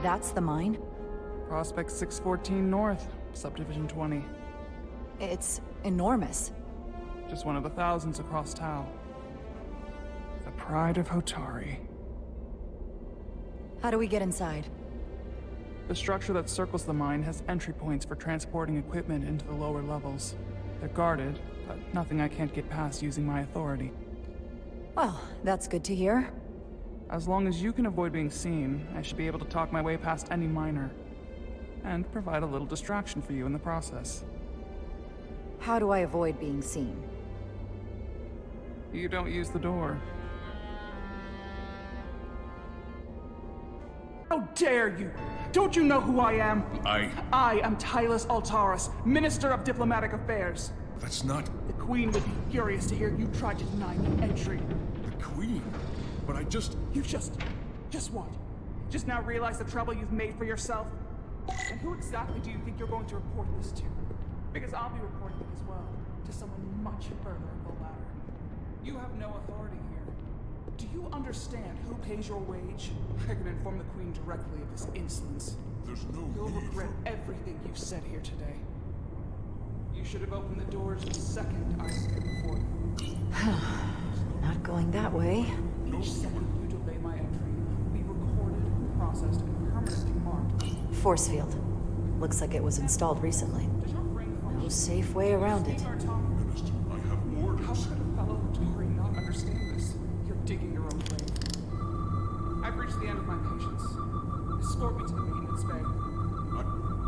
That's the mine? Prospect 614 North, Subdivision 20. It's enormous. Just one of the thousands across Tau. The pride of Hotari. How do we get inside? The structure that circles the mine has entry points for transporting equipment into the lower levels. They're guarded, but nothing I can't get past using my authority. Well, that's good to hear. As long as you can avoid being seen, I should be able to talk my way past any miner. And provide a little distraction for you in the process. How do I avoid being seen? You don't use the door. How dare you! Don't you know who I am? I am Tylus Altaris, Minister of Diplomatic Affairs. That's not... The Queen would be furious to hear you tried to deny me entry. The Queen? But I just... You just what? Just now realize the trouble you've made for yourself? And who exactly do you think you're going to report this to? Because I'll be reporting it as well, to someone much further up the ladder. You have no authority here. Do you understand who pays your wage? I can inform the Queen directly of this insolence. There's no You'll need regret everything you've said here today. You should have opened the doors the second I stood before you. Not going that way. Each second you delay my entry will be recorded, processed, and permanently marked. Force field. Looks like it was installed recently. No safe way around it. I have orders. How could a fellow Hotari not understand this? You're digging your own grave. I've reached the end of my patience. Escort me to the maintenance bay.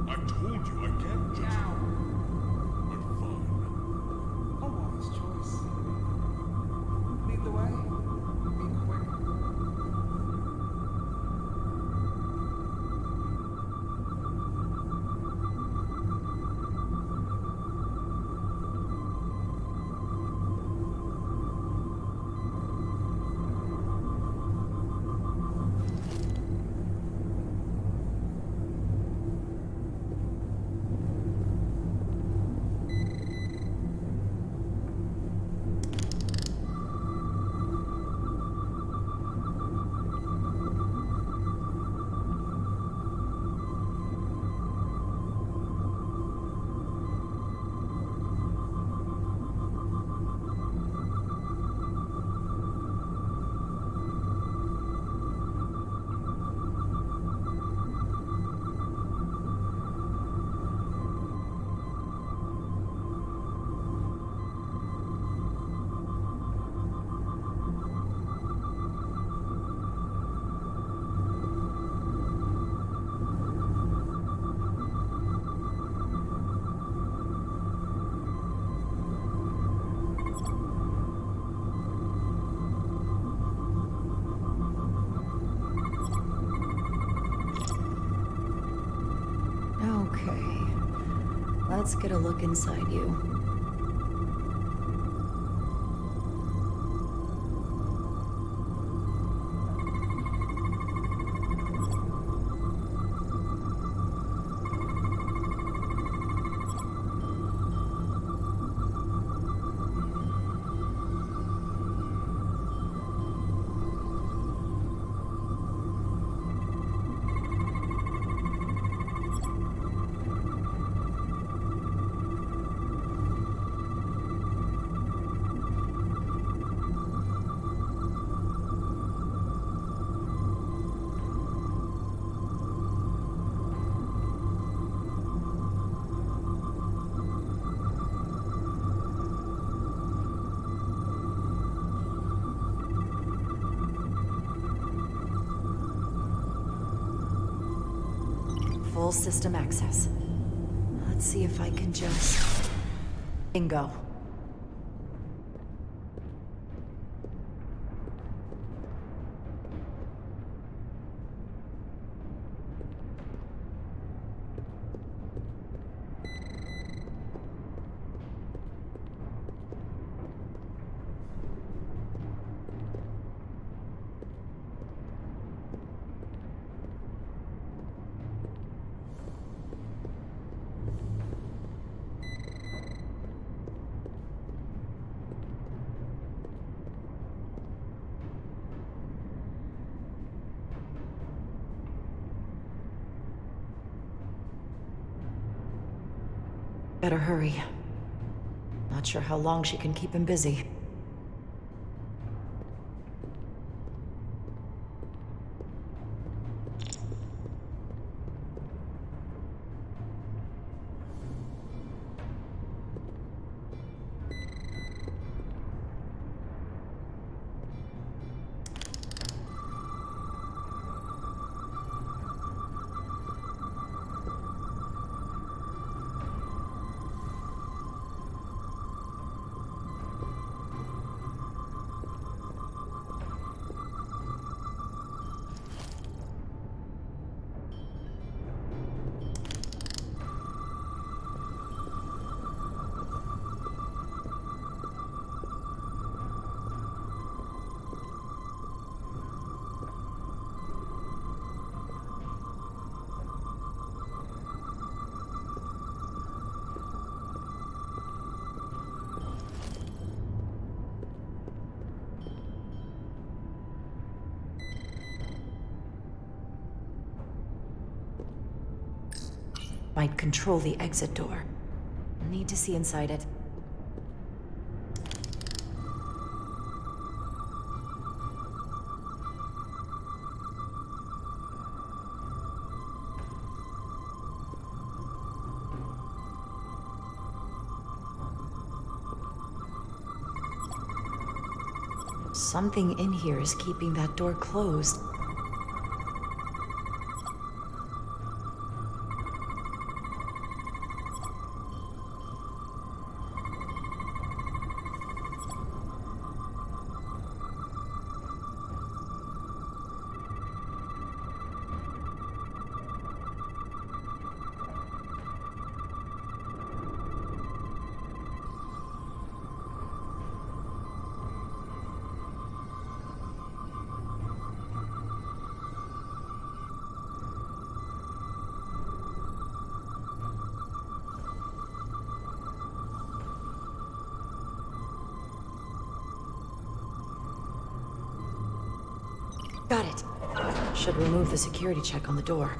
I told you I can't just... Now. But fine. A wise choice. Lead the way. Be quick. Let's get a look inside you. full system access. Let's see if I can just... Bingo. Better hurry. Not sure how long she can keep him busy. Might control the exit door. Need to see inside it. Something in here is keeping that door closed. Got it. Should remove the security check on the door.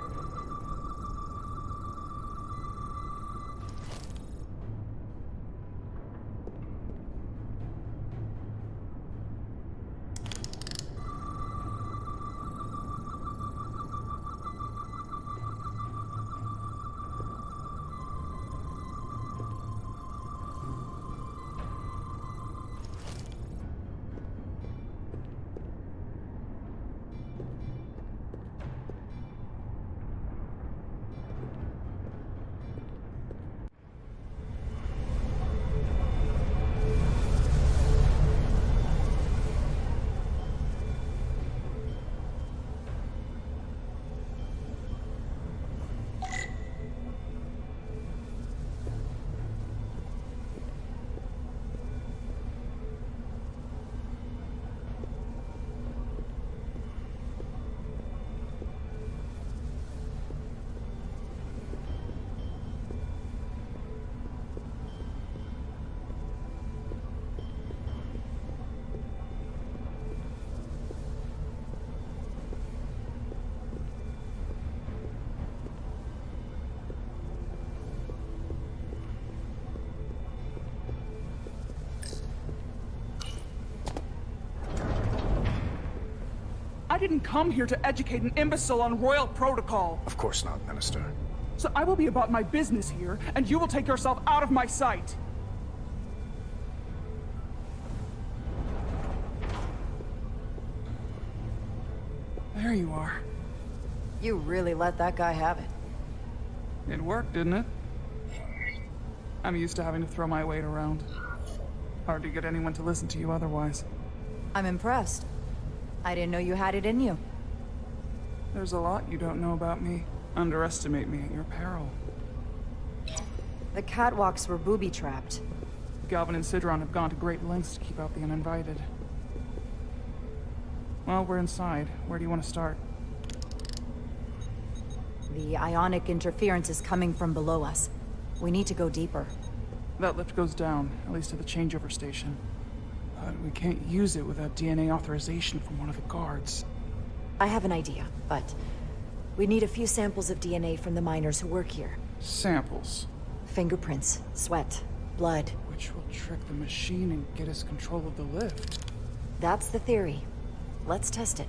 I didn't come here to educate an imbecile on royal protocol. Of course not, Minister. So I will be about my business here, and you will take yourself out of my sight. There you are. You really let that guy have it. It worked, didn't it? I'm used to having to throw my weight around. Hard to get anyone to listen to you otherwise. I'm impressed. I didn't know you had it in you. There's a lot you don't know about me. Underestimate me at your peril. The catwalks were booby-trapped. Galvin and Sidron have gone to great lengths to keep out the uninvited. Well, we're inside. Where do you want to start? The ionic interference is coming from below us. We need to go deeper. That lift goes down, at least to the changeover station. But we can't use it without DNA authorization from one of the guards. I have an idea, but we need a few samples of DNA from the miners who work here. Samples? Fingerprints, sweat, blood. Which will trick the machine and get us control of the lift. That's the theory. Let's test it.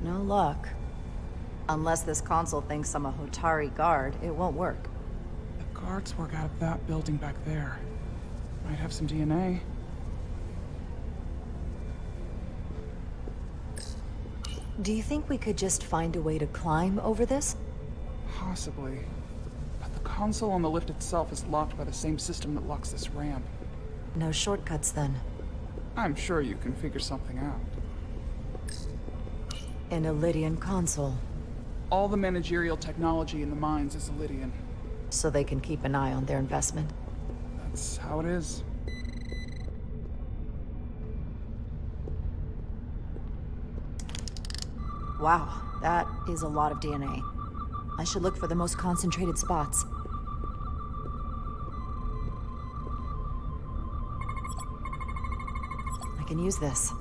No luck. Unless this console thinks I'm a Hotari guard, it won't work. The guards work out of that building back there. Might have some DNA. Do you think we could just find a way to climb over this? Possibly. But the console on the lift itself is locked by the same system that locks this ramp. No shortcuts, then. I'm sure you can figure something out. An Illidian console. All the managerial technology in the mines is Illidian. So they can keep an eye on their investment. That's how it is. Wow, that is a lot of DNA. I should look for the most concentrated spots. I can use this.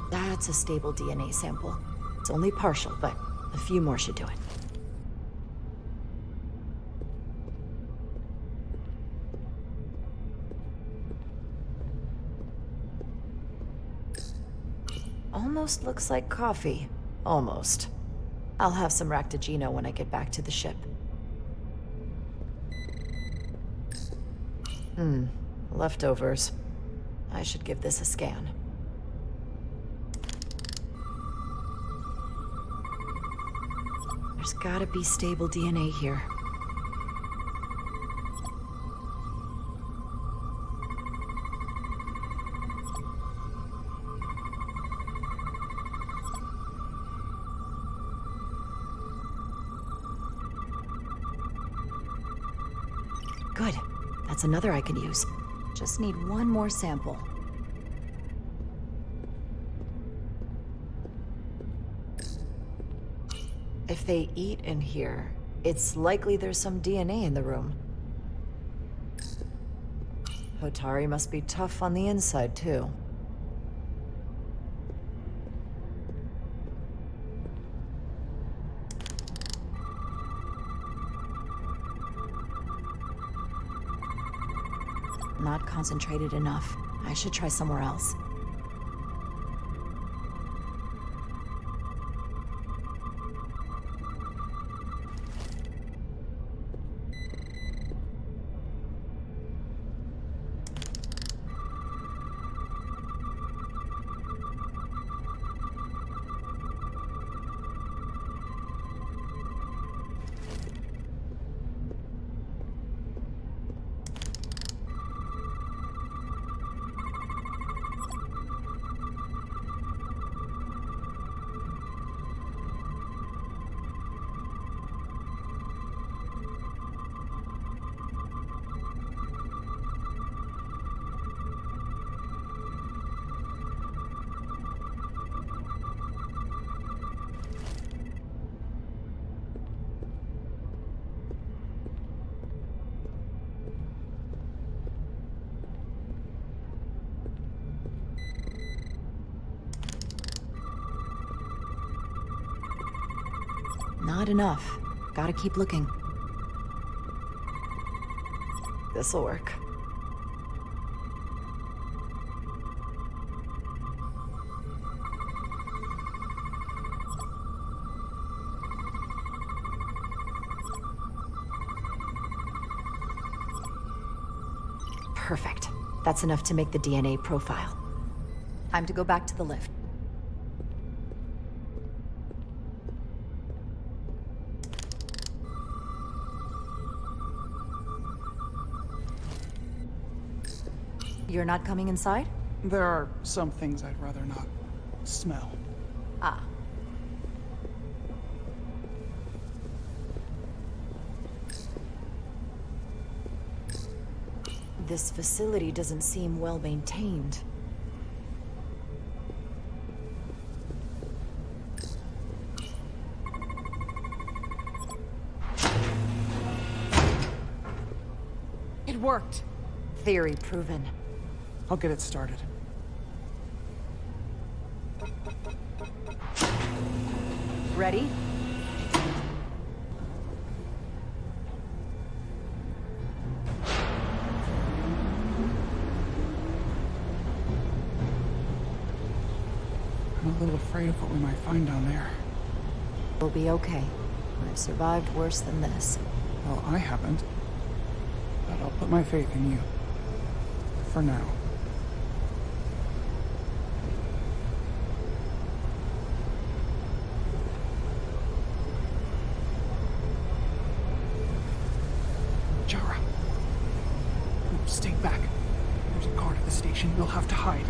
That's a stable DNA sample. It's only partial, but a few more should do it. Almost looks like coffee. Almost. I'll have some Ractagino when I get back to the ship. Leftovers. I should give this a scan. There's gotta be stable DNA here. Good. That's another I can use. Just need one more sample. If they eat in here, it's likely there's some DNA in the room. Hotari must be tough on the inside, too. Not concentrated enough. I should try somewhere else. Not enough. Gotta keep looking. This'll work. Perfect. That's enough to make the DNA profile. Time to go back to the lift. You're not coming inside? There are some things I'd rather not smell. Ah. This facility doesn't seem well maintained. It worked. Theory proven. I'll get it started. Ready? I'm a little afraid of what we might find down there. We'll be okay. I've survived worse than this. Well, I haven't. But I'll put my faith in you. For now. Jara. Stay back. There's a guard at the station. We'll have to hide.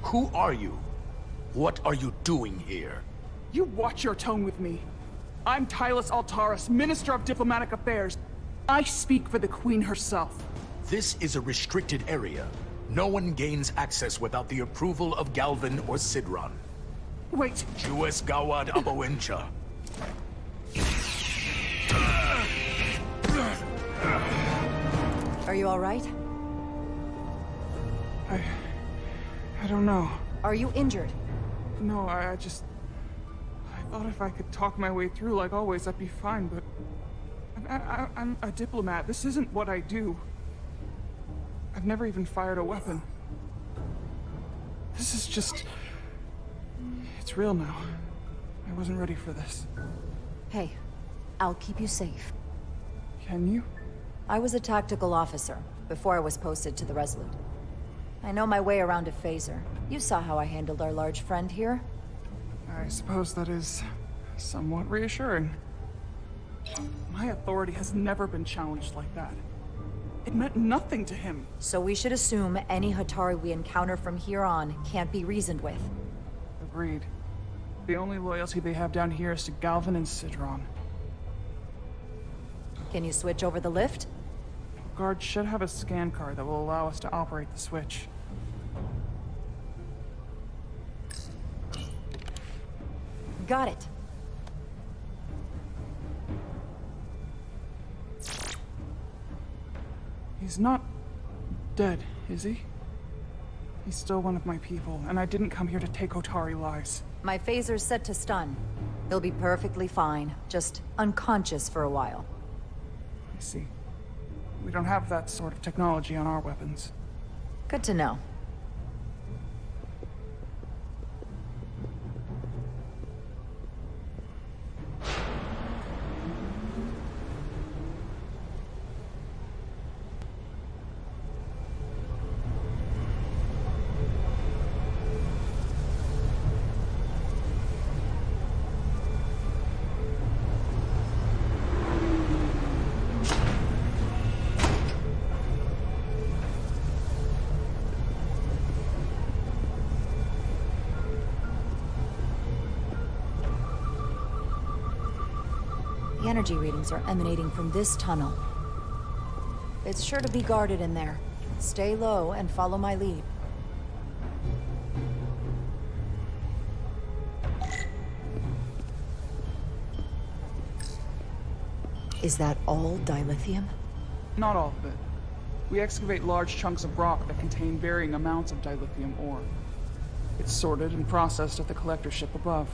Who are you? What are you doing here? You watch your tone with me. I'm Tylus Altaris, Minister of Diplomatic Affairs. I speak for the Queen herself. This is a restricted area. No one gains access without the approval of Galvin or Sidron. Wait. Jues Gawad Abowencha. Are you all right? I don't know. Are you injured? No, I thought if I could talk my way through like always, I'd be fine, but... I'm a diplomat. This isn't what I do. I've never even fired a weapon. This is just... It's real now. I wasn't ready for this. Hey, I'll keep you safe. Can you? I was a tactical officer before I was posted to the Resolute. I know my way around a phaser. You saw how I handled our large friend here. I suppose that is somewhat reassuring. My authority has never been challenged like that. It meant nothing to him. So we should assume any Hatari we encounter from here on can't be reasoned with. Agreed. The only loyalty they have down here is to Galvin and Sidron. Can you switch over the lift? Guard should have a scan card that will allow us to operate the switch. Got it. He's not dead, is he? He's still one of my people, and I didn't come here to take Otari lives. My phaser's set to stun. He'll be perfectly fine, just unconscious for a while. I see. We don't have that sort of technology on our weapons. Good to know. The energy readings are emanating from this tunnel. It's sure to be guarded in there. Stay low and follow my lead. Is that all dilithium? Not all of it. We excavate large chunks of rock that contain varying amounts of dilithium ore. It's sorted and processed at the collector ship above.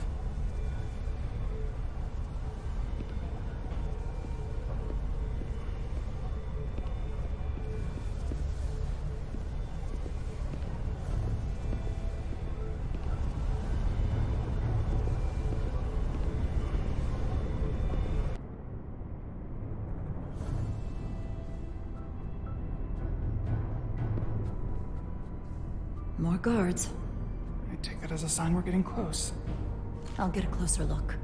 More guards. I take that as a sign we're getting close. I'll get a closer look.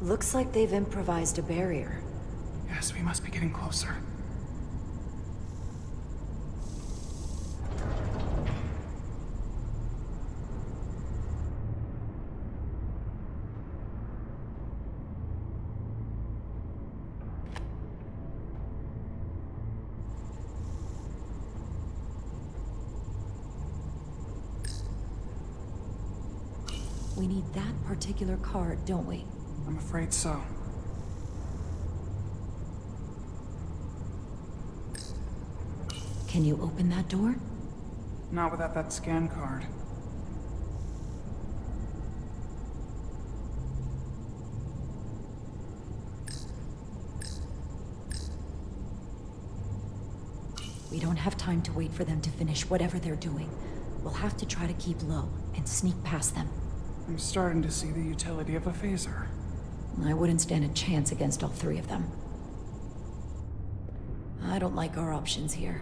Looks like they've improvised a barrier. Yes, we must be getting closer. We need that particular card, don't we? I'm afraid so. Can you open that door? Not without that scan card. We don't have time to wait for them to finish whatever they're doing. We'll have to try to keep low and sneak past them. I'm starting to see the utility of a phaser. I wouldn't stand a chance against all three of them. I don't like our options here.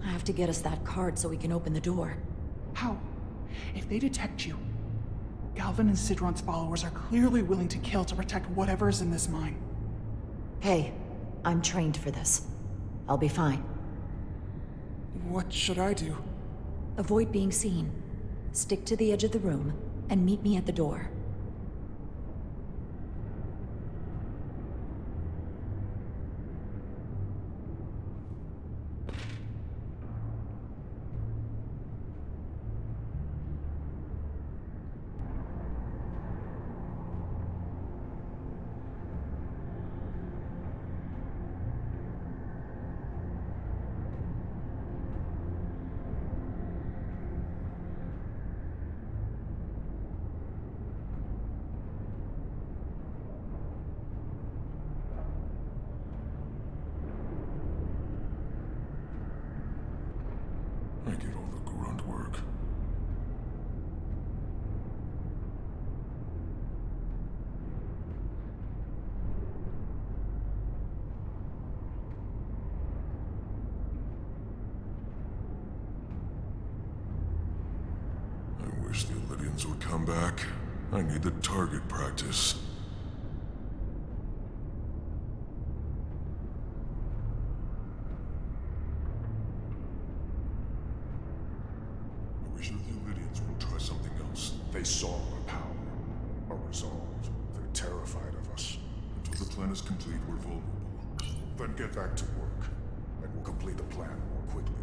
I have to get us that card so we can open the door. How? If they detect you, Galvin and Sidron's followers are clearly willing to kill to protect whatever's in this mine. Hey, I'm trained for this. I'll be fine. What should I do? Avoid being seen. Stick to the edge of the room, and meet me at the door. I get all the grunt work. I wish the Lydians would come back. I need the target practice. They saw our power, our resolve. They're terrified of us. Until the plan is complete, we're vulnerable. Then get back to work, and we'll complete the plan more quickly.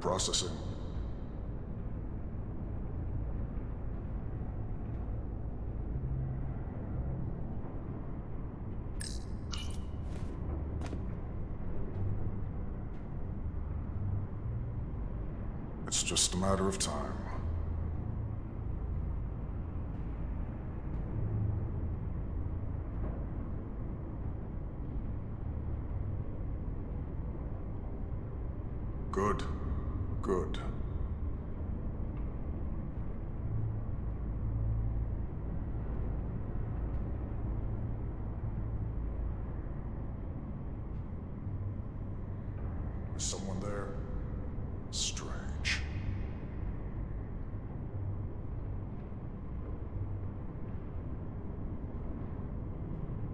Processing. It's just a matter of time. Good. Good. Is someone there? Strange.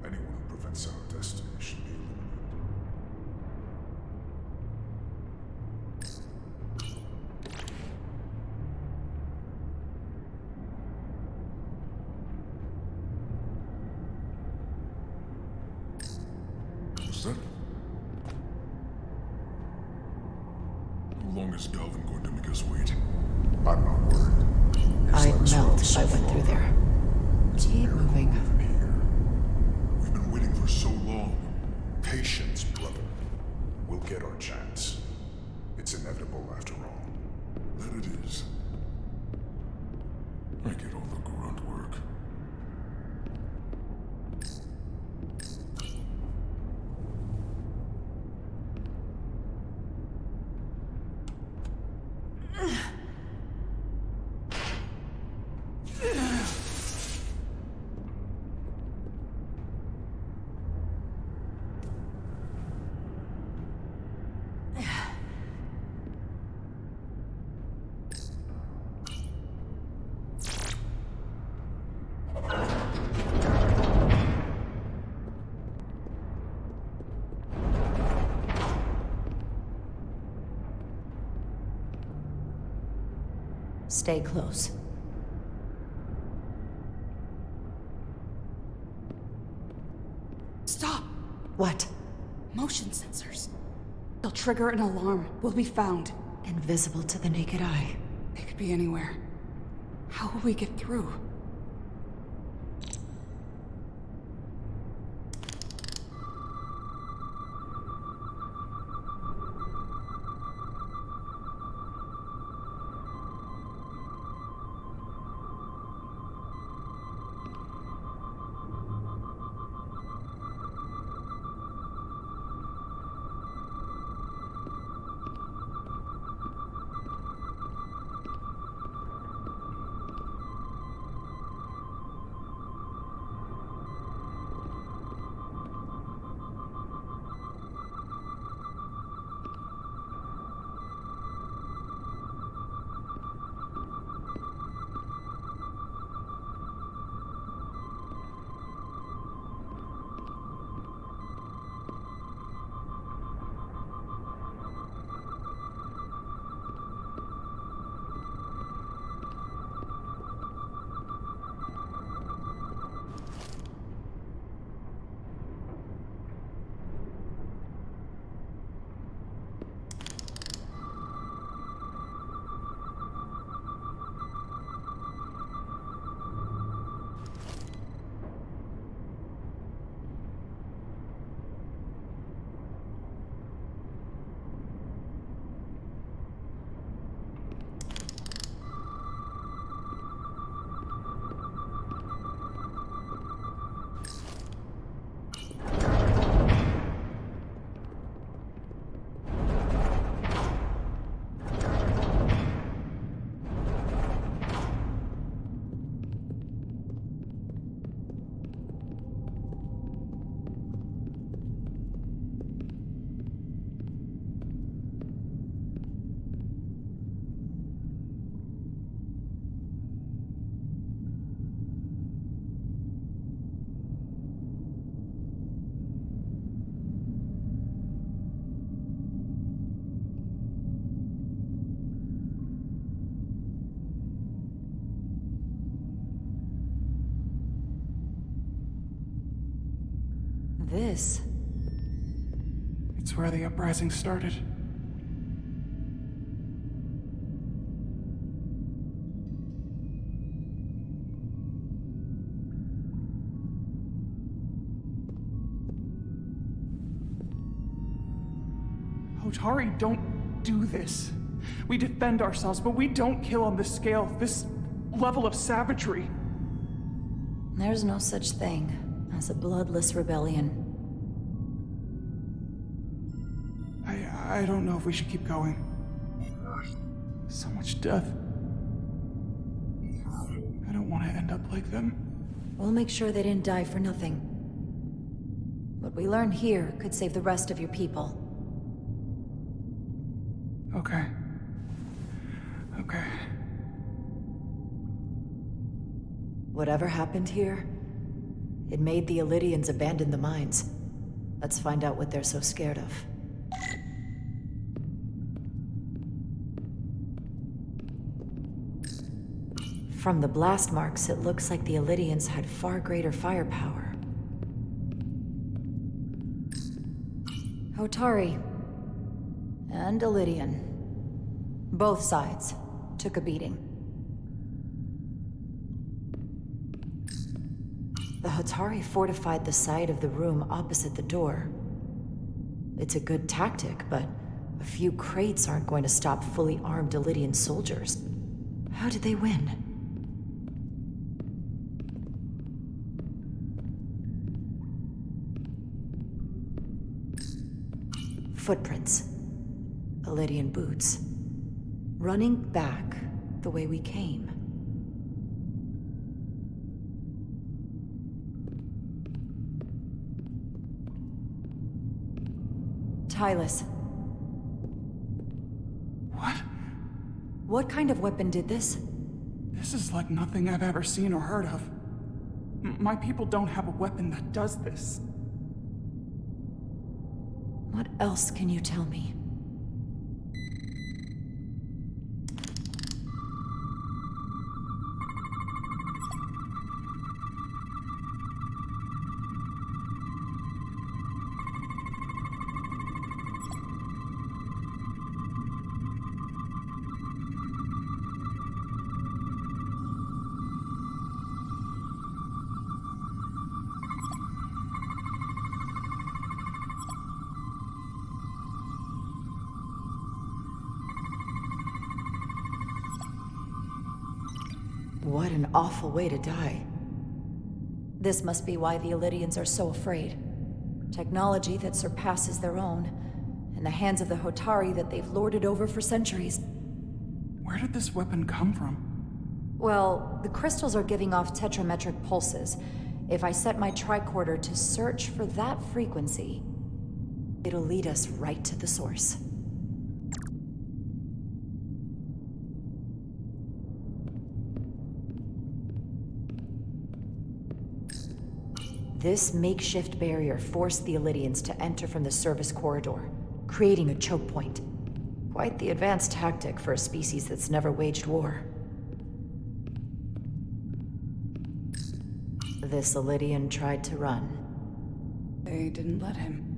Anyone who prevents our destiny should be eliminated. long is Galvin going to make us wait? I'm not worried. I'd melt if I went through there. Keep moving. We've been waiting for so long. Patience, brother. We'll get our chance. It's inevitable after all. That it is. I get all the grunt work. Stay close. Stop! What? Motion sensors. They'll trigger an alarm. We'll be found. Invisible to the naked eye. They could be anywhere. How will we get through? This? It's where the uprising started. Hotari don't do this. We defend ourselves, but we don't kill on this scale, this level of savagery. There's no such thing as a bloodless rebellion. I don't know if we should keep going. So much death. I don't want to end up like them. We'll make sure they didn't die for nothing. What we learn here could save the rest of your people. Okay. Okay. Whatever happened here, it made the Illydians abandon the mines. Let's find out what they're so scared of. From the blast marks, it looks like the Illydians had far greater firepower. Hotari. And Illydian. Both sides took a beating. The Hatari fortified the side of the room opposite the door. It's a good tactic, but a few crates aren't going to stop fully armed Illidian soldiers. How did they win? Footprints. Illidian boots. Running back the way we came. Tylus. What? What kind of weapon did this? This is like nothing I've ever seen or heard of. My people don't have a weapon that does this. What else can you tell me? What an awful way to die. This must be why the Illidians are so afraid. Technology that surpasses their own, in the hands of the Hotari that they've lorded over for centuries. Where did this weapon come from? Well, the crystals are giving off tetrametric pulses. If I set my tricorder to search for that frequency, it'll lead us right to the source. This makeshift barrier forced the Illidians to enter from the service corridor, creating a choke point. Quite the advanced tactic for a species that's never waged war. This Illidian tried to run. They didn't let him.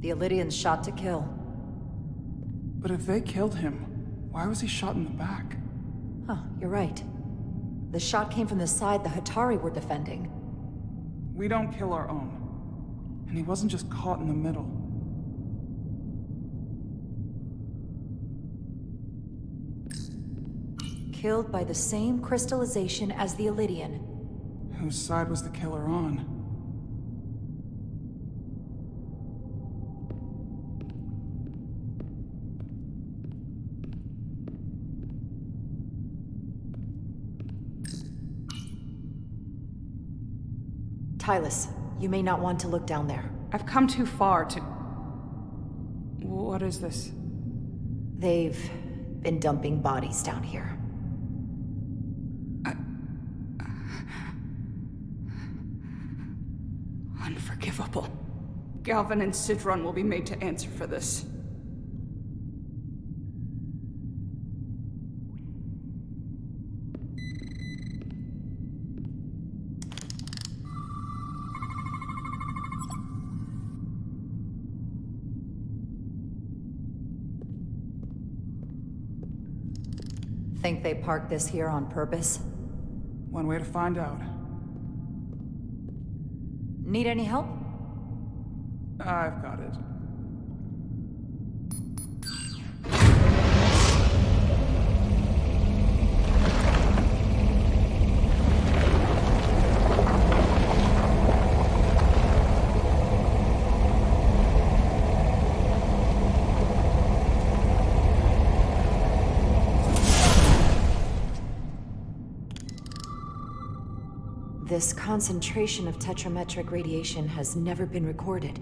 The Illidians shot to kill. But if they killed him, why was he shot in the back? Huh, you're right. The shot came from the side the Hatari were defending. We don't kill our own. And he wasn't just caught in the middle. Killed by the same crystallization as the Illidian. Whose side was the killer on? Tylus, you may not want to look down there. I've come too far to... What is this? They've been dumping bodies down here. Unforgivable. Galvin and Sidron will be made to answer for this. Think they parked this here on purpose? One way to find out. Need any help? I've got it. This concentration of tetrametric radiation has never been recorded.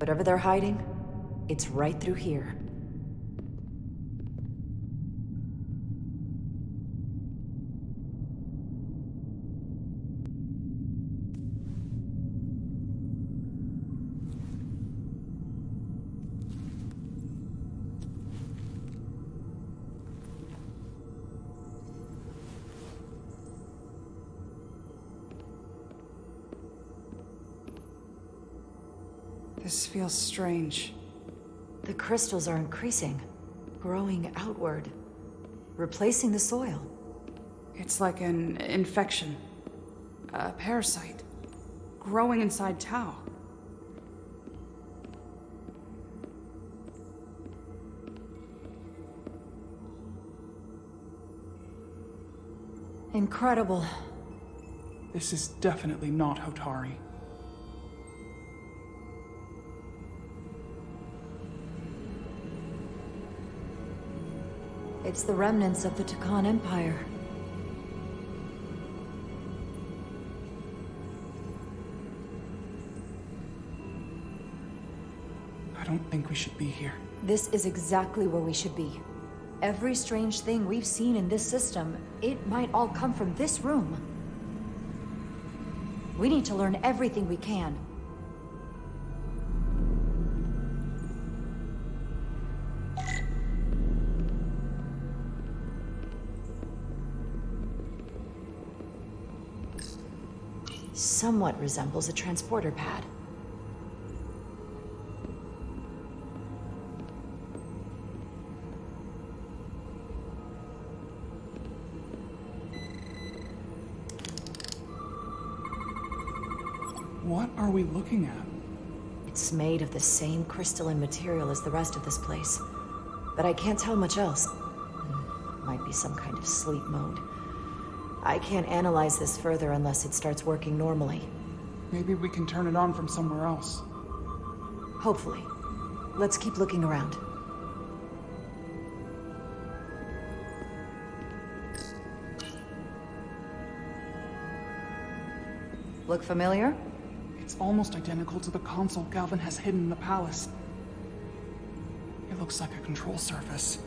Whatever they're hiding, it's right through here. This feels strange. The crystals are increasing, growing outward, replacing the soil. It's like an infection. A parasite. Growing inside Tau. Incredible. This is definitely not Hotari. It's the remnants of the Takan Empire. I don't think we should be here. This is exactly where we should be. Every strange thing we've seen in this system, it might all come from this room. We need to learn everything we can. Somewhat resembles a transporter pad. What are we looking at? It's made of the same crystalline material as the rest of this place, but I can't tell much else. Might be some kind of sleep mode. I can't analyze this further unless it starts working normally. Maybe we can turn it on from somewhere else. Hopefully. Let's keep looking around. Look familiar? It's almost identical to the console Galvin has hidden in the palace. It looks like a control surface.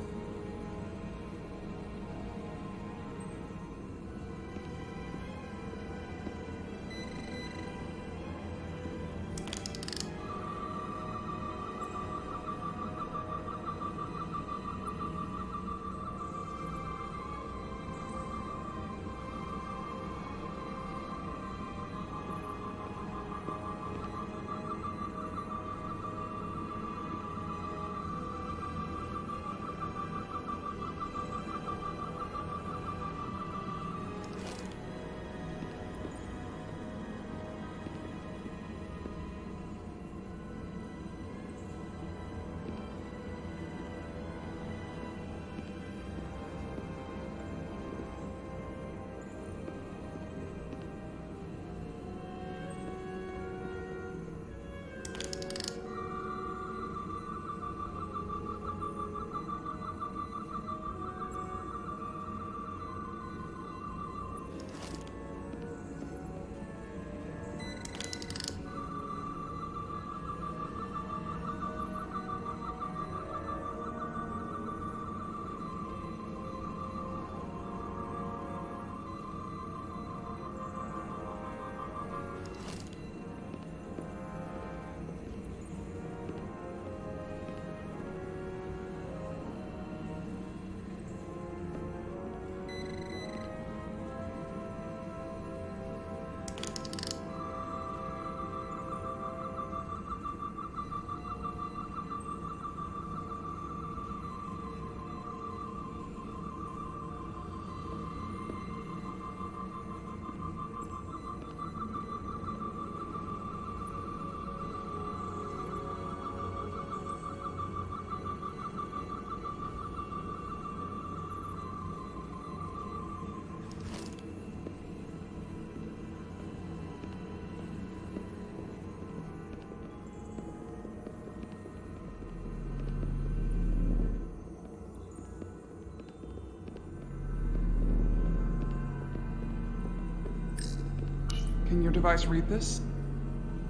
device read this?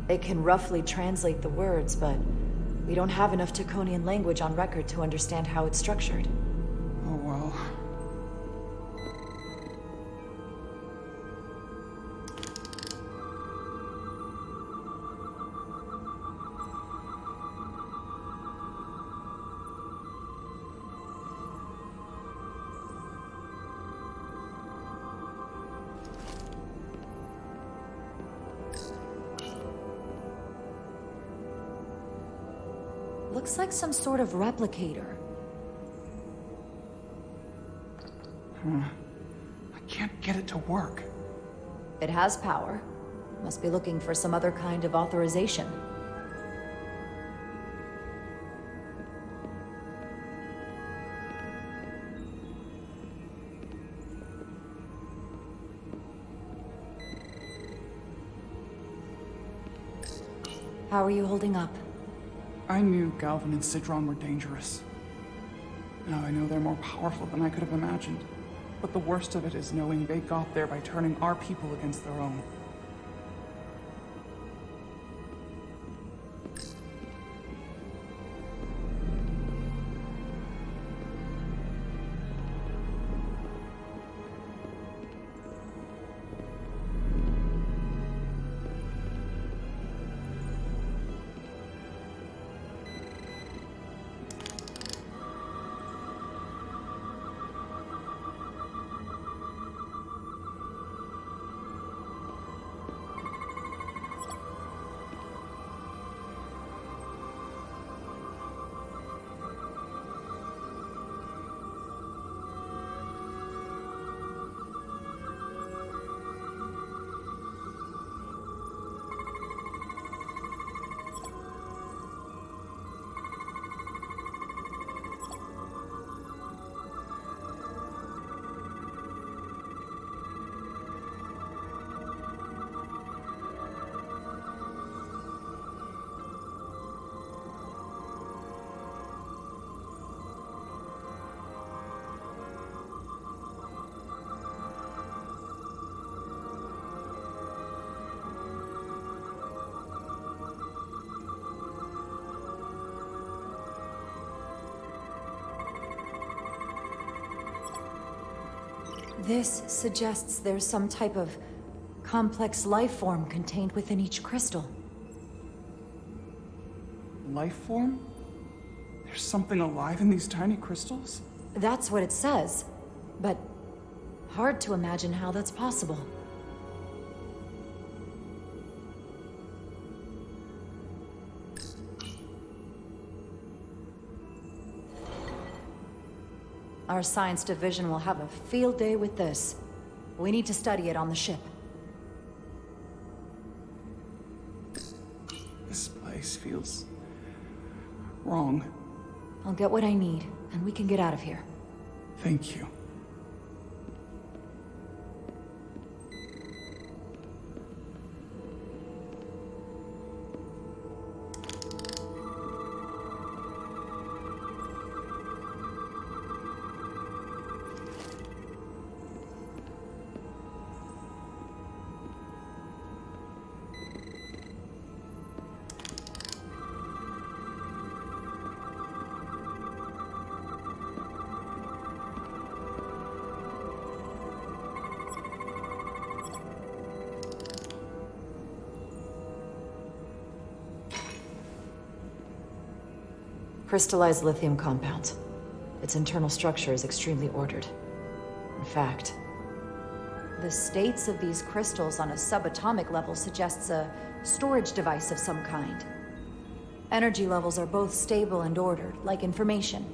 It can roughly translate the words, but we don't have enough Taconian language on record to understand how it's structured. Oh well. Looks like some sort of replicator. I can't get it to work. It has power. Must be looking for some other kind of authorization. How are you holding up? I knew Galvin and Sidron were dangerous. Now I know they're more powerful than I could have imagined. But the worst of it is knowing they got there by turning our people against their own. This suggests there's some type of complex life form contained within each crystal. Life form? There's something alive in these tiny crystals? That's what it says, but hard to imagine how that's possible. Our science division will have a field day with this. We need to study it on the ship. This place feels wrong. I'll get what I need, and we can get out of here. Thank you. Crystallized lithium compound. Its internal structure is extremely ordered. In fact, the states of these crystals on a subatomic level suggests a storage device of some kind. Energy levels are both stable and ordered, like information.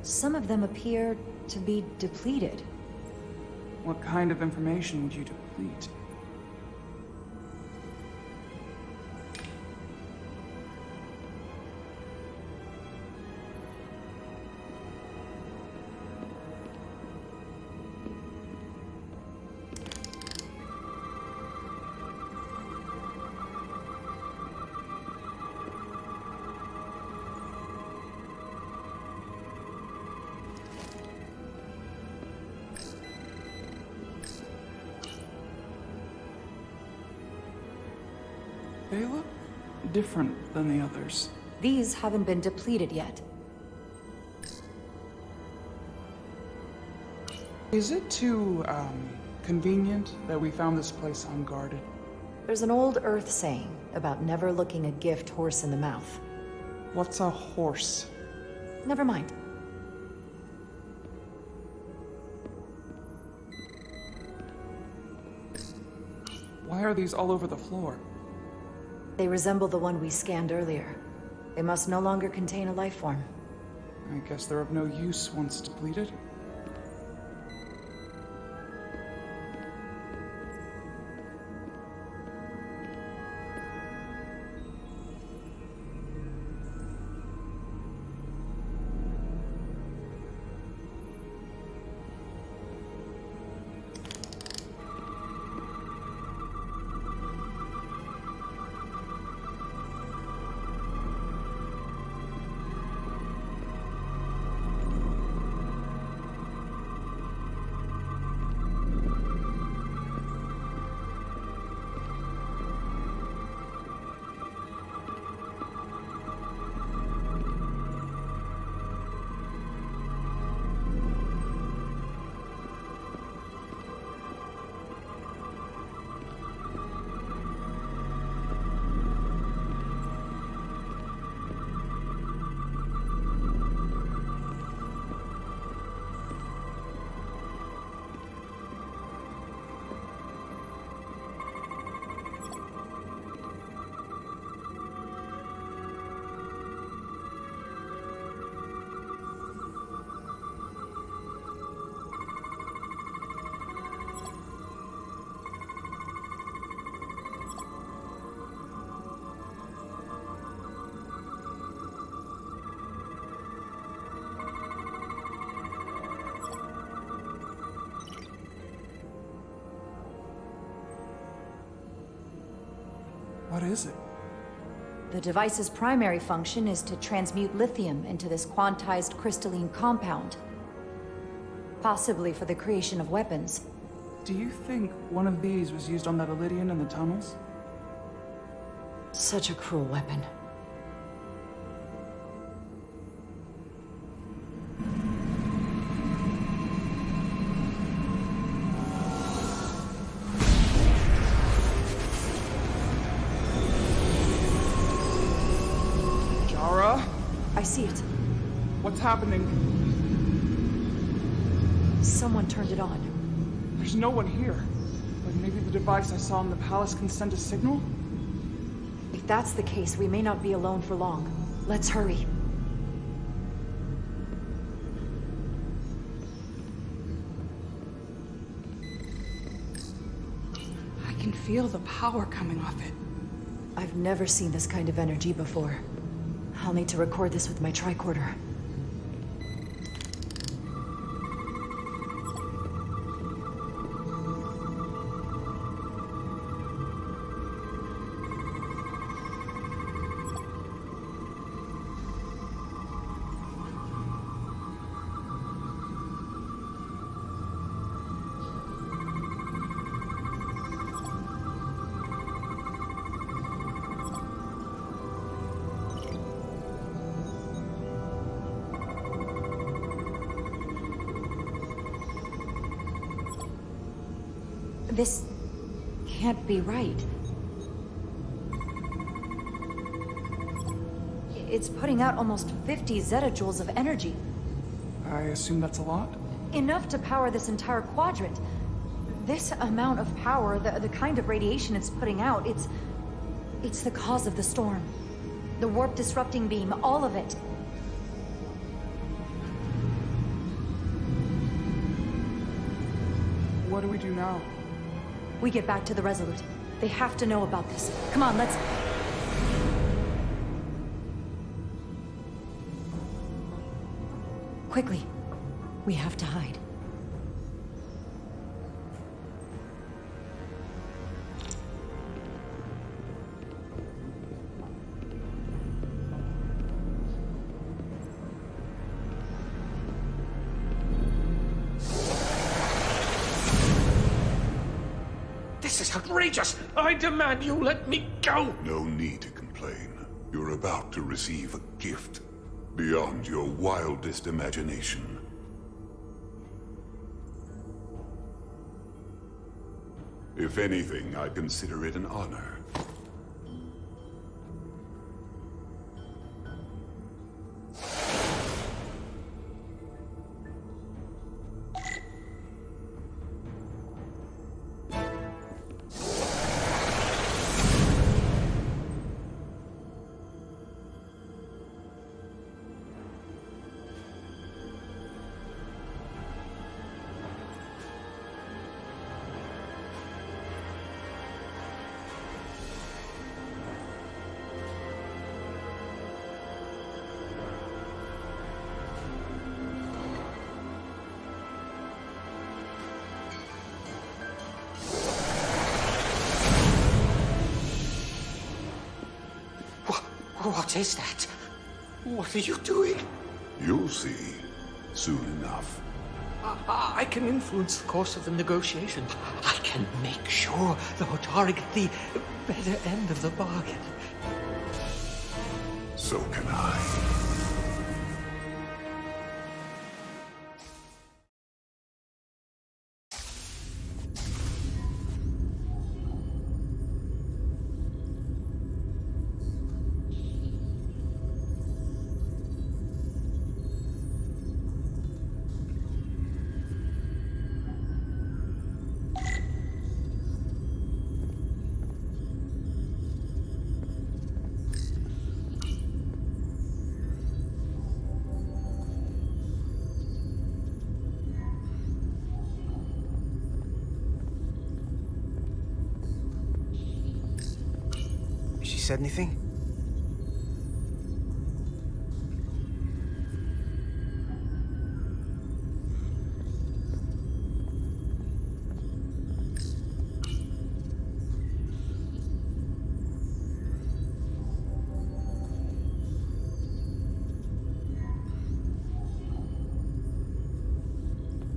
Some of them appear to be depleted. What kind of information would you deplete? different than the others? These haven't been depleted yet. Is it too, convenient that we found this place unguarded? There's an old Earth saying about never looking a gift horse in the mouth. What's a horse? Never mind. Why are these all over the floor? They resemble the one we scanned earlier. They must no longer contain a life form. I guess they're of no use once depleted. What is it? The device's primary function is to transmute lithium into this quantized crystalline compound. Possibly for the creation of weapons. Do you think one of these was used on that Elydian in the tunnels? Such a cruel weapon. I see it. What's happening? Someone turned it on. There's no one here. But maybe the device I saw in the palace can send a signal? If that's the case, we may not be alone for long. Let's hurry. I can feel the power coming off it. I've never seen this kind of energy before. I'll need to record this with my tricorder. This can't be right. It's putting out almost 50 zettajoules of energy. I assume that's a lot? Enough to power this entire quadrant. This amount of power, the kind of radiation it's putting out, it's the cause of the storm. The warp disrupting beam, all of it. What do we do now? We get back to the Resolute. They have to know about this. Come on, let's... Quickly. We have to hide. This is outrageous! I demand you let me go! No need to complain. You're about to receive a gift beyond your wildest imagination. If anything, I'd consider it an honor. What is that? What are you doing? You'll see soon enough. I can influence the course of the negotiation. I can make sure the Hotari get the better end of the bargain. So can I. She said anything?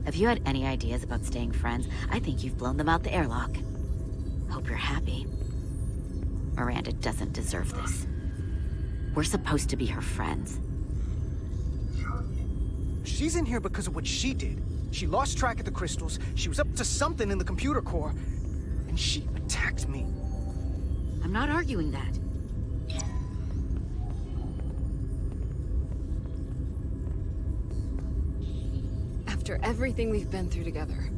Have you had any ideas about staying friends? I think you've blown them out the airlock. Hope you're happy. Miranda doesn't deserve this. We're supposed to be her friends. She's in here because of what she did. She lost track of the crystals, she was up to something in the computer core, and she attacked me. I'm not arguing that. After everything we've been through together,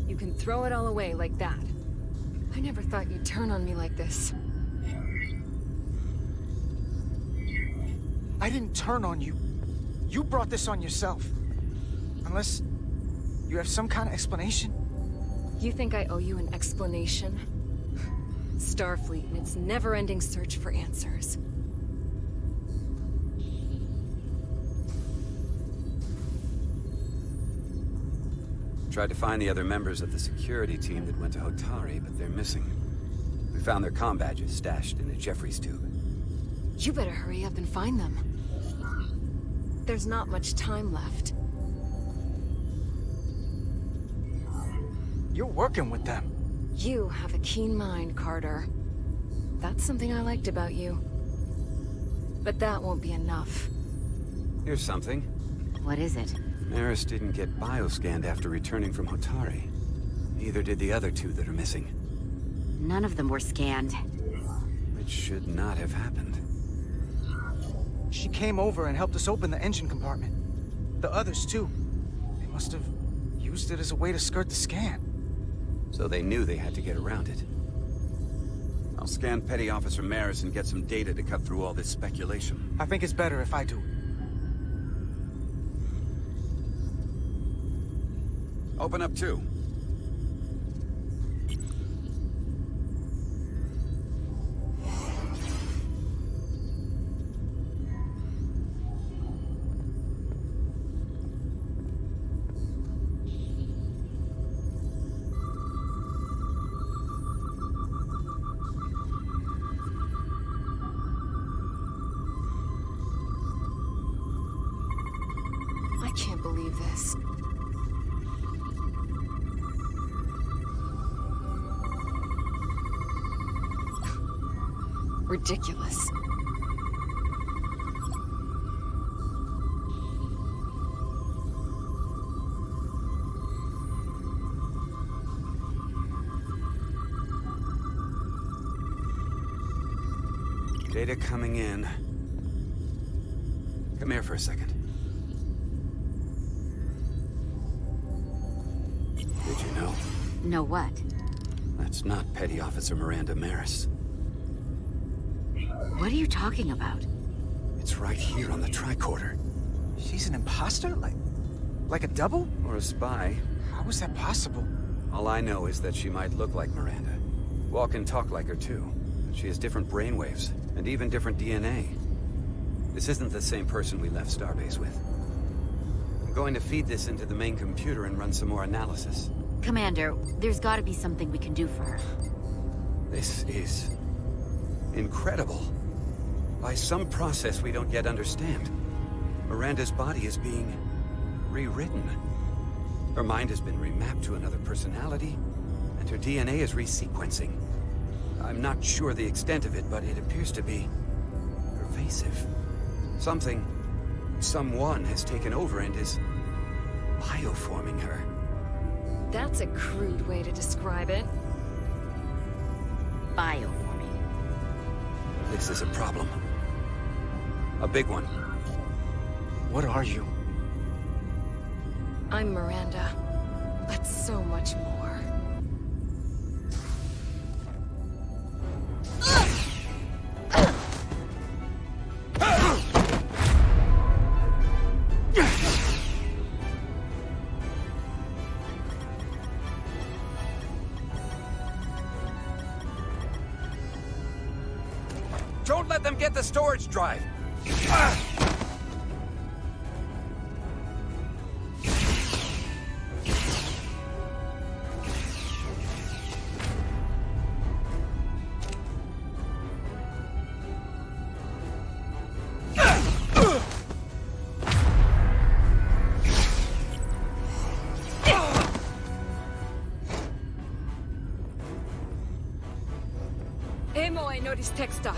you can throw it all away like that. I never thought you'd turn on me like this. I didn't turn on you. You brought this on yourself. Unless you have some kind of explanation. You think I owe you an explanation? Starfleet and its never-ending search for answers. Tried to find the other members of the security team that went to Hotari, but they're missing. We found their comm badges stashed in a Jeffries tube. You better hurry up and find them. There's not much time left. You're working with them. You have a keen mind, Carter. That's something I liked about you. But that won't be enough. Here's something. What is it? Maris didn't get bioscanned after returning from Hotari. Neither did the other two that are missing. None of them were scanned. Which should not have happened. She came over and helped us open the engine compartment. The others, too. They must have used it as a way to skirt the scan. So they knew they had to get around it. I'll scan Petty Officer Maris and get some data to cut through all this speculation. I think it's better if I do it. Open up too. I can't believe this. Ridiculous. Data coming in. Come here for a second. Did you know? Know what? That's not Petty Officer Miranda Maris. What are you talking about? It's right here on the tricorder. She's an imposter? Like a double? Or a spy. How is that possible? All I know is that she might look like Miranda. Walk and talk like her too. She has different brainwaves, and even different DNA. This isn't the same person we left Starbase with. I'm going to feed this into the main computer and run some more analysis. Commander, there's gotta be something we can do for her. This is... incredible. By some process we don't yet understand, Miranda's body is being rewritten. Her mind has been remapped to another personality, and her DNA is resequencing. I'm not sure the extent of it, but it appears to be pervasive. Someone has taken over and is bioforming her. That's a crude way to describe it. Bioforming. This is a problem. A big one. What are you? I'm Miranda, but so much more. Don't let them get the storage drive! Emo I noticed texta.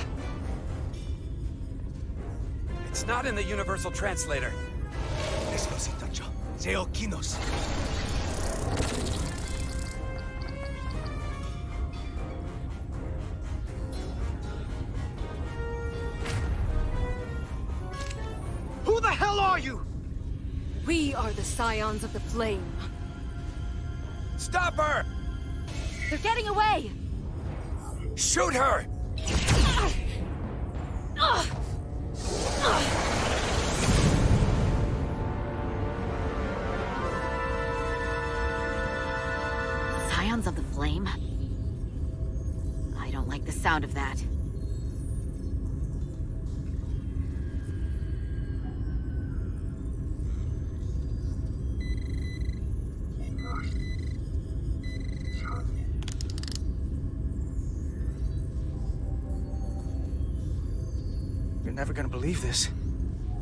It's not in the Universal Translator. Who the hell are you? We are the Scions of the Flame. Stop her! They're getting away! Shoot her! Scions of the Flame? I don't like the sound of that. You're never gonna believe this.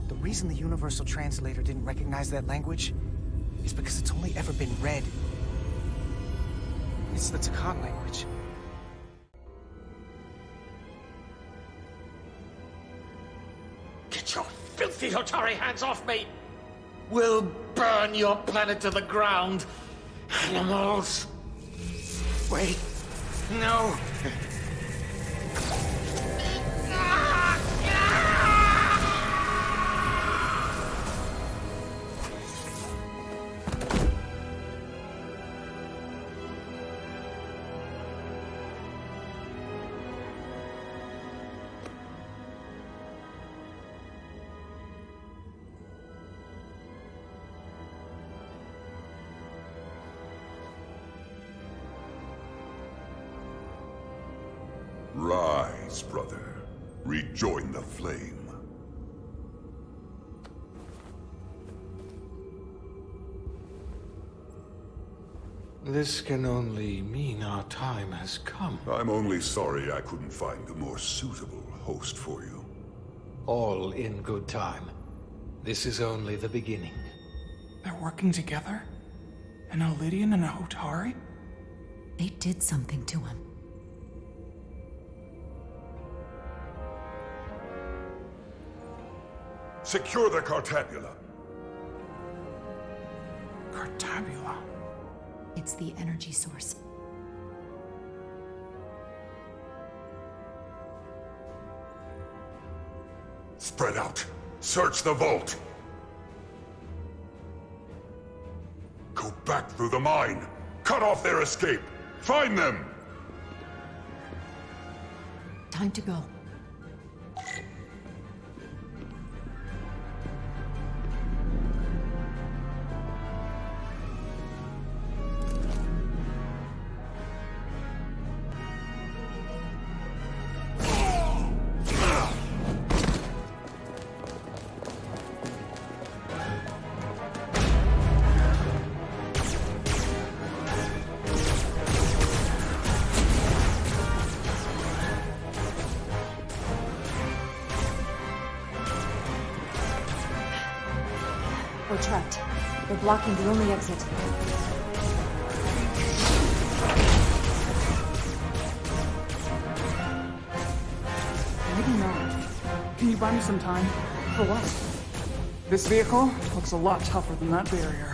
The reason the Universal Translator didn't recognize that language is because it's only ever been read. It's the Takan language. Get your filthy Hotari hands off me! We'll burn your planet to the ground! Animals! Wait. No! Rise, brother. Rejoin the flame. This can only mean our time has come. I'm only sorry I couldn't find a more suitable host for you. All in good time. This is only the beginning. They're working together? An Elidian and a Hotari? They did something to him. Secure the Cartabula. Cartabula? It's the energy source. Spread out. Search the vault. Go back through the mine. Cut off their escape. Find them! Time to go. We're trapped. They're blocking the only exit. Maybe not. Can you buy me some time? For what? This vehicle looks a lot tougher than that barrier.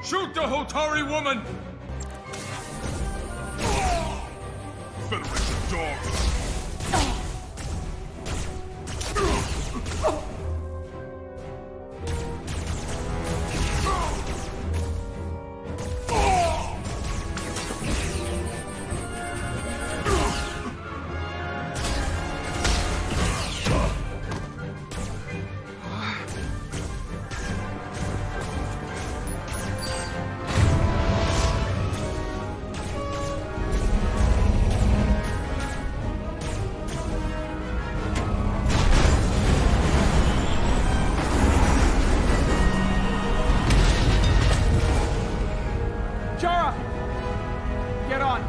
Shoot the Hotari woman! Federation dogs! Jara! Get on!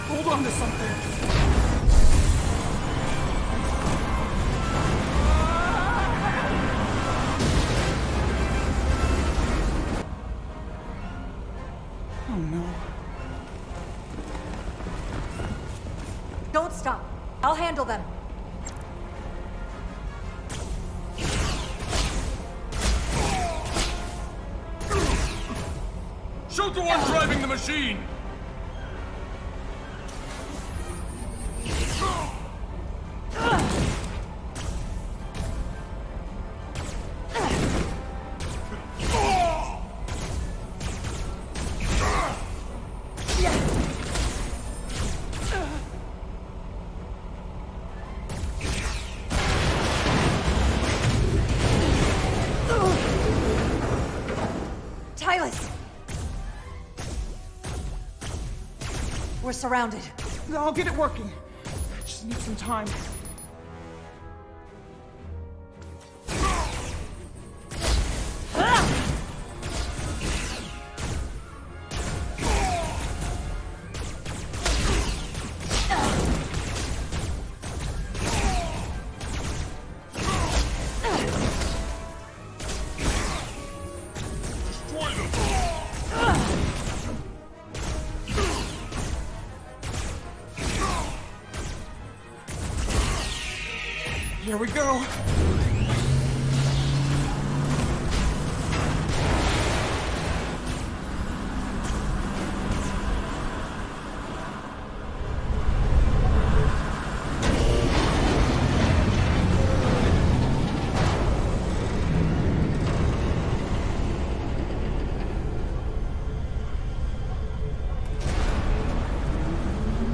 Hold on to something! Oh no. Don't stop. I'll handle them. Shoot the one driving the machine! Tyler! We're surrounded. I'll get it working. I just need some time. Here we go.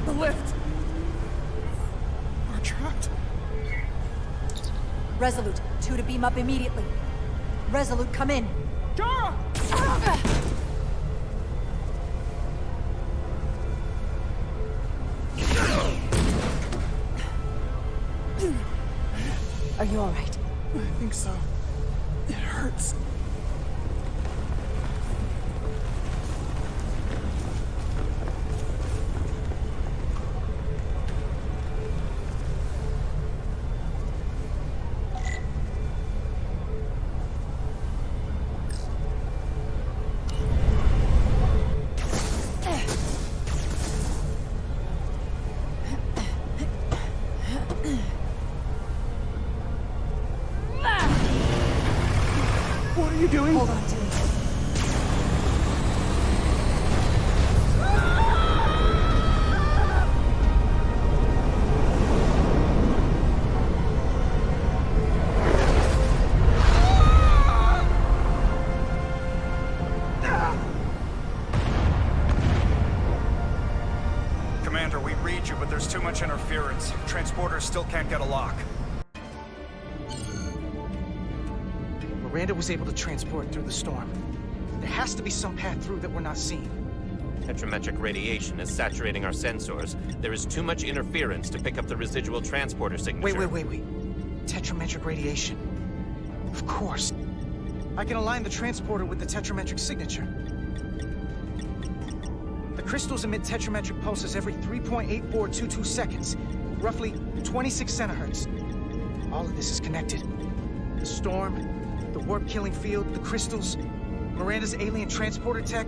The lift. We're trapped. Resolute, 2 to beam up immediately. Resolute, come in. Jara! Are you all right? I think so. It hurts. What are you doing? Hold on to it. Commander, we read you, but there's too much interference. Transporters still can't get a lock. Miranda was able to transport through the storm. There has to be some path through that we're not seeing. Tetrametric radiation is saturating our sensors. There is too much interference to pick up the residual transporter signature. Wait. Tetrametric radiation. Of course. I can align the transporter with the tetrametric signature. The crystals emit tetrametric pulses every 3.8422 seconds, roughly 26 centihertz. All of this is connected. The storm, the warp-killing field, the crystals, Miranda's alien transporter tech.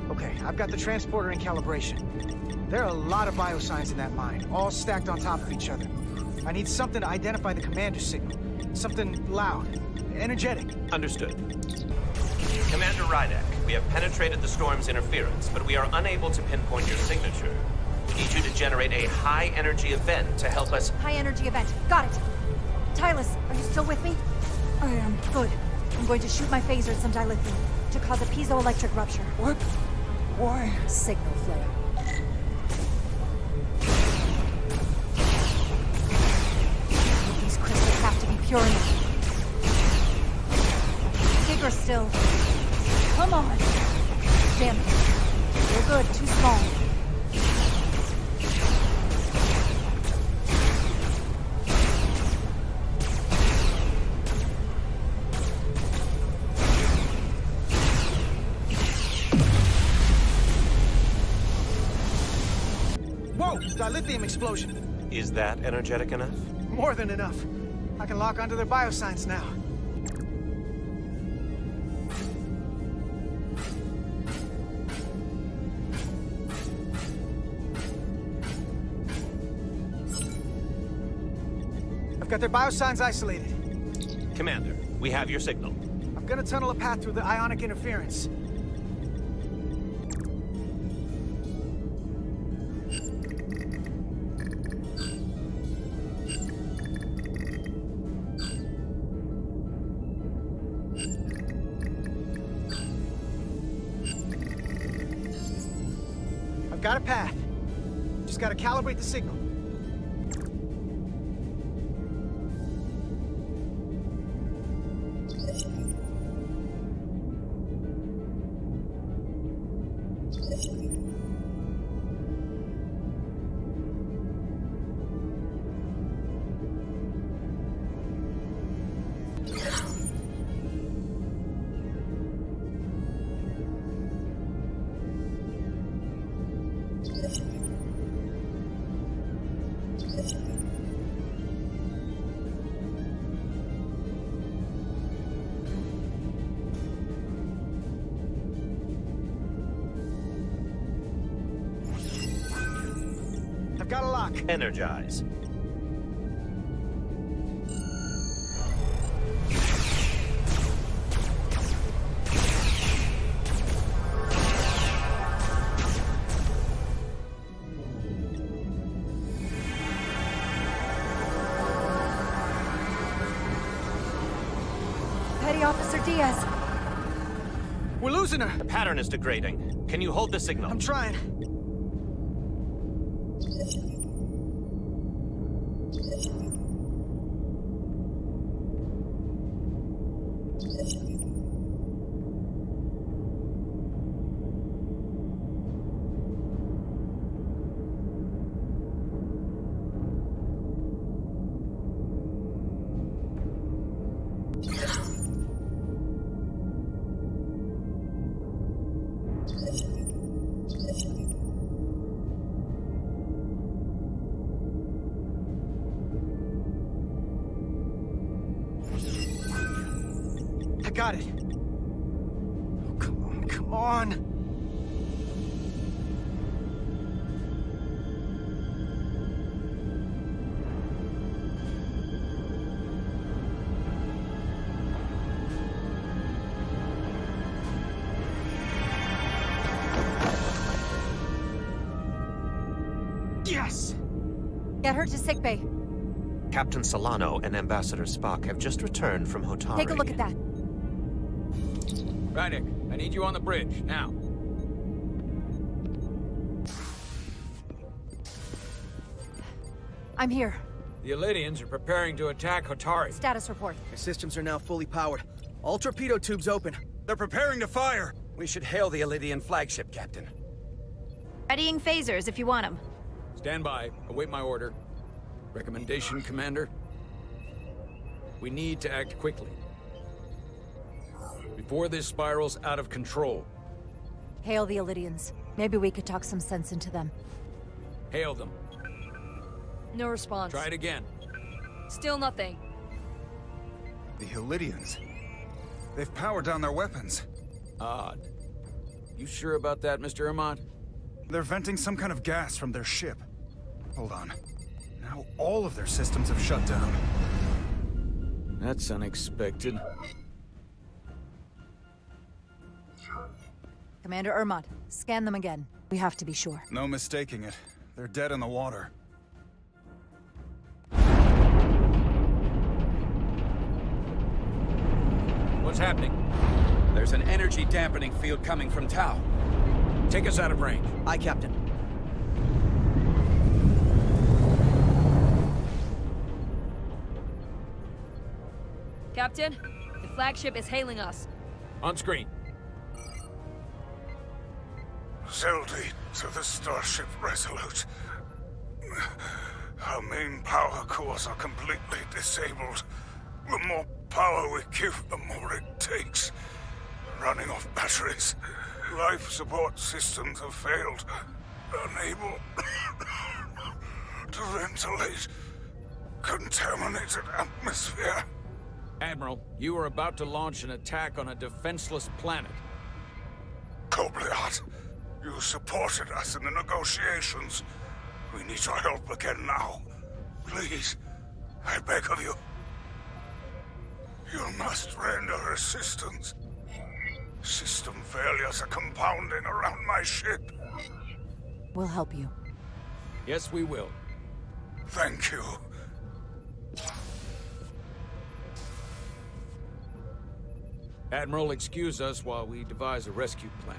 Okay, I've got the transporter in calibration. There are a lot of biosigns in that mine, all stacked on top of each other. I need something to identify the commander signal. Something loud, energetic. Understood. Commander Rydek, we have penetrated the storm's interference, but we are unable to pinpoint your signature. We need you to generate a high-energy event to help us... High-energy event. Got it. Tylus, are you still with me? I am. Good. I'm going to shoot my phaser at some dilithium to cause a piezoelectric rupture. What? Why? Signal flare. These crystals have to be pure enough. Bigger still. Come on. Damn it. You're good. Too small. Whoa! Dilithium explosion. Is that energetic enough? More than enough. I can lock onto their biosigns now. I've got their biosigns isolated. Commander, we have your signal. I'm gonna tunnel a path through the ionic interference. I've got a path. Just gotta calibrate the signal. I've got a lock. Energize. Petty Officer Diaz. We're losing her. The pattern is degrading. Can you hold the signal? I'm trying. got it. Oh, come on, come on. Yes! Get her to sickbay. Captain Solano and Ambassador Spock have just returned from Hotari. Take a look at that. Rydick, I need you on the bridge, now. I'm here. The Elydians are preparing to attack Hotari. Status report. The systems are now fully powered. All torpedo tubes open. They're preparing to fire! We should hail the Elydian flagship, Captain. Readying phasers if you want them. Stand by. Await my order. Recommendation, Commander? We need to act quickly. Before this spirals out of control. Hail the Elydians. Maybe we could talk some sense into them. Hail them. No response. Try it again. Still nothing. The Elydians. They've powered down their weapons. Odd. You sure about that, Mr. Armand? They're venting some kind of gas from their ship. Hold on. Now all of their systems have shut down. That's unexpected. Commander Ermont, scan them again. We have to be sure. No mistaking it. They're dead in the water. What's happening? There's an energy dampening field coming from Tau. Take us out of range. Aye, Captain. Captain, the flagship is hailing us. On screen. Zeldy to the Starship Resolute. Our main power cores are completely disabled. The more power we give, the more it takes. Running off batteries. Life support systems have failed. Unable to ventilate contaminated atmosphere. Admiral, you are about to launch an attack on a defenseless planet. Kobliat, you supported us in the negotiations. We need your help again now. Please, I beg of you. You must render assistance. System failures are compounding around my ship. We'll help you. Yes, we will. Thank you. Admiral, excuse us while we devise a rescue plan.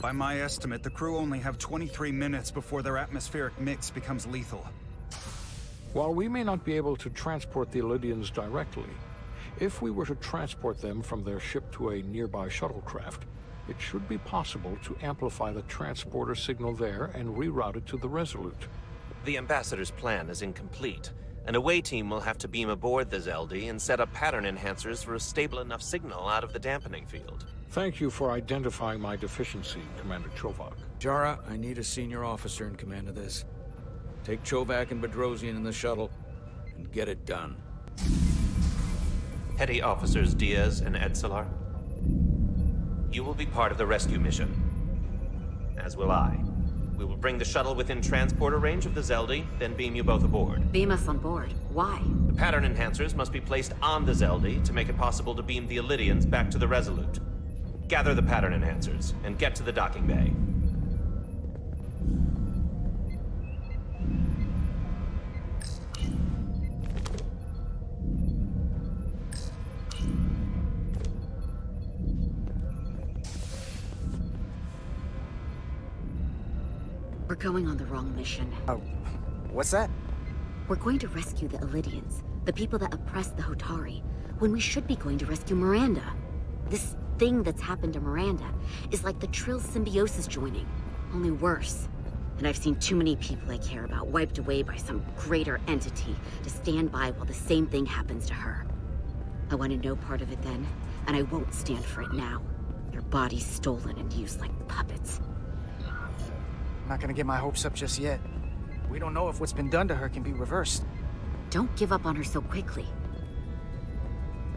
By my estimate, the crew only have 23 minutes before their atmospheric mix becomes lethal. While we may not be able to transport the Elydians directly, if we were to transport them from their ship to a nearby shuttlecraft, it should be possible to amplify the transporter signal there and reroute it to the Resolute. The Ambassador's plan is incomplete. An away team will have to beam aboard the Zeldy and set up pattern enhancers for a stable enough signal out of the dampening field. Thank you for identifying my deficiency, Commander Chovak. Jara, I need a senior officer in command of this. Take Chovak and Bedrosian in the shuttle, and get it done. Petty Officers Diaz and Edsalar, you will be part of the rescue mission. As will I. We will bring the shuttle within transporter range of the Zeldy, then beam you both aboard. Beam us on board. Why? The pattern enhancers must be placed on the Zeldy to make it possible to beam the Elydians back to the Resolute. Gather the pattern enhancers, and get to the docking bay. We're going on the wrong mission. Oh, what's that? We're going to rescue the Elydians, the people that oppressed the Hotari, when we should be going to rescue Miranda. This thing that's happened to Miranda is like the Trill symbiosis joining, only worse. And I've seen too many people I care about wiped away by some greater entity to stand by while the same thing happens to her. I wanted no part of it then, and I won't stand for it now. Their bodies stolen and used like puppets. I'm not gonna get my hopes up just yet. We don't know if what's been done to her can be reversed. Don't give up on her so quickly.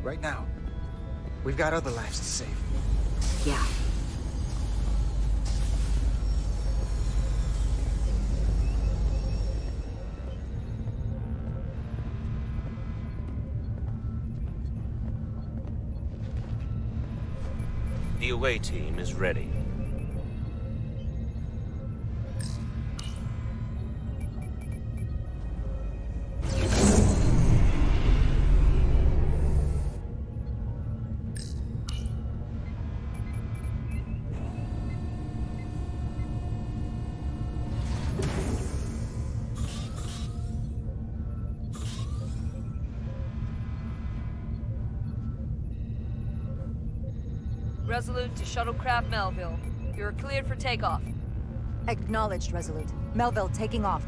Right now, We've got other lives to save. Yeah. The away team is ready. Resolute to Shuttlecraft Melville. You're cleared for takeoff. Acknowledged, Resolute. Melville taking off.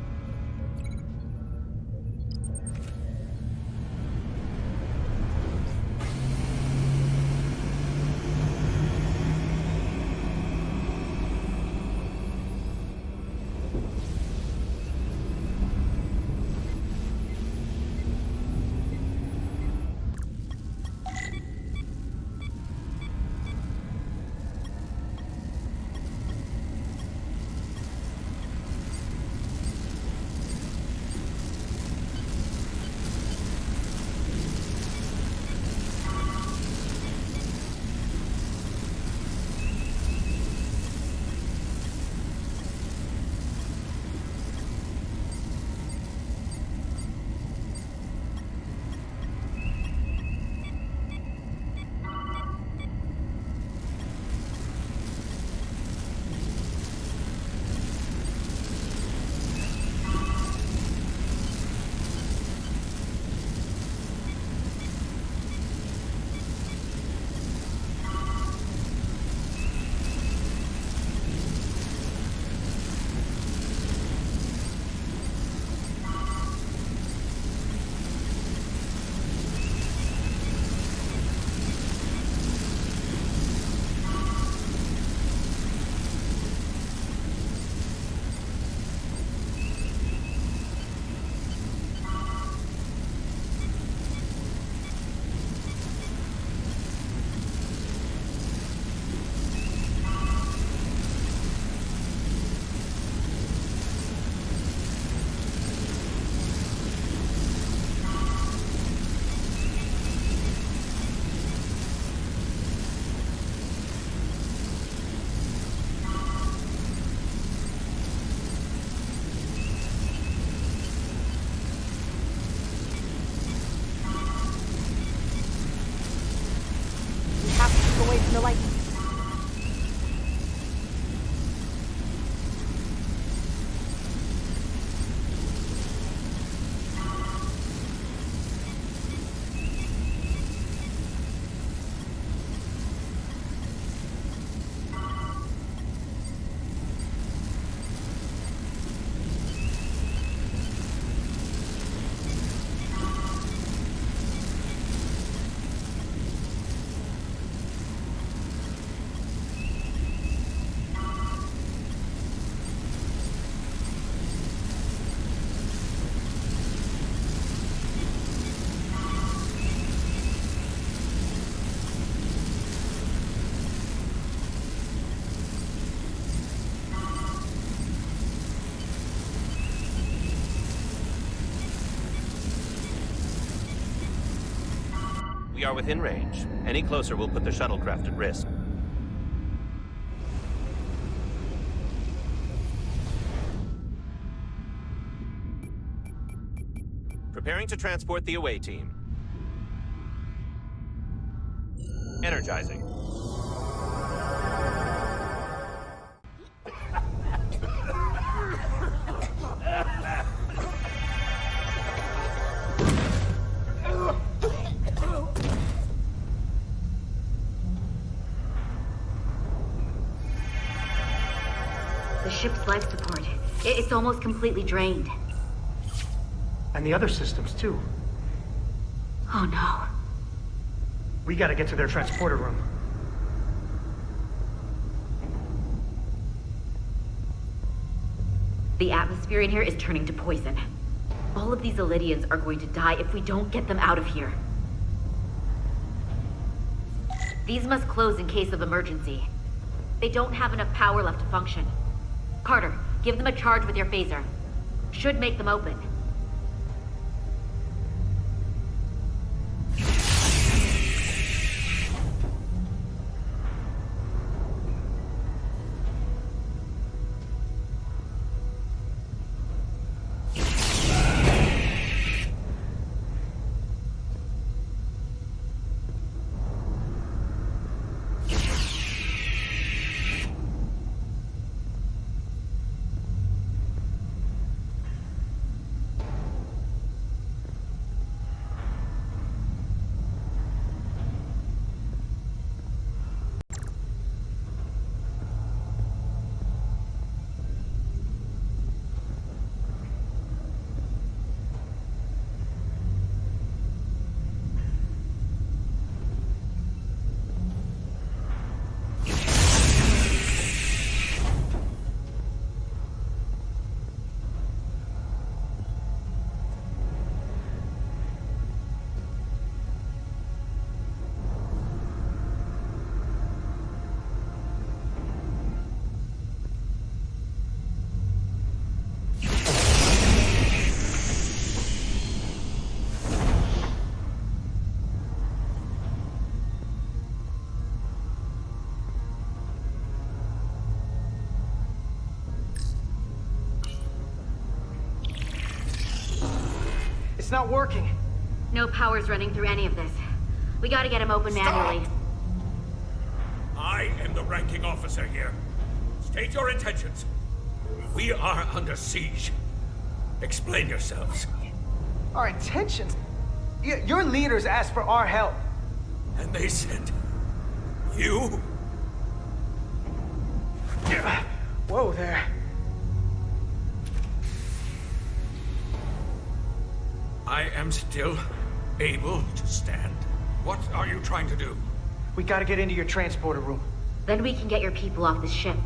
Away from the lightning. We are within range. Any closer will put the shuttlecraft at risk. Preparing to transport the away team. Energizing. The ship's life support. It's almost completely drained. And the other systems, too. Oh no. We gotta get to their transporter room. The atmosphere in here is turning to poison. All of these Illidians are going to die if we don't get them out of here. These must close in case of emergency. They don't have enough power left to function. Carter, give them a charge with your phaser. Should make them open. It's not working. No power's running through any of this. We gotta get him open manually. I am the ranking officer here. State your intentions. We are under siege. Explain yourselves. Our intentions? Your leaders asked for our help. And they sent you? Whoa there. I am still able to stand. What are you trying to do? We gotta get into your transporter room. Then we can get your people off this ship.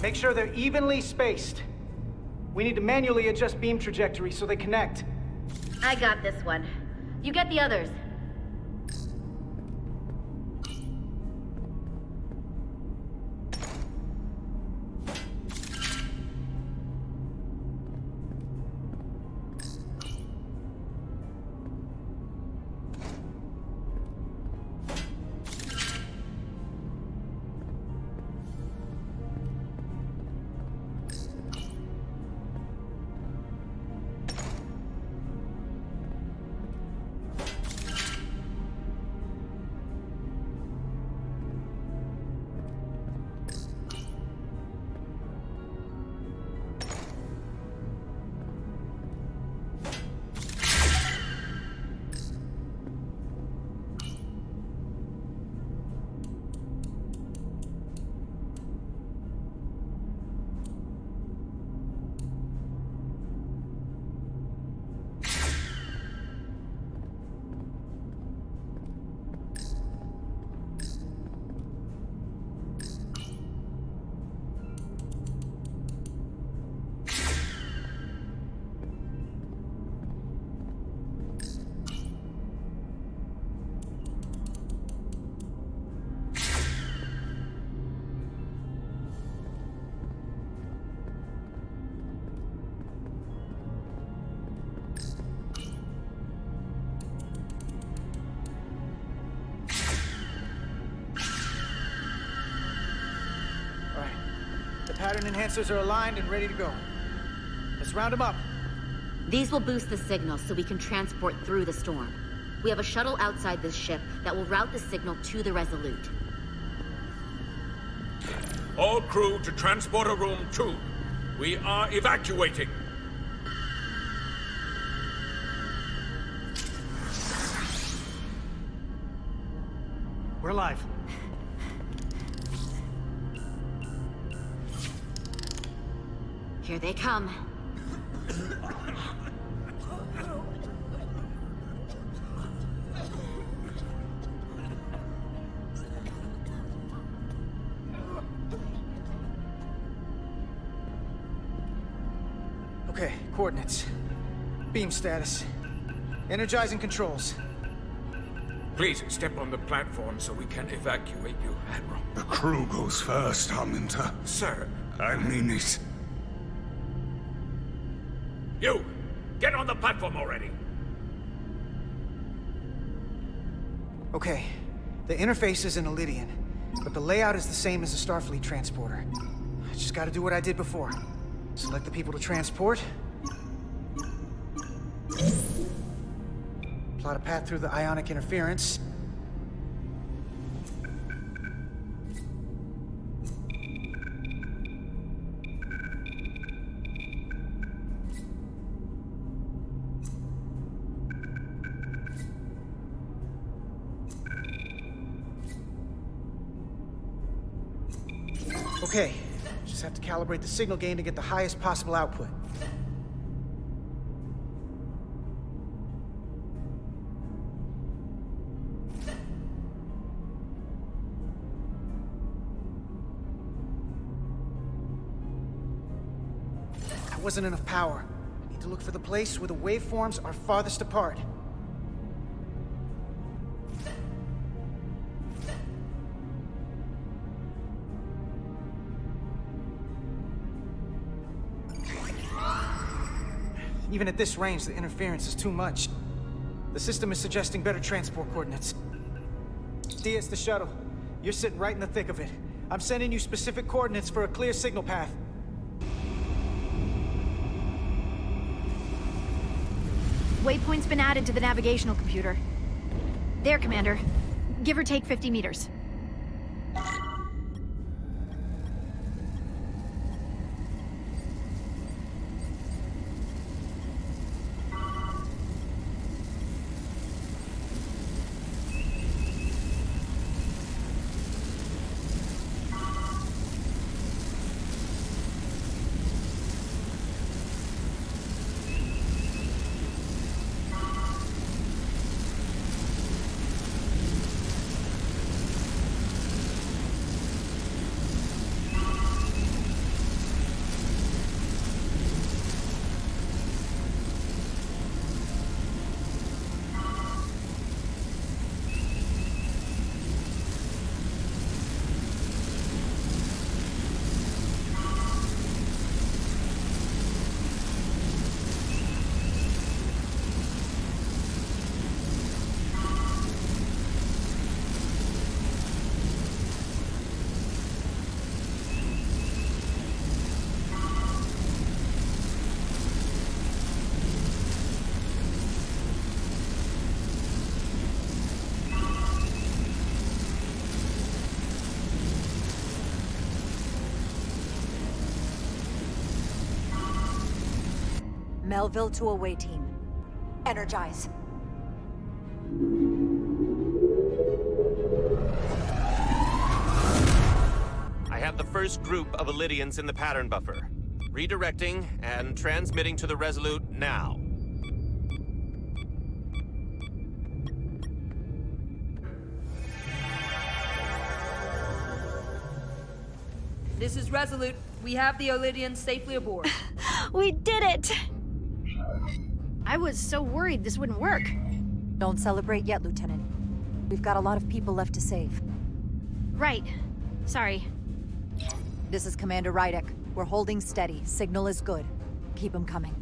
Make sure they're evenly spaced. We need to manually adjust beam trajectory so they connect. I got this one. You get the others. Pattern enhancers are aligned and ready to go. Let's round them up. These will boost the signal so we can transport through the storm. We have a shuttle outside this ship that will route the signal to the Resolute. All crew to Transporter Room 2. We are evacuating. We're live. Here they come. Okay, coordinates. Beam status. Energizing controls. Please step on the platform so we can evacuate you, Admiral. The crew goes first, Hunter. Sir. I mean it. You! Get on the platform already! Okay, the interface is in Elydian, but the layout is the same as the Starfleet transporter. I just gotta do what I did before. Select the people to transport. Plot a path through the ionic interference. Okay, just have to calibrate the signal gain to get the highest possible output. That wasn't enough power. I need to look for the place where the waveforms are farthest apart. Even at this range, the interference is too much. The system is suggesting better transport coordinates. D, it's the shuttle. You're sitting right in the thick of it. I'm sending you specific coordinates for a clear signal path. Waypoint's been added to the navigational computer. There, Commander. Give or take 50 meters. Melville to away team. Energize. I have the first group of Elydians in the pattern buffer. Redirecting and transmitting to the Resolute now. This is Resolute. We have the Elydians safely aboard. We did it! I was so worried this wouldn't work. Don't celebrate yet, Lieutenant. We've got a lot of people left to save. Right. Sorry. This is Commander Rydek. We're holding steady. Signal is good. Keep them coming.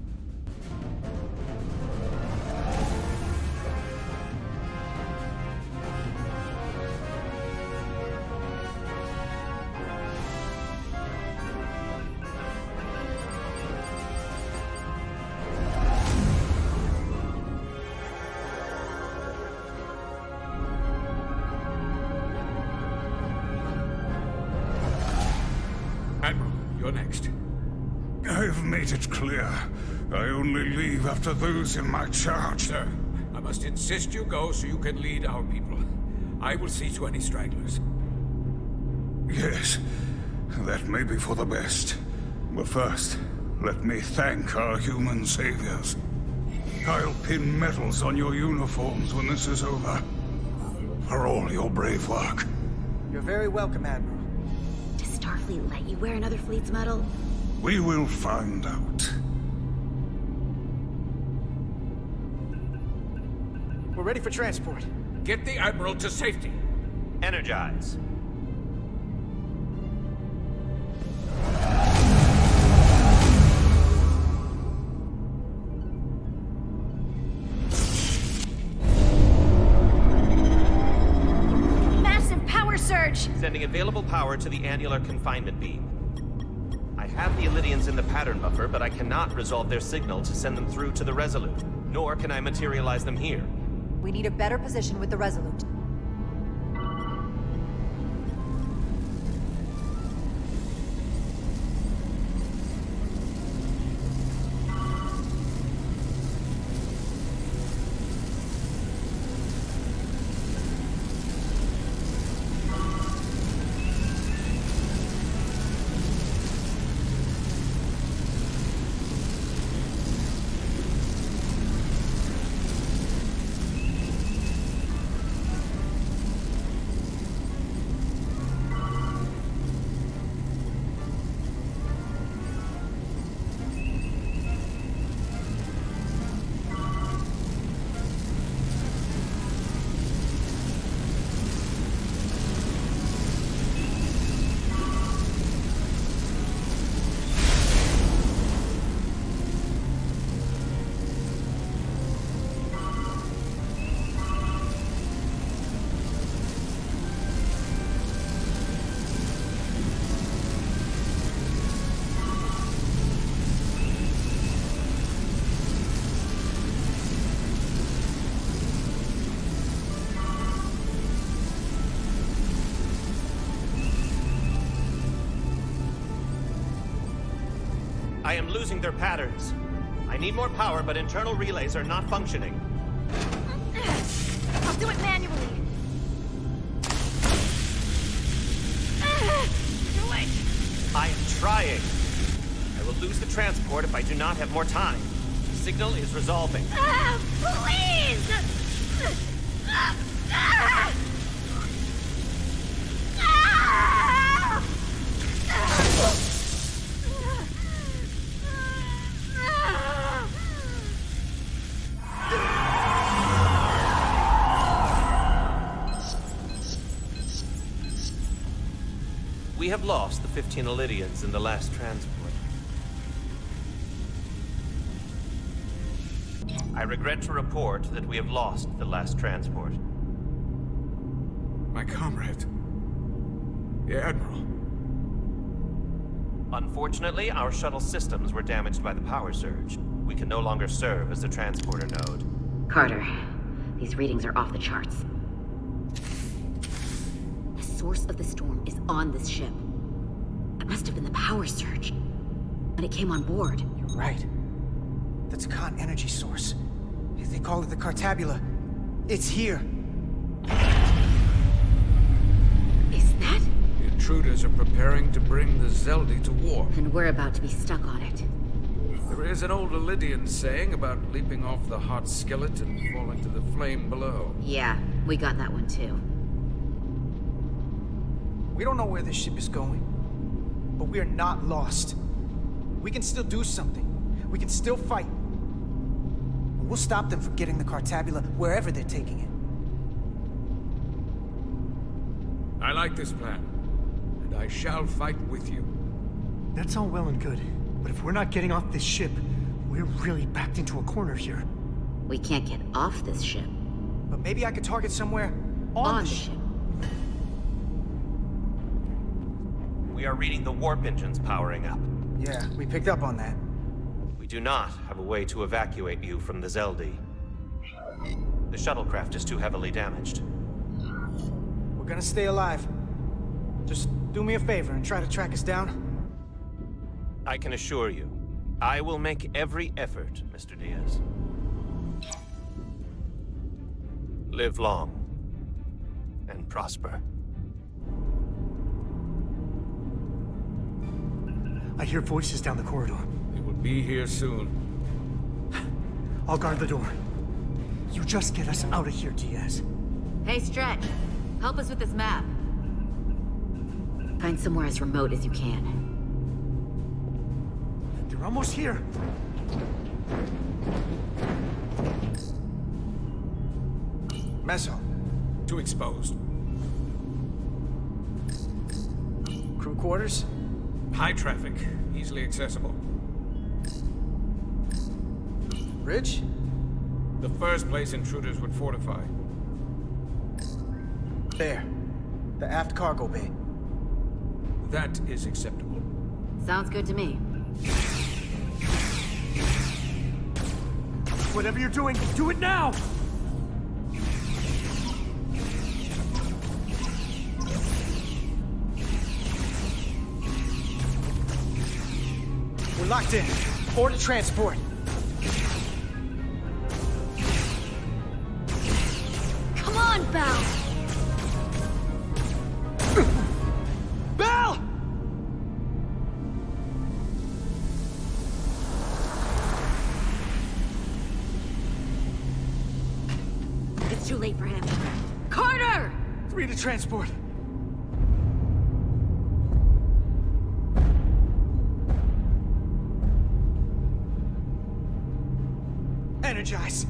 You're next. I've made it clear. I only leave after those in my charge. Sir, I must insist you go so you can lead our people. I will see to any stragglers. Yes, that may be for the best. But first, let me thank our human saviors. I'll pin medals on your uniforms when this is over. For all your brave work. You're very welcome, Admiral. Does Starfleet let you wear another fleet's medal? We will find out. We're ready for transport. Get the Admiral to safety. Energize. Massive power surge! Sending available power to the annular confinement beam. I have the Illidians in the pattern buffer, but I cannot resolve their signal to send them through to the Resolute. Nor can I materialize them here. We need a better position with the Resolute. I am losing their patterns. I need more power, but internal relays are not functioning. I'll do it manually. Do it! I am trying. I will lose the transport if I do not have more time. The signal is resolving. Please! We have lost the 15 Illidians in the last transport. I regret to report that we have lost the last transport. My comrade. The Admiral. Unfortunately, our shuttle systems were damaged by the power surge. We can no longer serve as the transporter node. Carter, these readings are off the charts. The source of the storm is on this ship. It must have been the power surge when it came on board. You're right. That's a con energy source. They call it the Cartabula. It's here. Is that? The intruders are preparing to bring the Zeldi to war. And we're about to be stuck on it. There is an old Illidian saying about leaping off the hot skillet and falling to the flame below. Yeah, we got that one too. We don't know where this ship is going, but we are not lost. We can still do something. We can still fight. We'll stop them from getting the Cartabula wherever they're taking it. I like this plan, and I shall fight with you. That's all well and good, but if we're not getting off this ship, we're really backed into a corner here. We can't get off this ship. But maybe I could target somewhere on the ship. We are reading the warp engines powering up. Yeah, we picked up on that. We do not have a way to evacuate you from the Zeldi. The shuttlecraft is too heavily damaged. We're gonna stay alive. Just do me a favor and try to track us down. I can assure you, I will make every effort, Mr. Diaz. Live long and prosper. I hear voices down the corridor. They will be here soon. I'll guard the door. You just get us out of here, Diaz. Hey, Stretch. Help us with this map. Find somewhere as remote as you can. They're almost here. Meso. Too exposed. Crew quarters? High traffic, easily accessible. Bridge? The first place intruders would fortify. There. The aft cargo bay. That is acceptable. Sounds good to me. Whatever you're doing, do it now! We're locked in. Order transport. Come on, Belle! Belle! It's too late for him. Carter! 3 to transport. Energize.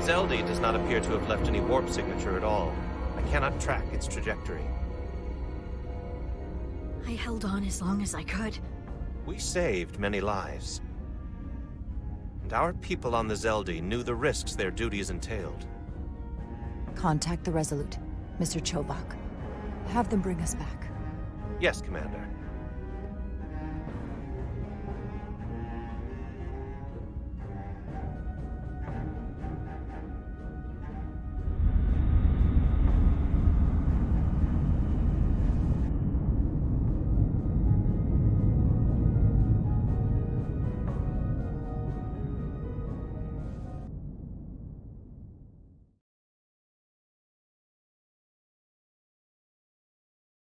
Zeldi does not appear to have left any warp signature at all. I cannot track its trajectory. I held on as long as I could. We saved many lives. And our people on the Zeldi knew the risks their duties entailed. Contact the Resolute, Mr. Chovak. Have them bring us back. Yes, Commander.